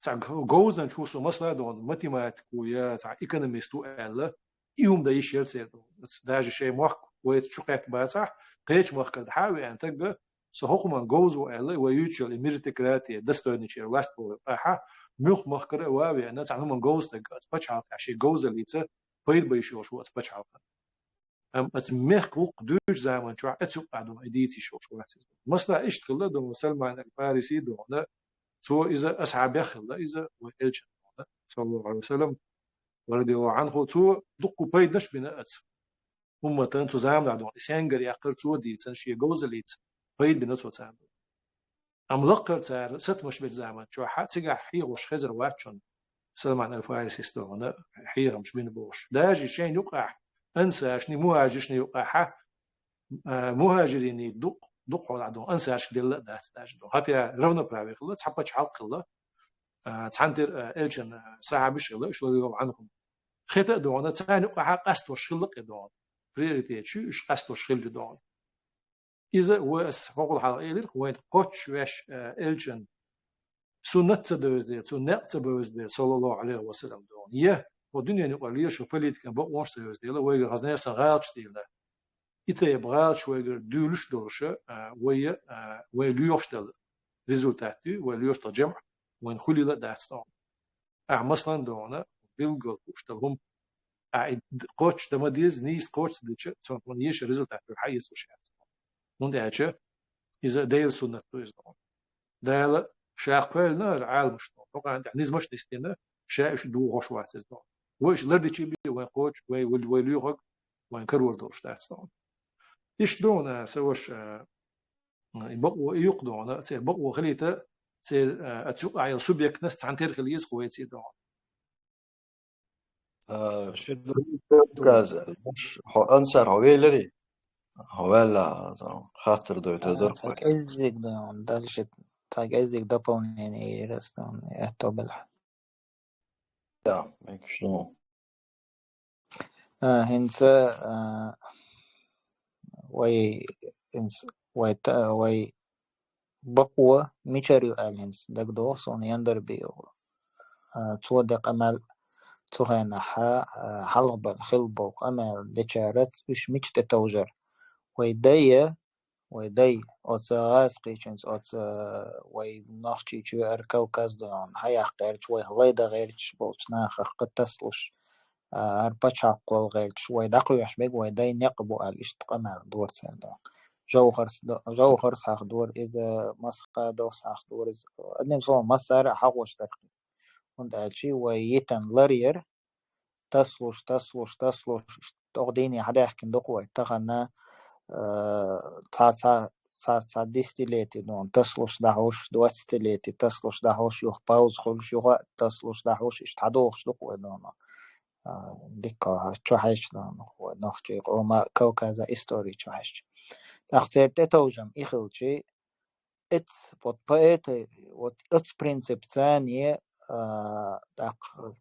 تاع جوزن شو سو مثلا دون ماتيماتيك ويا تاع إيكونوميستو ألا يوم ده يشيل سير ده شيء موك ويتشقيت باتح قيش موك كده حاوي أن تجا سهوكمان جوزو ألا ويوتشل الميرتكراتي دستونيشير واست بو أحا مخ مخكر واوي أن تاع هم جوز تجا أتبتش على شيء جوز اللي ته فير بيشوا شو أتبتش على أتمخ كوك دوش زمان شو أتسوق عدو إديتي شو مثلا إيش تقول دون سلمان الفارسي دون سو إذا أسعى يخل إذا وإلش صلى الله عليه وسلم ورضي الله عنه سو دقوا بيد نش بناءت هم تنتو زعم عدون إسانجر يأقر سو دي تنشي جوز ليت بيد بناءت وتعمل أم لقر تار ست مش بالزعم شو حد تجا حير وش خزر واتشون سلمان الفارسي استونا حير مش بين بوش داجي شيء يقع أنسى عشني مهاجرني يقع مهاجرين يدق دق على عدون أنسى عش دل دات داج دون هاتي رونا برابي خلا تحبش حلق خلا تعنتر إلشن صعب شغله شو اللي هو عنهم خطأ دون تاني حق أستوش خلق دون بريرتي شو إيش أستوش خلق دون إذا وس فوق الحلقة إلى وين قتش وش إلشن سنة تدوز سنة تبوز صلى الله عليه وسلم دون يه والدنيا نقوليه شو بليت كان بق وش تدوز ديلا ويجر غزنية سغالش ديلا إذا يبغى شو يجر دولش دولشة ويليوش دل ريزولتاتي ويليوش تجمع وين خلي لا داستون مثلا دونا بيلقوا وشتلهم قوتش دماديز نيس قوتش ديش تون يش ريزولتات الحيس وش هذا من ده إذا دايل سنة تويز دون دايل شاقل نار عالم شنو طبعا عند نيز مش تستنا شايش دو غش واتز دون وش لردي تشي بي وين قوتش وين يوغ وين كرور دوش داستون إيش دونا سوش يبقوا يقدونا سير بقوا خليته سير أتوقع على سوبيك ناس تعنتر خليز قويتي دون شد كاز مش أنصر هويلري هويلا خاطر دو تدر تاك إزيك دون دالشت تاك إزيك дополнение رستون это بالح يا ميك شنو هنسا وي هنس وي بقوة ميشاريو ألينس دك دوس on يندر بيو تودق أمل تغنى حلب الخلب أمل دشارت وش ميش تتوجر ويدي أوت غاز قيشنس أوت وي نخشي شو أركو كازدون هيا غيرش وي هلايدا غيرش بولش ناخ قد تسلش أربعة قول غيرش وي دقوا يشبك ويدي نقبو على إشتقمال دور سندون جوهرس حق دور إذا مسخة دوس حق دور إذا أدنى صور مسار حقوش ترخيص und أشي ويتن لرير تسلش تقديني حدا يحكي دقوة تغنى تا ديستيليتي دون تسلش دهوش دوستيليتي تسلش دهوش يخ باوز خلش يخ تسلش دهوش اشتحدوش دقوة دون ديكا تشوحش دون نخجي وما كوكازا إستوري تشوحش تخسر تتوجم إخلشي its what poet what its principle ثانية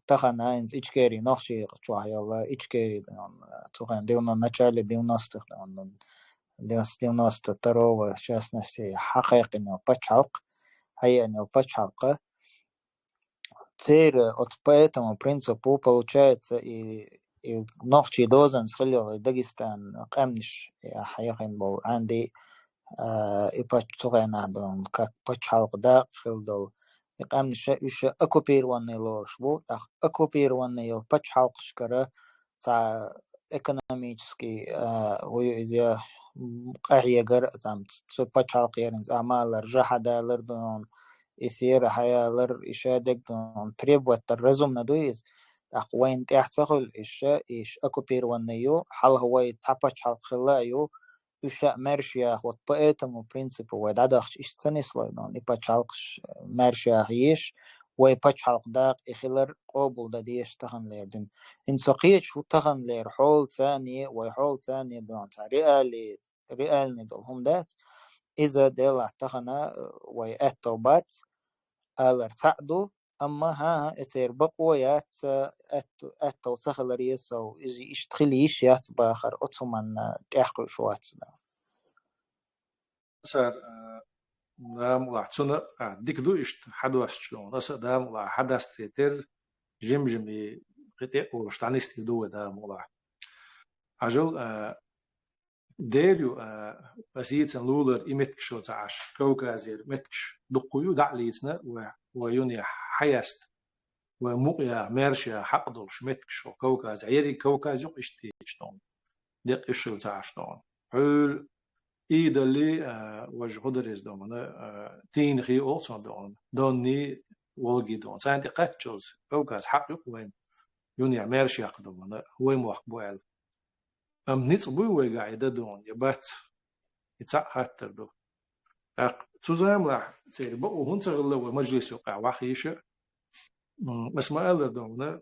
تخنا إنز إشكاري نخشي تشوح يلا إشكاري تخنا ديونا نشالي ديوناست ديوناست ترو شاسنسي حقيقي إنه بتشالق هي إنه بتشالقة تصير от поэтому принципу получается и نخشي دوزن سخلي داغستان قامنش حقيقين بول عندي إبتش صغيرنا دون كك بتش حلق داخل دول يقام إيش أكوبير ونيلوش بو أكوبير ونيل بتش حلق شكرا تاع إقتصادي هو إذا قاعية جر زعمت سوبر شالقيرنز أعمال رجحة لردون يصير حياة لر إشادك دون تريب والترزم ندويز أقوين تحتقل إيش أكو بير ونيو حل هو يتحبش حل خلايو إيش مرشيا خد بقيتم وبرنسيبو ودادخش إيش سنس لونون يبتشالقش مرشيا هيش ويبتشالق داق إخلر قبول داديش تخن ليردن إن سقيت شو تخن لير حول ثاني وحول ثاني دون رئال ندول هم دات إذا دل تخنا ويأتو بات ألر تعدو أما ها إثير بقويات أتو سخل ريسو إذا إشتخليش يات باخر أتمنى تحقل شوات صار دام ولا تسونا ديك دو إشت حدوث شلون ناس دام ولا حدث تيتر جم قطع وشتانيست دو دام ولا عجل ديريو بسيط لولر إمتكش وتعش كوكازير متكش دقيو دعليتنا ويوني حيست ومقيا مارشيا حقدل شمتكش وكوكاز عيري كوكاز يق اشتيشتون دق إشل تعشتون حول إيدا اللي وجه قدريز دون تين خي أولسون دوني والجي دون سانتي قتشوز كوكاز حق يق وين يوني مارشيا قدم وين موحبوال نيت بوي قاعدة دون يبات يتسع خاطر دو تزام راح تصير بقوا هون صغلوا مجلس يقع وحيشة بس ما قدر دون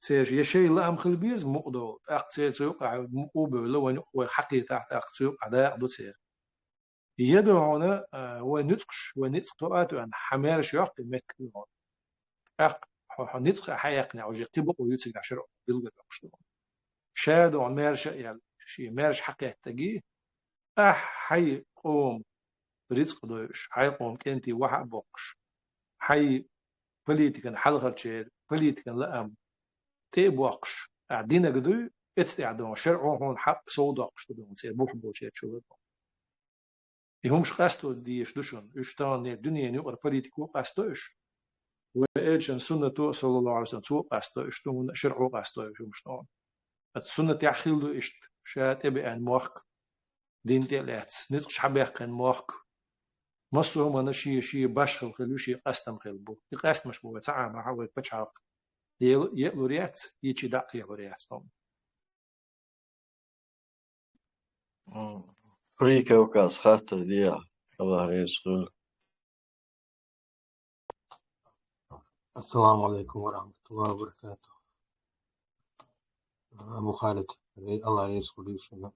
تصير يشي لا أم خلبيز مقدو تصير يقع مقوبة لو نقوى حقي تحت يقع ده يقدو تصير يدعونا ونتقش ونتقطعات عن حمار شياق المتكلون نتق حيقنا وجي قبق ويتسق عشر بلغة أقشتون شادو عمارش يعني شي مارش حقي تجي حي قوم رزق دوش حي قوم كنتي واحد بوقش حي بليتكن حلغر شير بليتكن لأم تيبوقش عدينا قدو اتستعدون شرعون هون حق صودقش تدون سير بوح بوشير شو يهمش قاستو ديش دوشن اشتان الدنيا نيقر بليتكو قاستوش وإيجن سنة صلى الله عليه وسلم سوء قاستو اشتون شرعو قاستو يهمشتون السنة يحخيل دو اشت شات ابي ان موخ دين تيلات نتقش حبيق ان موخ مصر هم شي باشخل خلو شي قاستم خلبو يقاست مش بو تعا ما حاول بتشعق يقلو ريات يجي داق يقلو ريات طبعا فري كوكاز خاطر ديا الله يسخر السلام عليكم ورحمة الله وبركاته. أبو خالد الله يسخر يوشنا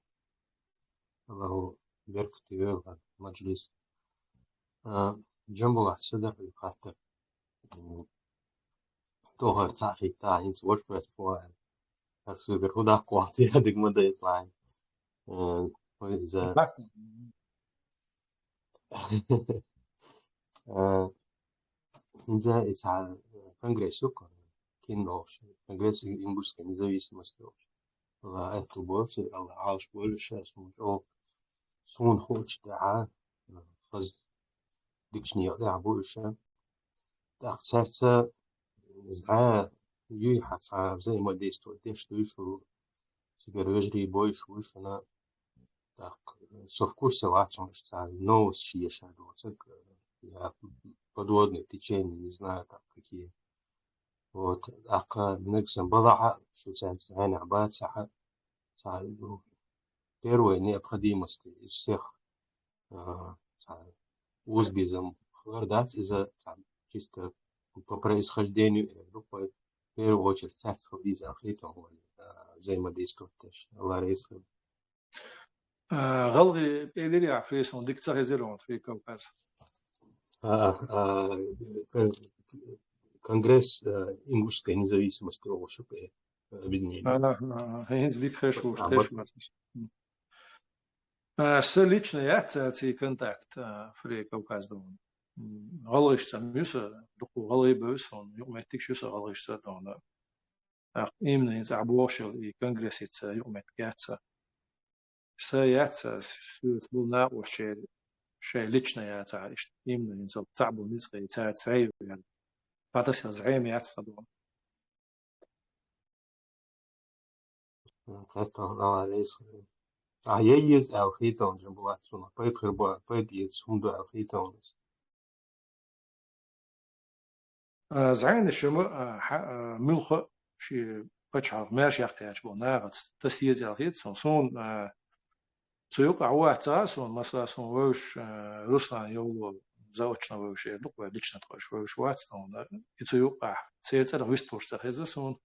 الله يبارك في المجلس. جنب الله صدق الخاطر توها تعرفي تعين سوالف فوائد السوبر وده قواتي هذيك مدة يطلع وإذا إذا إذا كونغرس يكون كينوش كونغرس إنجلس كنزاويس الله أكتب بوس الله عاش بولش اسمه أو سون خوش دعاء خز ديكشني دعاء بولش تأخذت زعاء يحصل زي ما ديستو شو سيجرجري بويش وش أنا سوف كورس واتشون شتاع نوس شيء شادو цик я подводные течения не знаю там какие вот نقسم بضعة شو سنة عباد ساعة первая необходимость из всех узбизм хлордать из-за чисто по происхождению группы в первую очередь царского виза африка взаимодействовать ларис غلغي بيدري عفريسون ديك تغيزيرون في كوكاز Конгресс ингушской независимости ОШП объединения. هينز ديك خشوش لично я ци контакт في كوكاز دون غلغيش تميوسا دقو غلغي بوسون يومتك شوسا غلغيش دون إيمن ينز عبوشل إي كونغرس يتس يومت كاتسا سياتسا سوت بولنا وشي لично я تعيش إيمن ينز تعبو نزغي تعيو يعني بعدس زعيم ياتسا دون Это ييز أو خيتون جنبوات سونا بيت خربوا بيت يز هم دو أو خيتون زعين الشمو ملخ شي بتشعر ماشي يحتاج بوناغت تسيز الهيت سون سيوقع واحد سون مثلا سون وش روسلان يولو زوجنا وش يدق وديشنا تقش وش وات سون يتيوقع سيتر ويستورش تخيز سون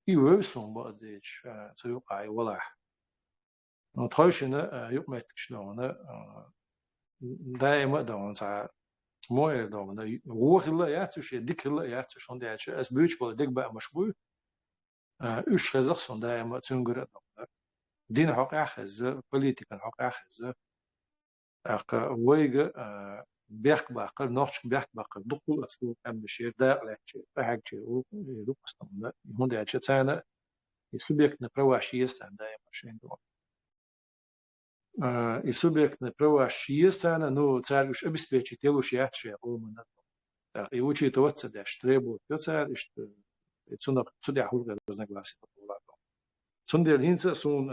يوسون بعديش سيوقع ولا نتخشنا يقمت شلون دائما دون ساعة موير دون روح الله ياتش ديك الله ياتش شون دياتش اس بيوش بول ديك بقى مشبوه üç xezek sondayama tüngüre din hak axez politikan hak axez aq wege berk baqır norçk berk baqır duqul aslu am şer daqlakçı ahakçı o duqstamda hunda yaçı tane subyektne prava şiyestan dayama şendo subyektne prava şiyestan no царгуш обеспечить телуш яче олмана и учит отца да требует царь что цунак цудя хулга разногласия. Zonder hinter zo'n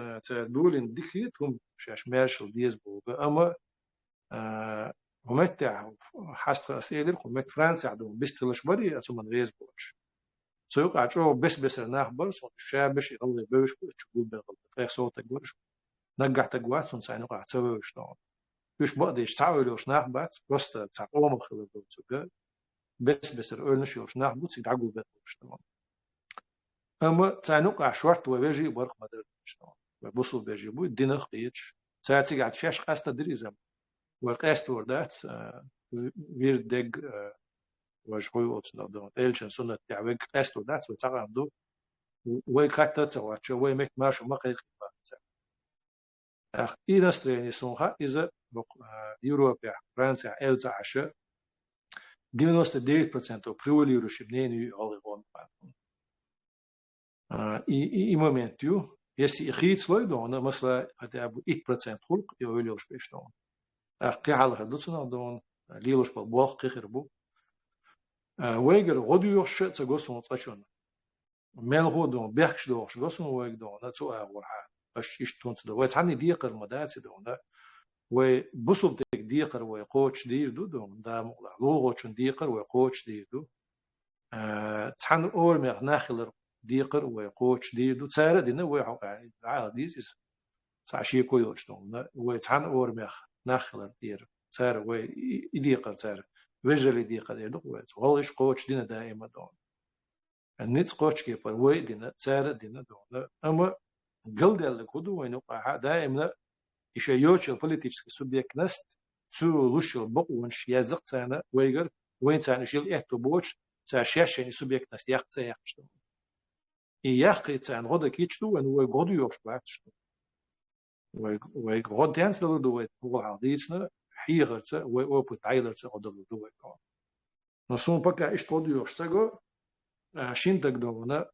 doel in dicht هم مش ماشل ديز بوجا أما همت حست أسئلة همت فرنسا عندهم بس تلاش بري أسمى ريز بوش سوق عشوا بس نخبر صوت الشعب بش يغلي بوش تقول بغلط غير صوتك بوش نجح تجوات صون ساينو قاعد تسوي وش نوع وش بقديش تعاول وش نخبط بس تعقوم خلوا بوش بس أولنش وش نخبط يدعقوا بوش نوع أما ساينو شورت وبيجي برق مدر شنو وبوصل بيجي بو الدين خيتش ساعتي قاعد فيش قاست دريزم وقاست وردات وير دق وجهوي وصل دون إلشن سنة تعوج قاست وردات وتعرف دو ويكاتا تسوات وي مك ماش وما قيق أخ إذا استريني سونها إذا يوروبيا فرنسا إلزا عشرة 99% بريول يوروشيب نيني أوليغون и моменту, если их хит слой дон, مثلا хотя бы 1% خلق يقولوش بيش دون. قاعد هذا دون ليلوش بالباق كخربو. ويجر غديوش تجوسون تشون. مال غدون بيحكش دوش جوسون ويج دون نتسوق أولها. بس إيش تون تدو. وتعني ديقر مدات دون. وبصل تك ديقر ويقوش دير دون. دا مقلا لوغوش ديقر ويقوش دير دو. تحن أول ما ناخلر ديقر ويقوش ديدو تسارة دينا ويحق عاديز تعشي كويوش دون ويتحن أورمخ ناخلر دير تسارة ويديقر تسارة وجل ديقر ديدو ويتغلش قوش دينا دائما دون النيت قوش كيبر وي دينا تسارة دينا دون أما قل ديال كودو وينوقع دائما إشيوش البوليتيكس سوبيك نست سو لوش البقونش يزق تانا ويجر وين تانا شيل إحتو بوش تاشيشين سوبيك نست يقت سيحش يحقيت عن غدا كيتشتو أن هو غدا يوش بعتشتو وغدا تانس لو هو عاديتنا حيغرت وبتعيلرت غدا لو نسون بقى إيش غدا يوش تجو شين تقدونا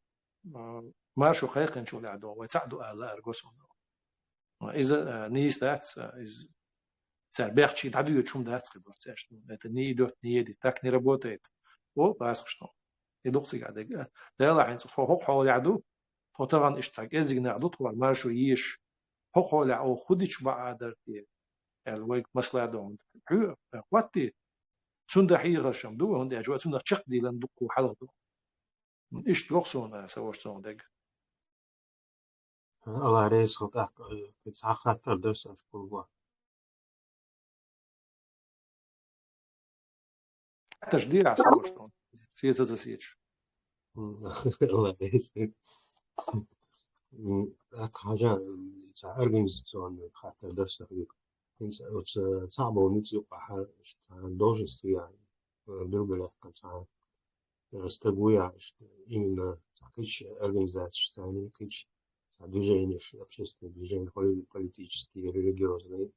ما شو خيقن شو لعدو وتعدو على أرجوسون إذا نيس دات إز سربيعتشي تعدو يشوم دات خبرت أشتو نتني دوت نيدي تكني ربوتيت أو بس قشطو يدوقسي قاعد ده عين صفه حول يعدو فطبعا اشتاق ازيق نعدو طبعا ما شو يش حول او خديش بعد الويك مسلا دون حو وقتي سنده حيغر شمدو هندي اجوا سنده تشق دي لندقو حلقو ايش تروحسون سواشتون دق الله رئيس وقع بتحقق أكثر درس أشكر تشديد على سواشتون سياسة سيتش الله رئيس حاجة организационную خاطر درس صعبة ونتي يقع должность يعني другая конца стагуя именно кыч организации они кыч движения общественные движения политические религиозные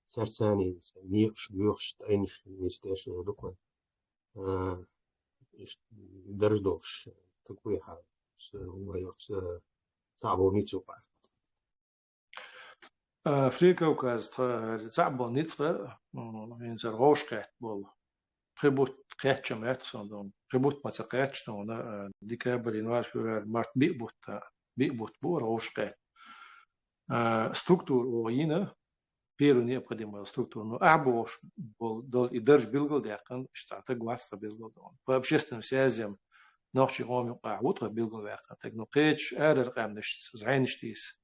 сердцани ниш бюрш эйнш министерство документ дождош такой ха с صعبة ونتي يقع أفريقيا وكاز صعبة نتي من زرغوش قاعد بول خبوت قاعد جماعة صندوق خبوت ما تقاعدش تونا ديكابر ينوار في مارت بيقبوت بور روش قاعد структур وغينا первую необходимую структуру, но абош был и даже билгал дякан, что так гваста билгал дон. По общественным связям ночи он утро билгал дякан, так ну кэч эрер камнеш зайништис.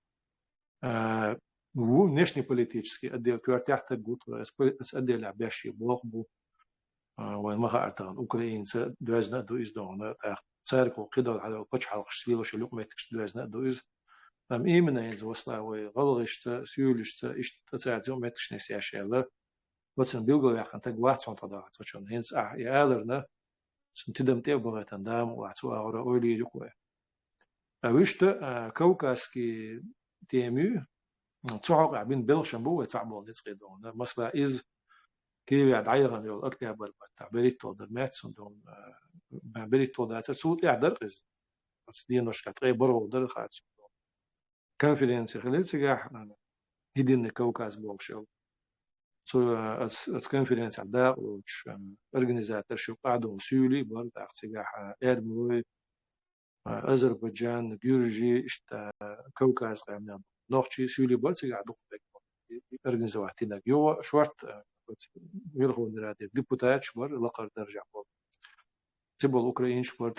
Внешнеполитический отдел квартирта гутро с отделя обещи богбу, وين ما قارتان أوكرانيا دوزنا دوز دون церковь кидал على почхал швило шелюк меткс دوزنا دوز нам именно из восславы голышца сюлишца и что церковь меткс не сяшела вот сын билгал яхан так ватсон тогда сочон хинс я элерна сын тидам те богатан дам ватсу аура ойли юкве вышта кавказский тему цохок عبين بلشن بو تعبون نسقيدون مثلا إز كي بعد عيران يول أكتر بالبتة بريتو در ماتسون دون بريتو ده تسوت يعدر إز بس دي نش كتري برو در خاتش كونفرنس خليل سجاح هيدين الكوكاز بوشل سو أس كونفرنس عدا وش أورجانيزاتور شو قاعدوا سيولي برد سجاح إيرموي أذربيجان جورجي إشتا كوكاز قامنا نوختي سيولي برد سجاح دقيق أورجانيزاتينا جو شورت Верховной Рады депутат шпор лакар держав. Це був український шпор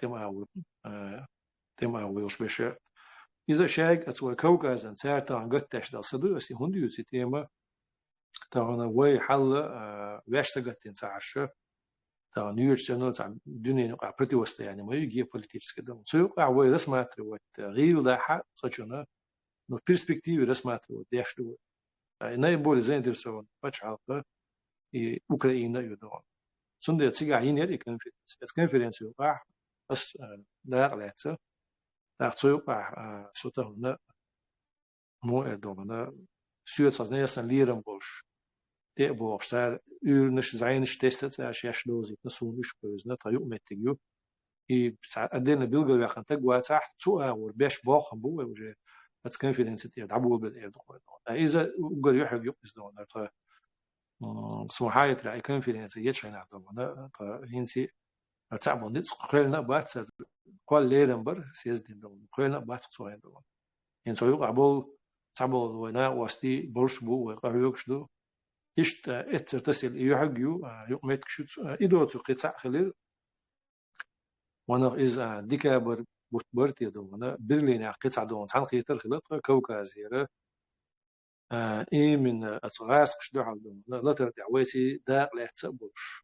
тема вилшбеше. І за шайк от свой Кавказан цертан гатташ дал саду оси хундиуси тема тагана вай хал вешсагаттин цааш та ньюерсено ца дюнин противостояние мой геополитическое дом. Цук вай рассматривать гил да ха сочона, но в перспективе рассматривать дешту. Наиболее заинтересован почалка и Украина юдон. Сунде цигахинер и конференцию as daar leidse daar zo soort mooi doen zuid als neerst leren bosch de bosch daar uurnisch zijn testet als je schloos het zo'n is net je met je i عدلنا بيلقى يا خان تقوى تحت سوء ورباش باخ بوه وجه بس كونفيدنس تي دعبوا بالدخول اذا قال يحق يقص دون سو حاجه تلاقي كونفيدنس يتشين عندنا هنسي تعبوا نت قلنا بات قال ليرن بر سيزدين دون قلنا بات سوين دون ان سو يقبل تعبوا ونا واستي برش بو وقريوكش دو إشت تصل يحقيو يقمت كشوت إدو تقطع خليل وانا إذا ديكا برتي دونا برلين قطع دون عن خيتر خلط كوكازيرة إيه من أصغاس قشدو على دونا لا ترجع ويسي دا لا تسبلش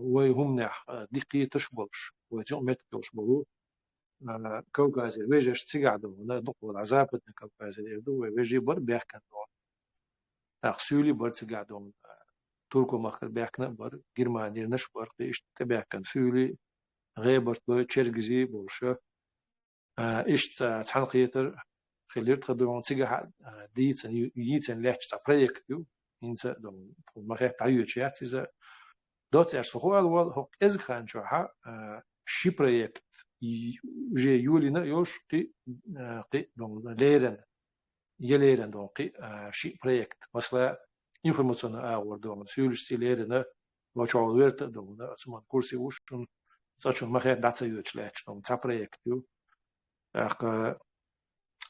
وهم نح دقي تشبلش ويجمت تشبلو كوكازير ويجش تيجع دونا دقوا العذاب بدنا كوكازير دو ويجي بر بيحكن دون أخسولي بر تيجع دون تركو مخر بيحكن بر جرمانير نش بر قيش تبيحكن سولي غيبرت بو تشرجزي بولشة إشت تحنقيتر خليت خدوم تيجا ديتن ييتن لحش تبريكتو إنت دم مخه تعيوشيات إذا دوت أشتغل أول هو إذا كان شوها شي بريكت جي يولينا يوش قي دم ليرن يليرن دم قي شي بريكت مثلا إنفورماسيون أور دم سيولش ليرن وشغل ويرت دم أسمع كورسي وشون Зачем мы хотим дать ее членам за проекту?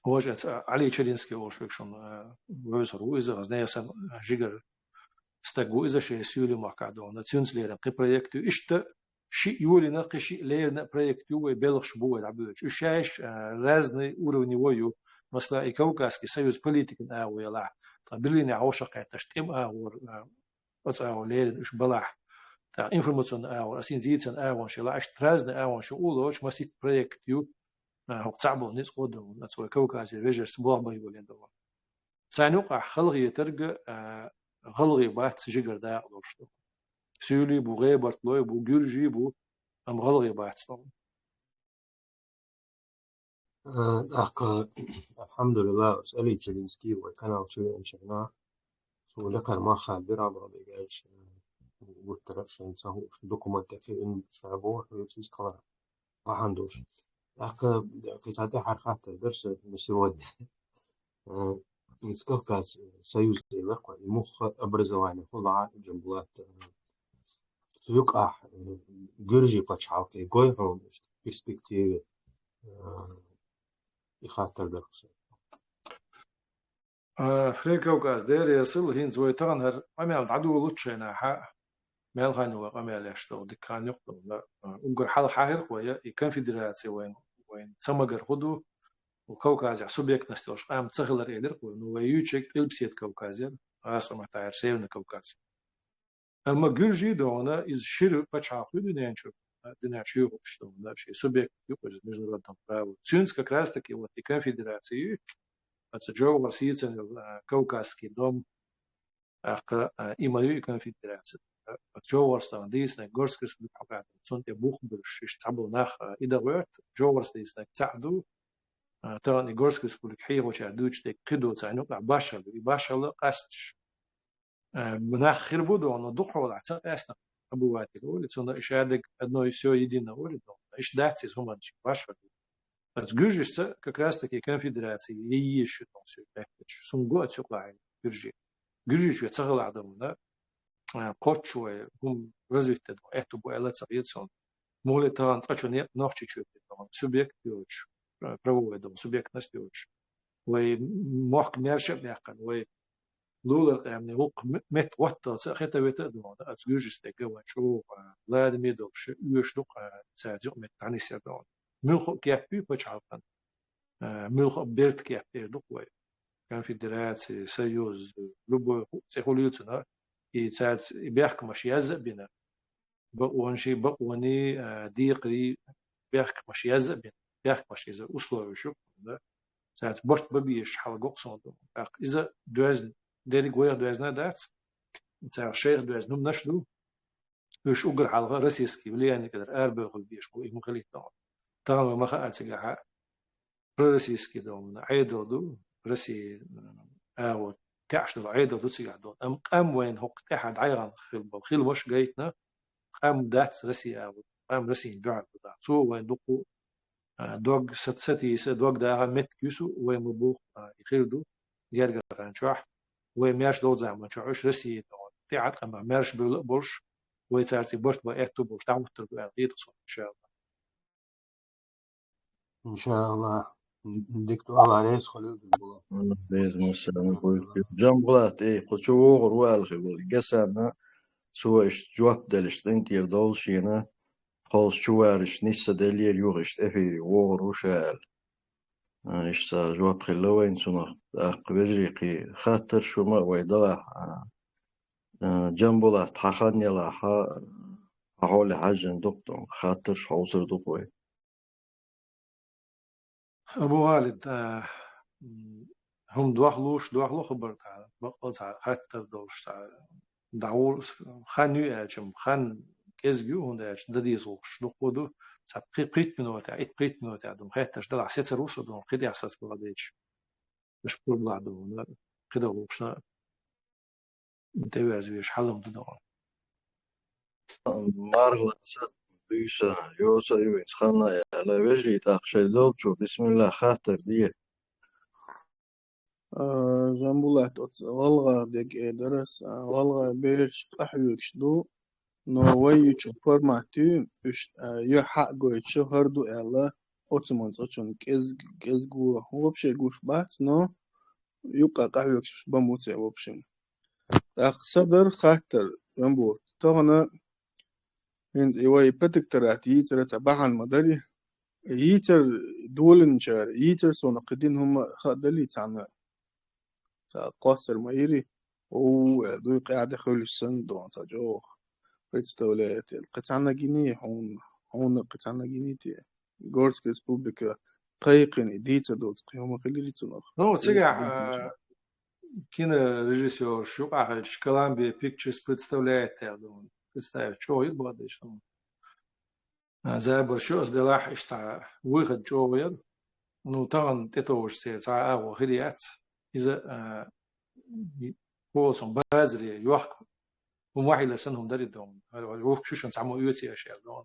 Уже Али Черинский уже он вызрел из разнесан жигер стегу из шеи сюли макадо национальный проекту ишта ши юли на киши лерна проекту и белых шбует абуч ушаешь разные уровневую مثلا и Кавказский союз политики на уела табилине аушака это штим аур вот лерн уж балах إنفورماسيون أو أسين زيتن أو شلا أشترازنا أو شو أولوش مسيك بريكت يو هو تعبوا ناس قدام نسوي كوكازي ريجرس بوابا يقولين دوا سانوقع خلقي ترجع خلقي بات سجير دا أقدرش سيولي بو غيبرت لوي بو جورجي بو أم خلقي بات صام الحمد لله سألي تشيلينسكي وكان شو إنشأنا سو لكن ما خابر عبر بيجاش والترشح إنسان في دوكومنتات إن سابور في سكرا ما عندوش لكن في ساعة حركات درس مسيود مسكوكاس سيوز لقوا المخ أبرزواني خضعة جنبوات سيوقع جرجي بتشعوكي جويهم perspective يخاطر درس فريق كوكاز دير يصل هين زوي تغنر أميال عدو لطشينا حق ميل خانو أميال يشتو دكان يخطو لا أقول حال حاهر خويا يكون في دراسة وين سمجر خدو وكوكاز سوبيك نستوش أم تسهل ريدر ونو يوتشك إلبسيت كوكازير أصلا تعرف سيرنا كوكاز أما جورجي دونا إز شير بتشافي دنيا شو شتو لا شيء سوبيك يوجد международном праве цюнс как раз таки вот и конфедерации это Джо Варсицын Кавказский дом и мою конфедерацию Джо Варстан дисна горская республика цунте бухбурш штабл нах идавert Джо Варстисна تعدو تاني горская республика حيغو شادوش تك قدو تانو باشا قاستش مناخ خربودو أنه دخول عتق أسنا أبو واتي الأولى تنا إيش هذا أدنى يسوع يدينا أولى إيش داتس هم أنشي باشا بس جوجش كراست كي كونفدراسي ييش تنسيو تحتش سونغو أتسوقع جوجي جوجش يتسغل عدمنا قوتش هم رزقت تدو أتبو ألا تبيتسون مولى تان أشون ناخشي شو تدو سوبيكت يوش برافو يدو سوبيكت ناس يوش ومحك نرشب يقن و لولا يعني وق مت وقت سخيت بيتدو أتجوجس تجوا شو لا دميدو شو يشلق ساجو مت عني سيدون ملخ كيابي بتشعلقن ملخ بيرت كيابي دقوي كونفدراسي سيوز لبو سيخوليوتنا يتساعد بيحكم مش يزق بنا بقون شي بقوني ديقري بيحكم مش يزق بنا بيحكم مش يزق أصله شو ده ساعد برت ببيش حلقة صندوق إذا دوزن ديري قوي دوزنا دات نتاع الشيخ دوز نم نشدو وش أقر حلقة رسيسكي بلي يعني كده أربع قلبيش قوي مخليت نوع طبعا ما خا أتجاه رسيسكي دون عيدو دو رسي أو تعش دو عيدو دو تيجا دون أم وين هو تحد عيران خيل مش جيتنا أم دات رسي أو أم رسي دعاء دا سو وين دقو دوغ ستي دوغ دا مت كيسو وين مبوخ يخيردو يرجع عن شح وماش دو زعما شعوش رسي دون تعد أما ماش بولش ويتعرتي برت بأتو بولش تعمل تربية غير تصل إن شاء الله إن شاء الله دكتور الله عليه خلود الله بإذن الله جنبلات إيه خشوا غروال خبول جسنا سو إيش جواب دلش تنتي يردول شينا خالص شوارش نيسا دليل يوغش إفي وغروشال إيش سا جواب خلوين سنا قبجريقي خاطر شو ما ويدلا جنبلات حخان يلا حول حاجة دكتور خاطر شعوصر دقوي أبو والد هم دوخلو خبر تعال بقول تعال حتى دوش تعال دعول خانو أجم خان كزجو هون أج دديزو شلوقودو تعال قيت منو تعال قيت منو تعال دم حتى دل عسيت روسو دم قيد عسيت بلاديش مش كل بلادو كده وشنا متوازي ويش حلم دون مارغلت بيسا يوسا يويس خلنا على وجهي تاخشي دولشو بسم الله خاطر دي جنبولات والغا ديك درس والغا بيرش قحويكش دو نو ويتش فورماتي اش يو حق جويتش هردو الا اوتمانز اتشون كزجو هو بشي جوش بات نو يقع قحويكش بموتي وبشين اخ صدر خاطر جنبوت تغنى هند ايواي بتكترات يتر تبعا مدري يتر دولن شار يتر سونقدين هم خادلي تعنا قاصر مايري ودو قاعد خول السندون تجوخ представляете القطعنا جيني هون قطعنا جينيتي غورسك республика قيقني ديتا دوت قيوم خليلي تنخ نو تسجع كنا رежиссер شو Columbia Pictures представляет دون представляет что и было еще за большой сделах что выход Джоуэр ну там это уже все за его хириат إذا هوسون بازري يوحكم ومواحد لسنهم داريدهم الوقت شو نسمو يوتي أشياء دون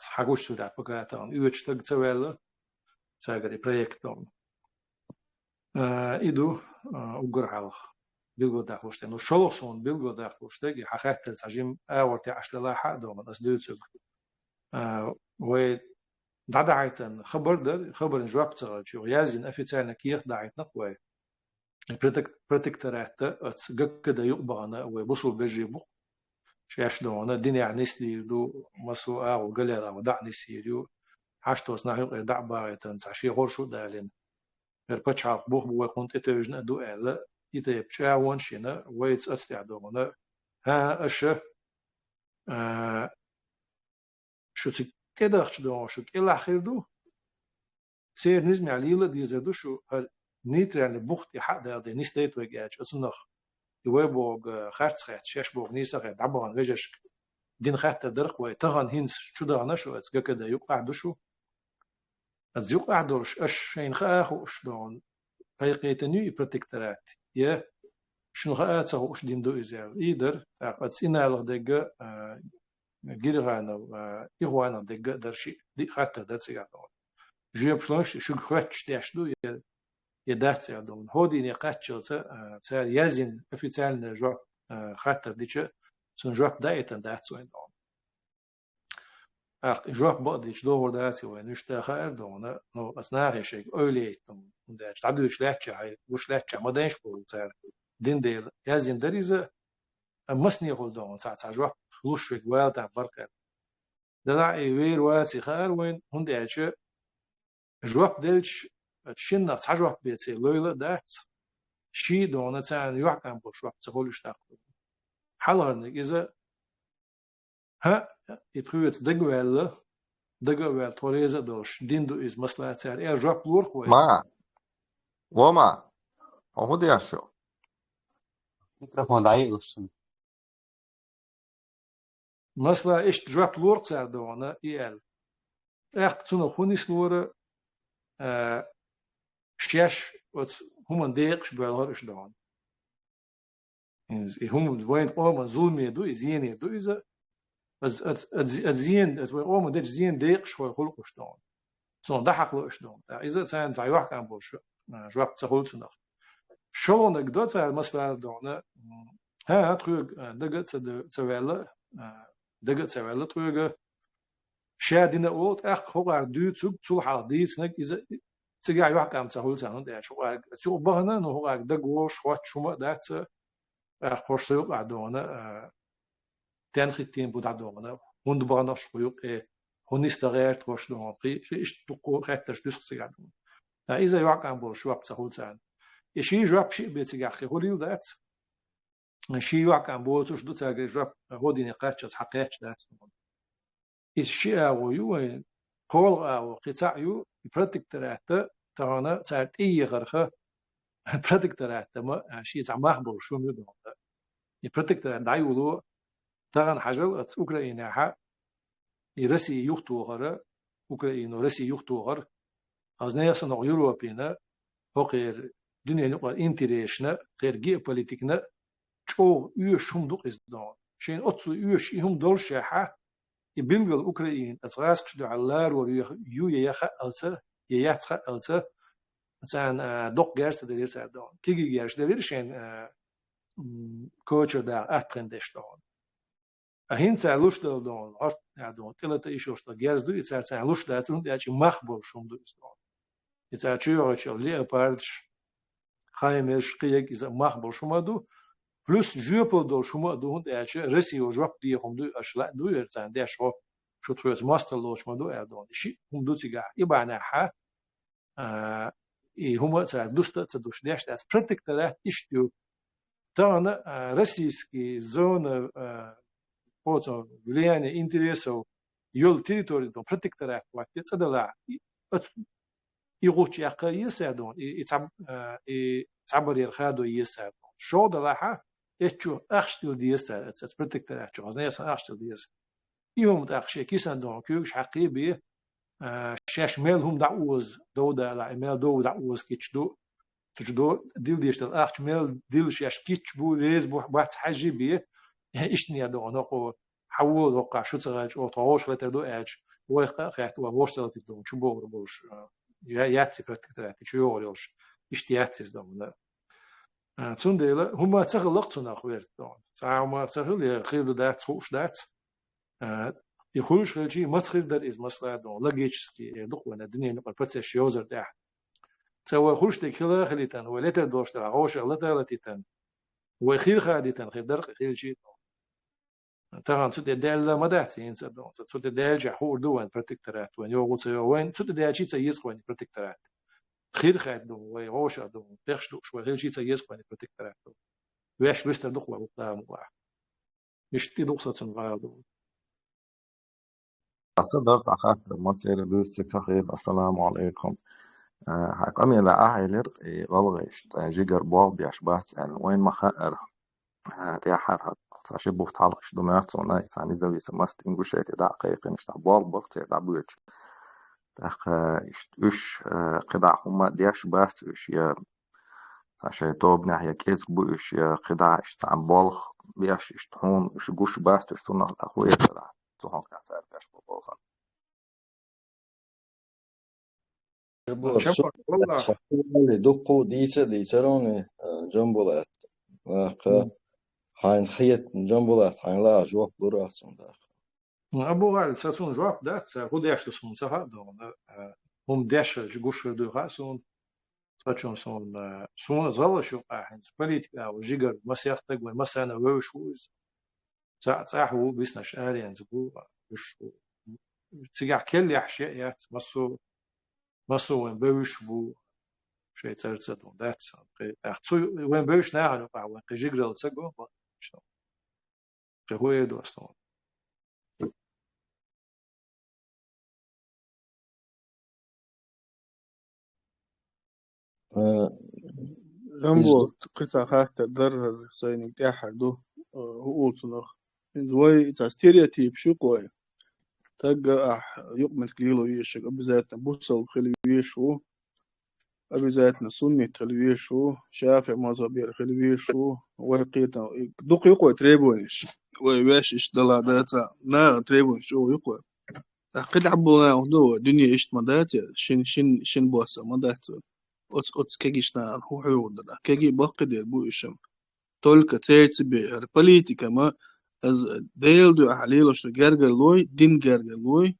حقوش سوداء بقاتهم يوتش تقتوال تاقري بريكتهم إدو وقر حالخ بيلغو داخلوشتين وشلوصون بيلغو داخلوشتين حقيقة تجيم أورتي عشلا حق دوم أسدوتسوك و دعايتن خبر نجواب تغل شو يازين أفتانا كيخ دعايتنا قوي protectorate ats gakda yuqbana وبصل بجيبو شاش دونا الدنيا نسدي دو مسو او قليلا ودع نسيريو حشتوس نحيو دع بايتن تعشي غورشو دالين بچاق بوخ بو كنت تجن دو ال يته بچاون شينا ويتس استع دونا ها اش شو تقدرش دو شو الى اخر دو سير نزمي عليلا دي زدو شو نيترال بوخت حق ده نستيت وجاج اصنخ يوبوغ خارتسخت شاشبوغ نيسخ دعبان وجش دين خات درق ويتغن هينس شو دغنا شو اتسكدا يقع دشو از يقع درش اش شين خاخو اش دون قيقيتني بروتكترات يا شنو خاات سو اش دين دو ازال ايدر اقد سينال دغ غيرغانا يغوانا دغ درشي دي خات دتسيا جيب شلونش شو خاتش داشدو يدات يدون هودي نقاتشلت تاع يزن официально جو خاطر ديش سن جو دايتن دات سوين دون جو بوديش دور داتي وين يشتاخر دون نو اسناغي شيء اوليتم داش تعدوش لاتش هاي وش لاتش ما دايش بول تاع دين ديل يزن دريزه مسني يقول دون ساعه جو فلوش ويل تاع بركه دا وير واسي خار وين هنداش جو دلش شننا تحجوا بيتي لويلا دات شي دونا تاع يحكم بشوق تقولش تاخذ حلرنك اذا ها يتخوت دغوال توريزا دوش ديندو از مسلا تاع جوب لورك وين ما وما هو دي شو ميكروفون ضعيف اصلا مسلا ايش جوب لورك تاع دونا ال اختنو خونيس لور شاش هم ديقش بالهرش دون هم وين قوم ظلمي دو زين دو اذا از زين از وين قوم دج زين ديقش هو خلقش دون سون ده حقلش دون اذا كان زي واحد كان بوش جواب تقول سنخ شو نقدر مثلا دون ها تخرج دقت تسويله دقت تسويله تخرج شادين اوت اخ هو دو تو حديث نك اذا تجا يحكم تقول سنه ده شو بهنا انه هو دغ شوات شو دات خوش سوق عدونا تنختين بود عدونا هند بانا شوق هونيستغير توش دون قي ايش تقو خاطرش دسق عدونا اذا يحكم بول شو تقول سنه شي جواب شي بيتجا اخي هوليو دات شي يحكم بول توش دو تاع جواب هودي نقاش حقيقه دات الشيء او يو قول او قطع يو برودكترات تاعنا تاع اي غرخه برودكترات ما شيء تاع مخبر شو مدون البرودكترات دايولو تاعن حاجه اوكرانيا ها يرسي يختو غره اوكرانيا رسي يختو غر ازنيا سنو يوروبينا غير دنيا نقول انتريشنا غير جيوبوليتيكنا تشو يو شومدوق از دون شين اتسو يو شيهم دولشها يبلغ اوكرانيا اتغاسك دو علار ويو يخا السا ياتخا السا تاع دوق جارس دير تاع دون كيجي جارس دير شين كوتش دا اترندش دون اهين تاع لوش دون ارت دون تلات ايشوش دا جارس دو تاع لوش دا تون تاع مخبر شوم دو دون تاع تشيوش ليباردش خايمش قيق اذا مخبر شوم دو بلس جيوبودو شوم دو تاع رسي وجوب دي هم دو اشلا دو تاع داش شو تروز ماستر لوش ما دو دون شي هم دو تيغا يبانا ح и هم دوست تدوش داش das протекторат ищу тана российские зоны под влияние интересов юл территории до протекторат хватит цадала и гуч яка есадон и цабарир хадо есад шо далаха ечу ахштил диеса это протекторат чо знаешь ахштил диес يوم تأخشي كيسان دون كيوش حقيبي شاش ميل هم دعوز دودا لا ميل دو دعوز كيتش دو تجدو ديل ديش تأخش ميل ديل شاش كيتش بو ريز بو بات حاجي بي إشتني دون أخو حول وقع شو تغاج أو تعوش لتر دو أج ويقع خيات ووش سلطي دون شو بور بوش ياتسي برتكتراتي شو يوريوش إشتياتسيز دون تون ديلا هما تغلق تون أخوير دون تعاما تغل خير دات خوش دات يخوش خلشي مسخر در إز مسلا دون لجيتشسكي دخونا الدنيا نقل فتسة شيوزر ده تسوى خوش تكلا خليتن ولتر دوش ترى غوش غلطة لتيتن وخير خاديتن خير درق خير شيء تهان سوت دال ما داتي إنسان دون سوت دال جحور دوان برتكترات وين يوغو وين سوت دال شيء تسيس وين برتكترات خير خاد دون وغوش دون بيخشلو شوي خير شيء تسيس وين برتكترات ويش لسه دخوة وقتها مقاع مش تي دخسة تنغادو صدر صحات مصير دوست خير السلام عليكم حقامي لا أهلر غلغيش جيجر بوال بيشبهت وين ما خير تيحر صاشي بوفت حلقش دماغ صنع يعني زوي سمست إنجوش دا قيق نشتا بوال بوقت دا بوش تاخ إش قدع هما ديش بات إش يا صاشي توب ناحية كيز بو إش يا قدع إش تعم بالخ بيش إش تهون إش جوش بات إش تهون أخويا قدع تهون كاسر بيش بوخا يبقى السوق اللي دقوا ديتروني جنبولات حين خيط جنبولات حين لا جواب برات صندوق أبو غال ساسون جواب دات هو ديش تسون سها دون هم ديش جوش دو غاسون ساتشون سون زال شو قاحن سبليت أو جيجر مسيح تقول مسنا وشوز هو بيسنش آلين زبو وش تيجي كل أشياء مسو وين بوش بو شيء ترتدون دات أختو وين بوش نعرف وين كجيجر تسقو شو هو يدو أصلا جنبو قطع خاطر در سينك تاحر دو هو صنخ زوي ستيريوتيب شو قوي تلقى يقمن كليلو يشك أبزاتنا بوصل خلويشو أبزاتنا سنة خلويشو شافع مذهبير خلويشو ورقيتنا دوق يقوى تريبونش ويواش إش دلا داتا نا تريبونش أو يقوى قد عبونا ودو دنيا إشت مداتي شن بواسا مداتي أوت كيجيش نار هو حيودنا كيجي بقد يبو إشم تولك تيرتي بير بوليتيكا ما از ديل دو أحليلوش جرجر لوي دين جرجر لوي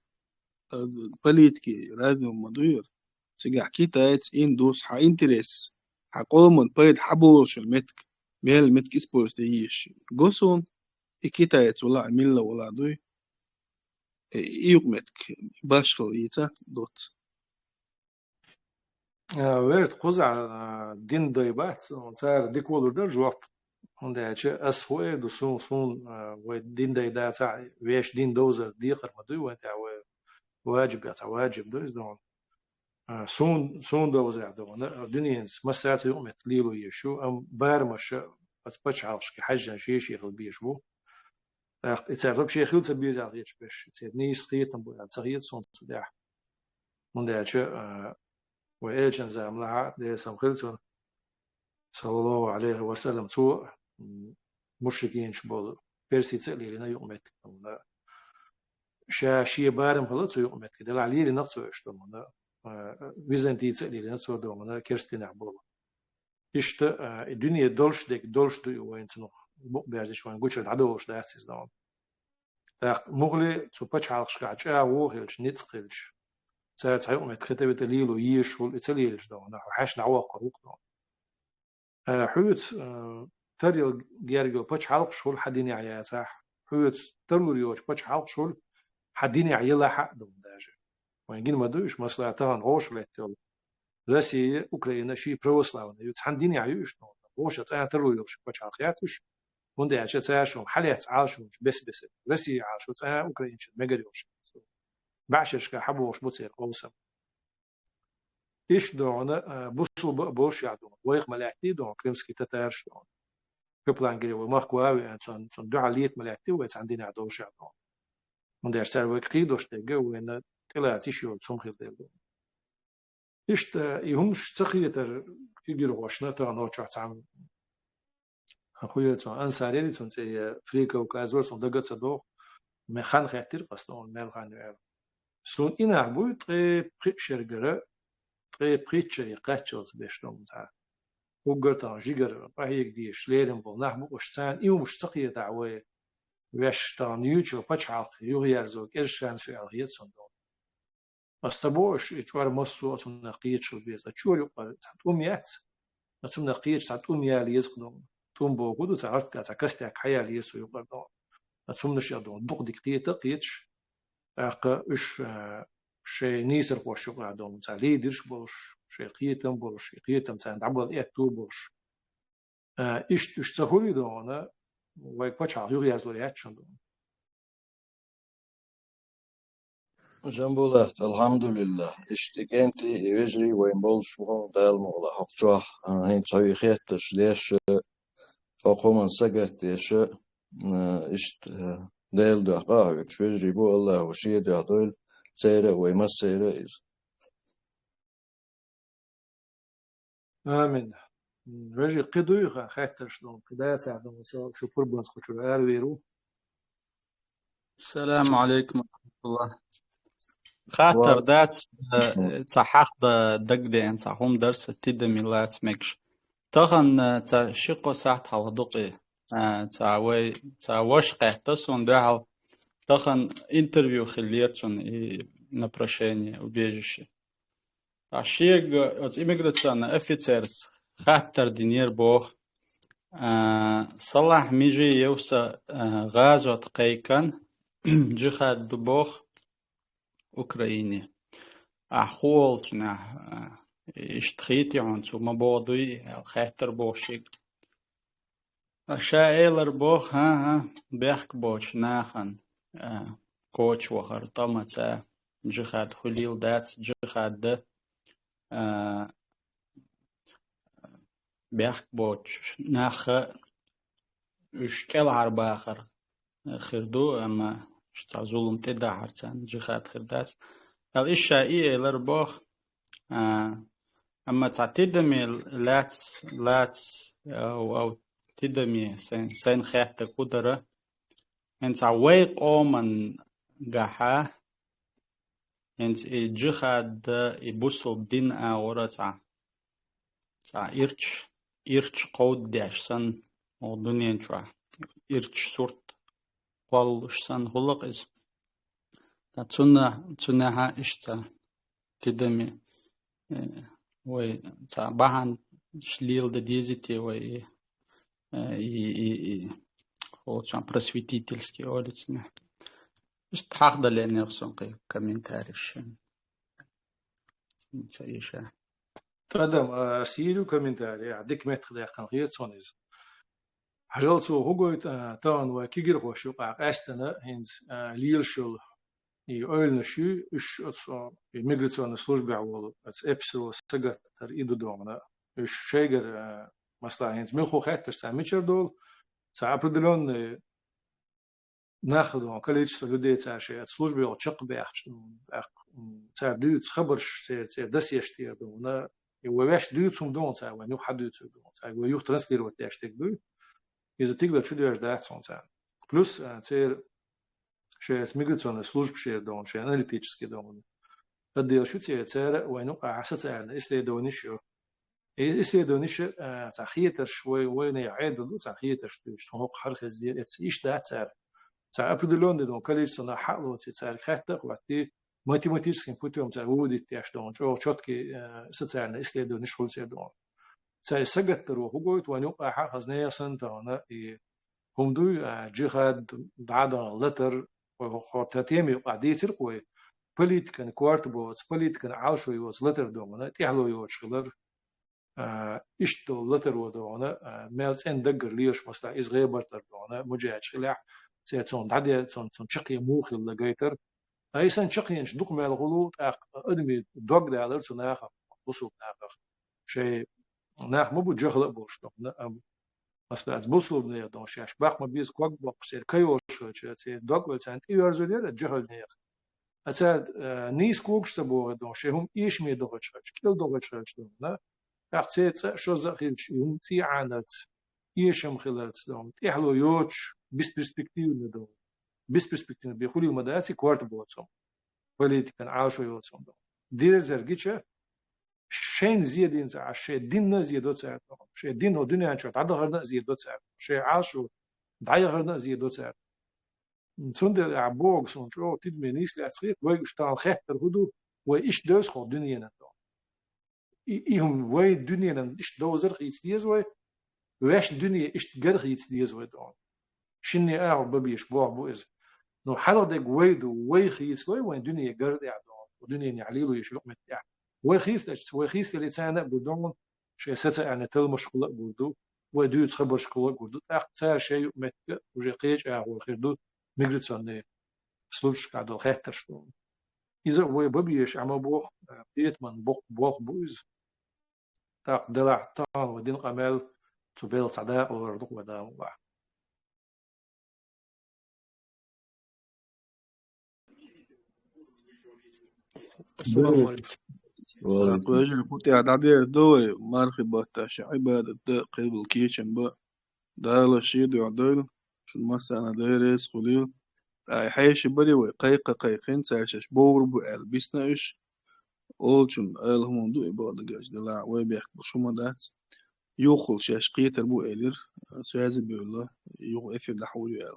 بوليتيكي راديو مدوير سيجا كيتايت إن دوس حا إنتريس حقومن بيد حبوش المتك ميل المتك إسبوس ديش جوسون إكيتايت ولا ميلا ولا دوي إيوك متك باشخل إيتا دوت ويرت قزع دين دايبات وصار ديك ولو در جواب هنده چه اسوه دو سون و دين داي دا تاع ويش دين دوزر ديقر مدو وانت واجب يا واجب دوز دون سون دوزر دون دنينس مسات يوم تليلو يشو ام بارمش بتبش عارش كي حاجه شي يخل بيشبو تعرف شي يخل تبيز على يش باش تني ستيت بو تغيير سون تداح هنده چه وإيجن زعملها ده سمخلتون صلى الله عليه وسلم تو مشركين شبول بيرسي تقلي لنا يومت شاشية بارم هلتو يومت كده العلي لنقصو اشتمنا ويزنتي تقلي لنا تو دومنا كرستين عبولا إشت الدنيا دولش دو وين تنوخ بيعزي شوين قوش العدوش ده أسيس دوم مغلي تو باتش عالقش قاعدش ووغلش نتقلش ساعات يومت كتبت ليلو يشول اتليلش دومنا حاش نعوق قروق دوم حوت تريل جيرجو باتش حلق شول حديني عياتاح حوت ترلوريوش باتش حلق شول حديني عيلا حق دم داجه وين جين ما دوش مصلحتان غوش لتول روسيا اوكرانيا شي بروسلاونا يوت حديني عيوش نو غوش تاع ترلوريوش باتش حلقياتوش وندي عشان تاعشون حليت عاشوش بس روسيا عاشو تاع اوكرانيا ميغريوش بعشش كحبوش بوصير قوسم إيش دونا بوصل بوش يعدون ويخ ملاحتي دون كريمسكي تتارش دون كبلان جري وماركواوي أن صن دعاليت ملاحتي ويت عندنا عدوش يعدون من در سر وقتی داشته جو وين طلعتي شو سمخ دل إيش يهمش تخيتر كيجي روشنا تانو شعتام أخويا تون أنصاري تون تي فريكا وكازور سون دقت صدق مخان خاطر قصدون ملخان سون إن عبوي تري بريشرجرة تري بريتشري قاتشلز بيشتم تاع وقرطان جيجر هيك دي شليرن بنحبو وشتان إيو مش تقية دعوة ويش تان يوتيوب بتشعق يغير زوج إرشان سؤال هيت صندوق استبوش إشوار مصو أتم نقيت شو بيز أشور يقال تحتوم يات أتم نقيت تحتوم يالي يزقدون توم بوجود وتعرفت أتكستك حيا ليسو يقال أتم نشيادون دق دقيقة قيتش أق إيش شيء نيسر خوش يقال دون تعلي ديرش بولش شيء قيتم بولش قيتم تعند عبد إيتو بولش إيش تقولي دون ويكبش على يغيا زوريات شندون جنبولات الحمد لله اشتكنتي يجري وين بولش وهو دال مولا حقجوح هين تسوي خيتش ليش فوقهم سقت ليش اشت دال دو قاعد يجري بو الله وشي دو دول سيرة ويما سيرة إز آمين رجع قدوي خاطر شلون قداية تعلم شو فربنا خشوا أرويرو السلام عليكم ورحمة الله. خاطر دات صحح بدقدين صحهم درس تدمي لا تسمكش تخن تشقو ساعت على دقي تعوي تعوش قهتسون دعال تخن انترفيو خليتون на прошение убежище. Ашег от иммиграционный офицерс хаттер динер бог صلاح ميجي يوسا غازوت قيكن جهاد دبوخ أوكراني أحول جنا اشتخيتي عن سو ما بودي الخاتر بوشيك أشاعر بوخ ها بيحك بوش ناخن كوتش وخر طمتا جهاد خليل دات جهاد ده بيحك بوش ناخ اشكال عربا آخر خردو أما ظلم تدا حرتان جهاد خردات الإشاعية لربوخ أما تعتدمي لاتس أو تدمي سين خيحت قدرة انت عويق من قاحة انت جهاد يبوسو بدين أورا تع إرش قود داشسن ودنيا شوى إرش صورت قالوشسن هلق إز تسنها إشتا تدمي وي باهن شليل дедизите وي и очень просветительский улицный. Что хахда ли нерсонкой комментарий еще. تقدم سيلو كومنتاري عديك متر دقيقة غير صونيز حجال سو هوجويت تان وكيجر خوشو قاق أستنا هند ليلشل يقولنا شو إيش أصلا الميجراتيون службы عوض أبسو سجت تر إيدو دومنا إيش شيء مثلا هند ملخو خاتر ساميشر دول سأبردلون ناخذ количество людей شيء службы أو شق بيحش سأدوت خبرش سأدسيش تيردونا يوش دوتهم دون سأوانيو حدوتهم دون سأوانيو ترانسليرو تيشتك دو إذا تقدر شو ديش ده صون سان بلس تير شيء ميجراتيون служб شيء دون شيء أناليتيكسكي دون الديل شو تير وينو عسس أنا إستيدونيشو إستيدونيشو تأخيتر شوي وين يعيد دو تأخيتر شو هو حرخ زير إيش ده تير أبردلون دون количество حقلو تير خاتق وقتي математическим путем выводить те, что он четкий социальный исследование школ исследовал. سجترو هوجويت ونوقع حق هزنية سنتانا همدو جهاد بعدا لتر وخطتيمي قاعدي ترقوي بوليتيكن كوارت بوتس بوليتيكن عالشو يوز لتر دومنا تيحلو يوز شغلر اشتو لتر ودونا ميلز ان دقر ليش مثلا إز غيبرتر دونا مجاعد شلع سيتون دعدي تون شقي موخي لقيتر أيسن شقينش دوق مال غلوط أدمي دوق دالر تناخ بصوب ناخ شيء ناخ مو بجهل بوش دوم مثلا بصوب نيا دوم شاش باخ ما بيز كوك بقصير كيوش شيء دوق وتانت يورزولير جهل نيا أتاد نيس كوكش سبوا دوم شيء إيش مي دوغ شاش كل دوغ شاش دوم لا أحسيت شو زخيلش يوم تي عانت إيشم خلالت دوم تحلو يوش بس برسبكتيف ندوم بس برسبكتيف بيخولي مداتي كوارت بوتسوم بوليتيكان عاشو يوتسوم دوم دير زرقيتشة شين زيادين زع شيء ديننا زيادات سعر شيء دين ودنيا عن شو تعدى غرنا زيادات سعر شيء عاشو دعيا غرنا زيادات سعر نصند عبوق صن شو تدمي نيس لأسخيت ويجوش تان خيتر هدو وإيش دوز خو دنيا نتو إيهم وي دنيا نن إيش دوزر خيت ديز وي ويش دنيا إيش جر خيت ديز وي دون شني أعرف ببيش بوع بوز نو حلو دك ويدو وي خيس وين دنيا جر دون ودنيا نعليلو يشلق متيع وي خيس اللي تانا بدون شيء ستا يعني تل مشكلة بردو ودو تخبر شكلة بردو تاع شيء مت وجي قيج أعرف خيردو ميجريتسون سلوش كادو خيتر شلون إذا وي ببيش عم بوخ بيت من بوخ بوز تاق دلع تان ودين قمل تبيل صداق وردق ودام الله السلام عليكم. ويجري كنت قاعد عدير دوي مرحبا تاش عبادة قبل كيشن بقى دايلا شيد يعدل في المسا أنا دايرس خليل حيش بري وقيقة قيقين سارشش بور بقال بيسناش أولشن ألهم دو إبادة جاش دلع ويبيحك بشوما دات يوخل شاش قيتر بو إلير سيازي بيقول يوخ إفر لحولي أل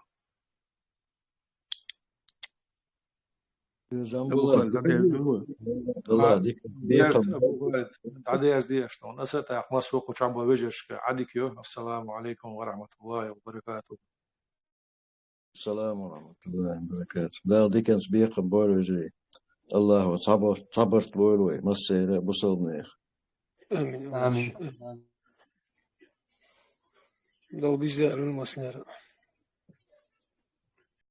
أبو خالد عدير دوي والله ديك بيقم أبو خالد عدير دي شلون أسأت أحمد سوق وشعب وجهش عديكيو السلام عليكم ورحمة الله وبركاته. السلام ورحمة الله وبركاته. لا ديك بيقم بول وجري الله صبرت بول وي مصير بصلني آمين. لو بيجي المسنر